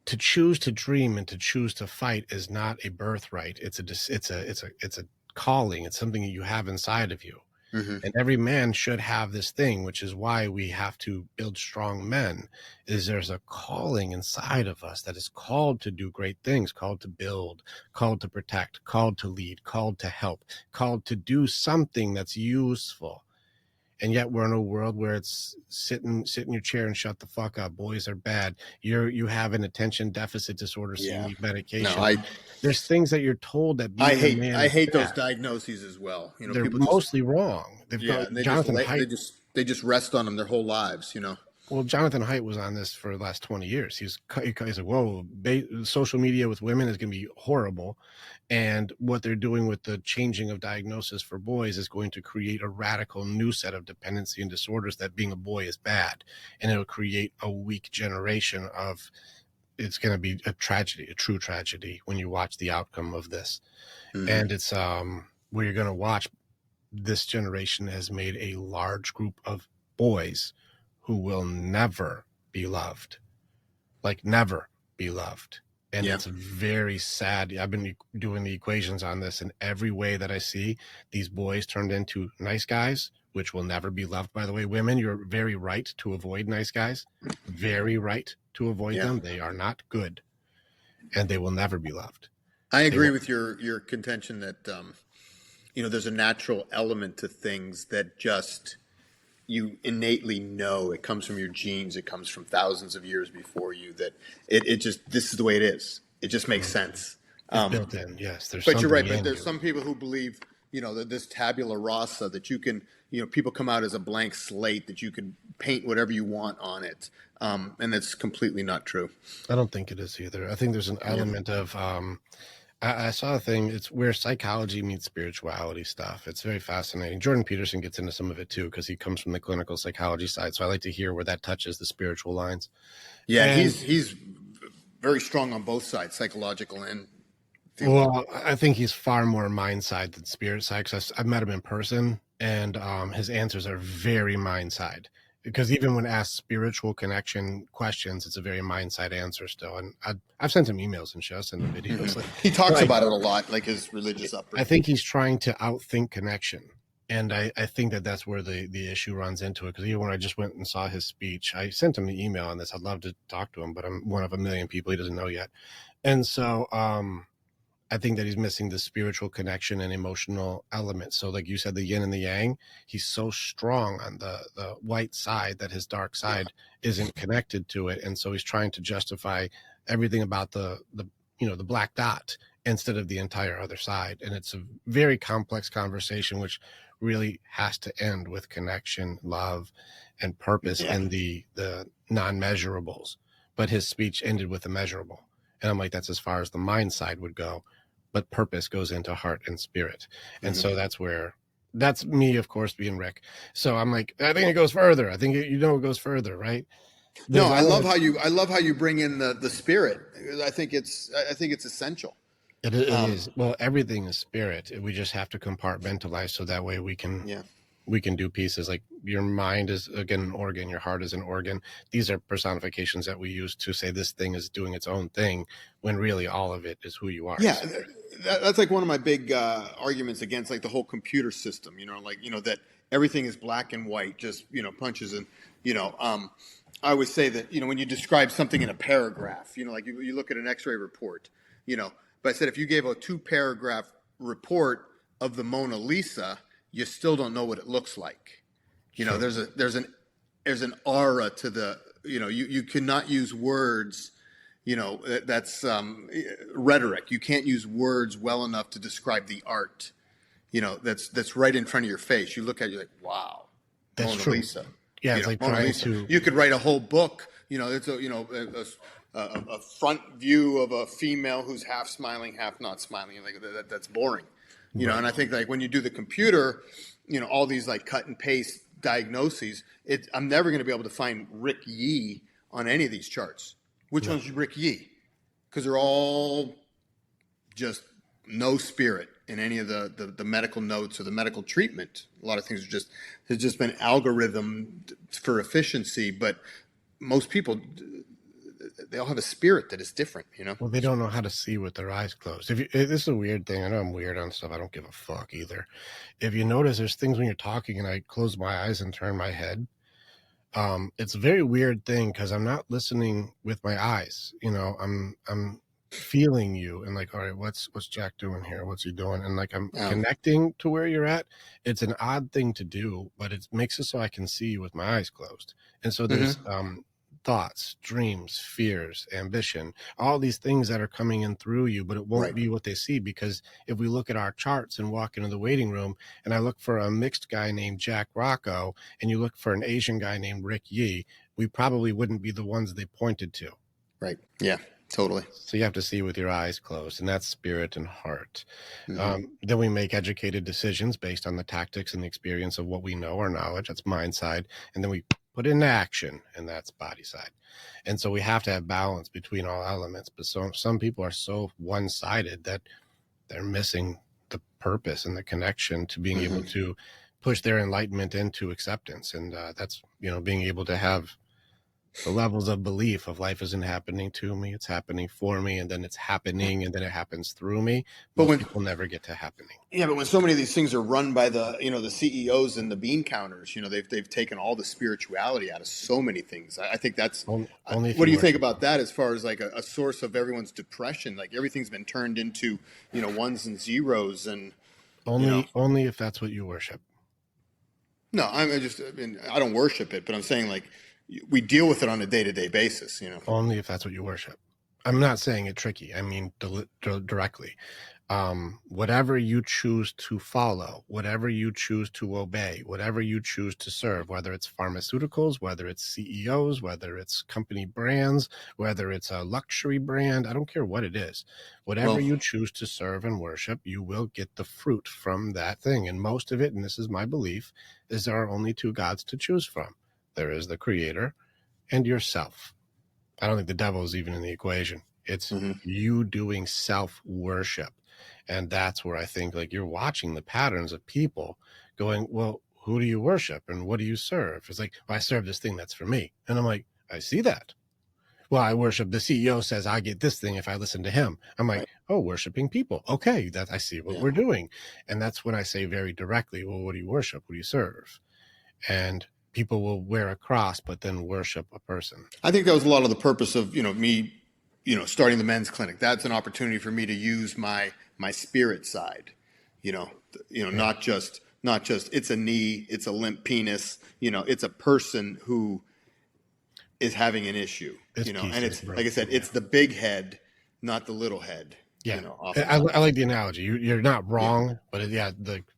to choose to dream and to choose to fight is not a birthright. It's a calling. It's something that you have inside of you. And every man should have this thing, which is why we have to build strong men. Is there's a calling inside of us that is called to do great things, called to build, called to protect, called to lead, called to help, called to do something that's useful. And yet we're in a world where it's sit in your chair and shut the fuck up. Boys are bad. You have an attention deficit disorder, so you need medication. No, There's things that you're told that being a man I is hate bad. those diagnoses as well. You know, They're people just, mostly wrong. They've got Jonathan Haidt. they just rest on them their whole lives, you know. Well, Jonathan Haidt was on this for the last 20 years. He's like, whoa, social media with women is going to be horrible. And what they're doing with the changing of diagnosis for boys is going to create a radical new set of dependency and disorders that being a boy is bad. And it'll create a weak generation of, it's going to be a tragedy, a true tragedy when you watch the outcome of this. Mm-hmm. And it's where you're going to watch this generation has made a large group of boys who will never be loved, like never be loved. And it's very sad. I've been doing the equations on this, and every way that I see these boys turned into nice guys, which will never be loved, by the way. Women, you're very right to avoid nice guys, very right to avoid them. They are not good, and they will never be loved. I agree with your contention that, you know, there's a natural element to things that just you innately know. It comes from your genes. It comes from thousands of years before you, that it just, this is the way it is. It just makes sense. Built in, yes. But you're right. But there's some people who believe, you know, that this tabula rasa, that you can, you know, people come out as a blank slate, that you can paint whatever you want on it. And that's completely not true. I don't think it is either. I think there's an element of, I saw a thing, it's where psychology meets spirituality stuff. It's very fascinating. Jordan Peterson gets into some of it too, because he comes from the clinical psychology side. So I like to hear where that touches the spiritual lines. Yeah, and he's very strong on both sides, psychological and theological. Well, I think he's far more mind side than spirit side, because I've met him in person, and his answers are very mind side. Because even when asked spiritual connection questions, it's a very mind side answer still. And I've sent him emails and shit, sent him videos. Like, he talks about it a lot, like his religious upbringing. I think he's trying to outthink connection. And I think that that's where the issue runs into it. Because even when I just went and saw his speech, I sent him the email on this. I'd love to talk to him, but I'm one of a million people he doesn't know yet. And so I think that he's missing the spiritual connection and emotional element. So like you said, the yin and the yang, he's so strong on the white side that his dark side isn't connected to it. And so he's trying to justify everything about the black dot instead of the entire other side. And it's a very complex conversation, which really has to end with connection, love, and purpose and the non-measurables. But his speech ended with a measurable. And I'm like, that's as far as the mind side would go. But purpose goes into heart and spirit. And so that's me, of course, being Rick. So I'm like, I think it goes further. I think it goes further, right? I love how you bring in the spirit. I think it's essential. It is. Well, everything is spirit. We just have to compartmentalize so that way we can do pieces. Like your mind is, again, an organ. Your heart is an organ. These are personifications that we use to say this thing is doing its own thing, when really all of it is who you are. Yeah, that's like one of my big arguments against like the whole computer system. You know, like, you know, that everything is black and white, just, you know, punches and, you know, I always say that, you know, when you describe something in a paragraph, you know, like you look at an X-ray report, you know, but I said if you gave a 2-paragraph report of the Mona Lisa, you still don't know what it looks like. You know, there's an aura to the, you know, you cannot use words, you know, that's rhetoric. You can't use words well enough to describe the art, you know, that's right in front of your face. You look at it, you're like, wow, that's Mona true. Lisa. Yeah, it's like trying to. You could write a whole book. You know, it's a front view of a female who's half smiling, half not smiling. Like that's boring. You know, and I think like when you do the computer, you know, all these like cut and paste diagnoses, I'm never going to be able to find Rick Yee on any of these charts. Which one's Rick Yee? Because they're all just no spirit in any of the medical notes or the medical treatment. A lot of things has just been algorithm for efficiency, but most people, they all have a spirit that is different, you know? Well, they don't know how to see with their eyes closed. This is a weird thing. I know I'm weird on stuff. I don't give a fuck either. If you notice, there's things when you're talking and I close my eyes and turn my head. It's a very weird thing because I'm not listening with my eyes. You know, I'm feeling you and like, all right, what's Jack doing here? What's he doing? And like, I'm Oh, connecting to where you're at. It's an odd thing to do, but it makes it so I can see you with my eyes closed. And so there's thoughts, dreams, fears, ambition, all these things that are coming in through you, but it won't right. be what they see, because if we look at our charts and walk into the waiting room and I look for a mixed guy named Jack Rocco and you look for an Asian guy named Rick Yee, we probably wouldn't be the ones they pointed to. Right. Yeah, totally. So you have to see with your eyes closed, and that's spirit and heart. Mm-hmm. Then we make educated decisions based on the tactics and the experience of what we know, our knowledge. That's mind side. And then we put it into action, and that's body side. And so we have to have balance between all elements. But some people are so one-sided that they're missing the purpose and the connection to being able to push their enlightenment into acceptance. And that's, being able to have the levels of belief of life isn't happening to me, it's happening for me, and then it's happening, and then it happens through me. But when people never get to happening. Yeah, but when so many of these things are run by the the CEOs and the bean counters, they've taken all the spirituality out of so many things. I think that's only what do you think about that as far as like a source of everyone's depression? Like everything's been turned into ones and zeros, and only if that's what you worship. No, I don't worship it, but I'm saying like we deal with it on a day-to-day basis, Only if that's what you worship. I'm not saying it tricky. I mean, directly. Whatever you choose to follow, whatever you choose to obey, whatever you choose to serve, whether it's pharmaceuticals, whether it's CEOs, whether it's company brands, whether it's a luxury brand, I don't care what it is. Whatever you choose to serve and worship, you will get the fruit from that thing. And most of it, and this is my belief, is there are only two gods to choose from. There is the creator and yourself. I don't think the devil is even in the equation. It's you doing self-worship. And that's where I think like you're watching the patterns of people going, well, who do you worship and what do you serve? It's like, well, I serve this thing that's for me. And I'm like, I see that. Well, I worship, the CEO says I get this thing if I listen to him. I'm like, oh, worshiping people. Okay, that I see what we're doing. And that's when I say very directly, well, what do you worship? What do you serve? And people will wear a cross, but then worship a person. I think that was a lot of the purpose of, me, starting the men's clinic. That's an opportunity for me to use my spirit side, not just it's a knee, it's a limp penis, it's a person who is having an issue, and it's like I said, it's the big head, not the little head. Yeah, I like the analogy. You're not wrong, but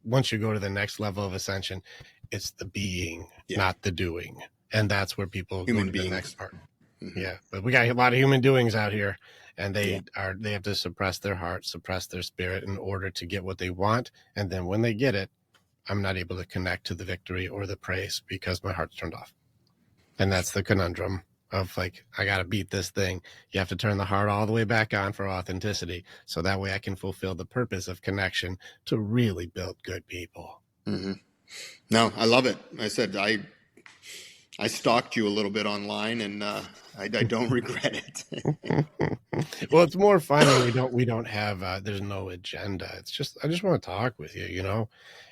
once you go to the next level of ascension, it's the being, not the doing, and that's where people go to the next part. Yeah, but we got a lot of human doings out here, and they have to suppress their heart, suppress their spirit in order to get what they want, and then when they get it, I'm not able to connect to the victory or the praise because my heart's turned off, and that's the conundrum of like, I got to beat this thing. You have to turn the heart all the way back on for authenticity, so that way I can fulfill the purpose of connection to really build good people. No, I love it. I said I stalked you a little bit online, and I don't regret it. Well, it's more fun when we don't have there's no agenda. It's just I just want to talk with you,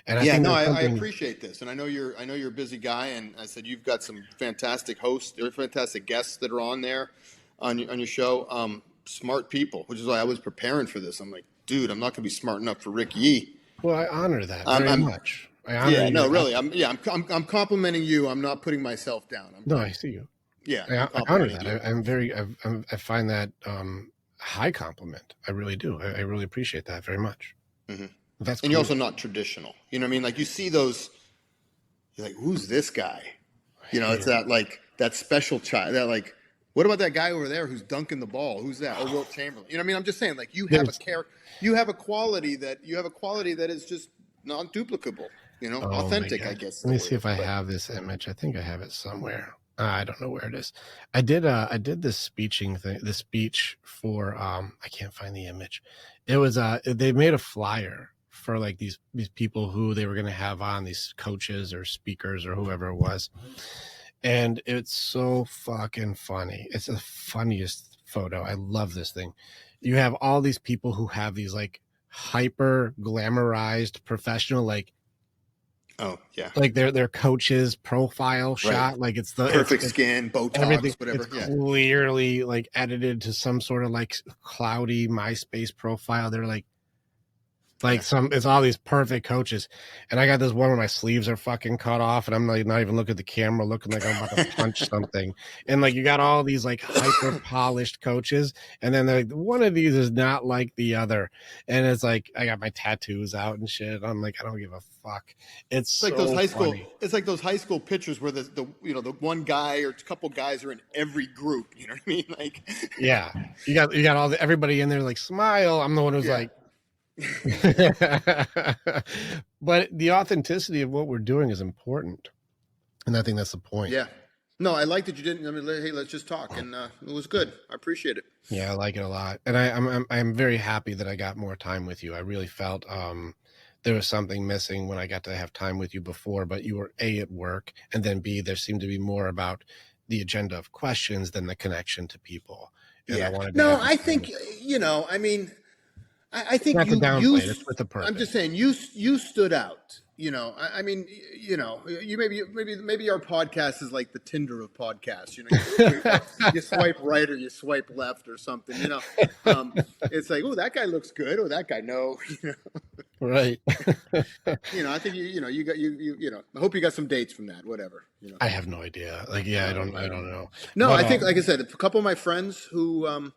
And I appreciate this, and I know you're a busy guy, and I said you've got some fantastic hosts, there are fantastic guests that are on there on your show. Smart people, which is why I was preparing for this. I'm like, dude, I'm not going to be smart enough for Rick Yee. Well, I honor that very much. Really. I'm complimenting you. I'm not putting myself down. I see you. Yeah, I honor that. I find that high compliment. I really do. I really appreciate that very much. That's and you're also not traditional. You know what I mean? Like you see those, you're like, who's this guy? It's that like that special child. That like, what about that guy over there who's dunking the ball? Who's that? Oh, Wilt Chamberlain. You know what I mean? I'm just saying, like you have a character. You have a quality that is just non-duplicable. Authentic, I guess. Let me see if I have this image. I think I have it somewhere. I don't know where it is. I did this speech for I can't find the image. It was they made a flyer for like these people who they were going to have on, these coaches or speakers or whoever it was. And it's so fucking funny. It's the funniest photo. I love this thing. You have all these people who have these like hyper glamorized professional, like Oh, yeah. Like their coach's profile shot, like it's the perfect skin, Botox, everything. whatever. It's clearly like edited to some sort of like cloudy MySpace profile. They're like it's all these perfect coaches. And I got this one where my sleeves are fucking cut off and I'm like not even looking at the camera, looking like I'm about to punch something. And like you got all these like hyper polished coaches, and then like one of these is not like the other. And it's like I got my tattoos out and shit. I'm like, I don't give a fuck. It's like so those high funny. school. It's like those high school pictures where the one guy or a couple guys are in every group. You know what I mean? Like, yeah, you got everybody in there like smile. I'm the one who's like. But the authenticity of what we're doing is important, and I think that's the point. Yeah, no, I like that you didn't. I mean, hey, let's just talk, and it was good. I appreciate it. Yeah, I like it a lot, and I'm very happy that I got more time with you. I really felt there was something missing when I got to have time with you before, but you were A, at work, and then B, there seemed to be more about the agenda of questions than the connection to people. And I think I mean. I think not you it's with the purpose. I'm just saying you stood out. I mean, you maybe our podcast is like the Tinder of podcasts. You swipe right or you swipe left or something. It's like, oh, that guy looks good. Oh, that guy no. Right. I think you got I hope you got some dates from that. Whatever. I have no idea. Like, yeah, I don't know. No, but, I think, like I said, a couple of my friends who.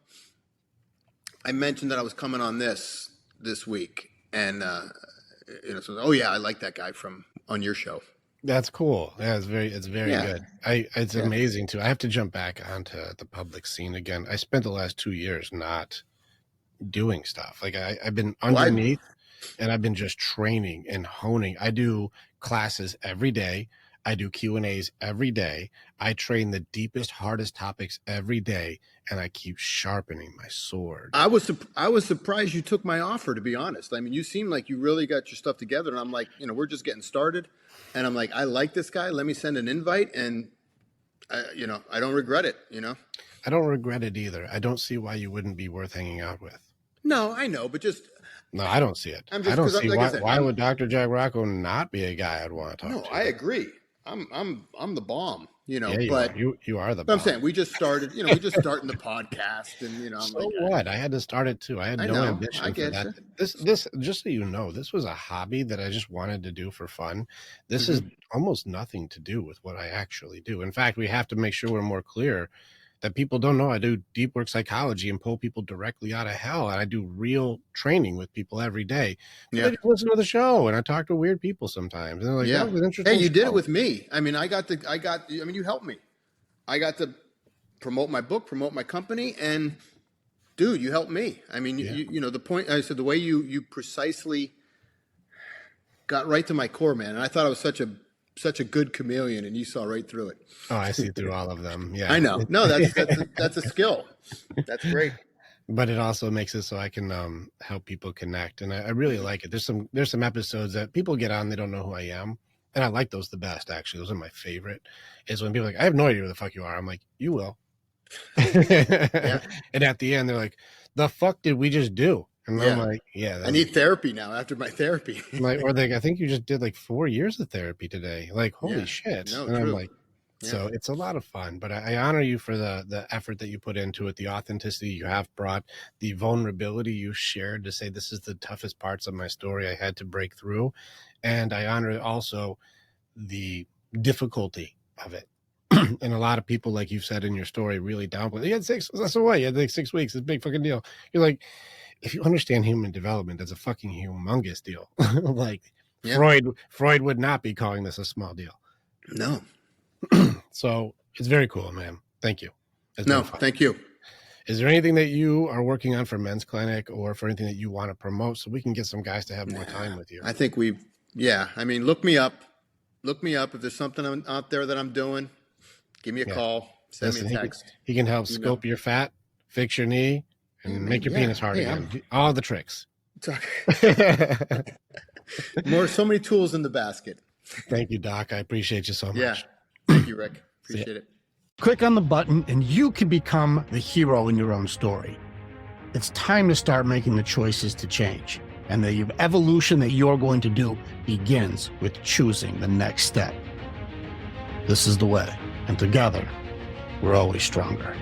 I mentioned that I was coming on this week, and so oh yeah, I like that guy on your show. That's cool. Yeah, it's very good. It's amazing too. I have to jump back onto the public scene again. I spent the last 2 years not doing stuff. Like I've been underneath, and I've been just training and honing. I do classes every day. I do Q&As every day. I train the deepest, hardest topics every day, and I keep sharpening my sword. I was surprised you took my offer, to be honest. I mean, you seem like you really got your stuff together, and I'm like, we're just getting started, and I'm like, I like this guy. Let me send an invite, and I don't regret it. I don't regret it either. I don't see why you wouldn't be worth hanging out with. No, I know, but just. No, I don't see it. I don't see why would Dr. Jack Rocco not be a guy I'd want to talk to? No, I agree. I'm the bomb, Yeah, but you are the bomb. But I'm saying we just started, we just starting the podcast, and I'm what? I had to start it too. I had no ambition for that. This just so you know, this was a hobby that I just wanted to do for fun. This is almost nothing to do with what I actually do. In fact, we have to make sure we're more clear that people don't know I do deep work psychology and pull people directly out of hell. And I do real training with people every day. Yeah. They just listen to the show, and I talk to weird people sometimes. And they're like, that was an interesting you did it with me. I mean, you helped me. I got to promote my book, promote my company, and dude, you helped me. I mean, the point, I said, the way you precisely got right to my core, man. And I thought I was such a good chameleon, and you saw right through it. Oh, I see through all of them. Yeah, I know. No, that's a skill. That's great. But it also makes it so I can help people connect, and I really like it. There's some episodes that people get on, they don't know who I am, and I like those the best. Actually, those are my favorite. Is when people are like, I have no idea who the fuck you are. I'm like, you will. And at the end, they're like, the fuck did we just do? And I'm like, I need therapy now after my therapy. I think you just did like 4 years of therapy today. Like, holy shit. No, and true. I'm like, so it's a lot of fun, but I honor you for the effort that you put into it, the authenticity you have brought, the vulnerability you shared to say, this is the toughest parts of my story I had to break through. And I honor also the difficulty of it. And a lot of people, like you've said in your story, really downplay. You had 6, that's what, you had like 6 weeks. It's a big fucking deal. You're like, if you understand human development, that's a fucking humongous deal. Freud would not be calling this a small deal. No. So it's very cool, man. Thank you. Thank you. Is there anything that you are working on for Men's Clinic or for anything that you want to promote so we can get some guys to have more time with you? I think I mean, look me up. If there's something out there that I'm doing, give me a call, send me a text. He can help scope your fat, fix your knee, and make your penis hard again. All the tricks. So many tools in the basket. Thank you, Doc. I appreciate you so much. Yeah. Thank you, Rick. Appreciate it. Click on the button and you can become the hero in your own story. It's time to start making the choices to change. And the evolution that you're going to do begins with choosing the next step. This is the way. And together, we're always stronger.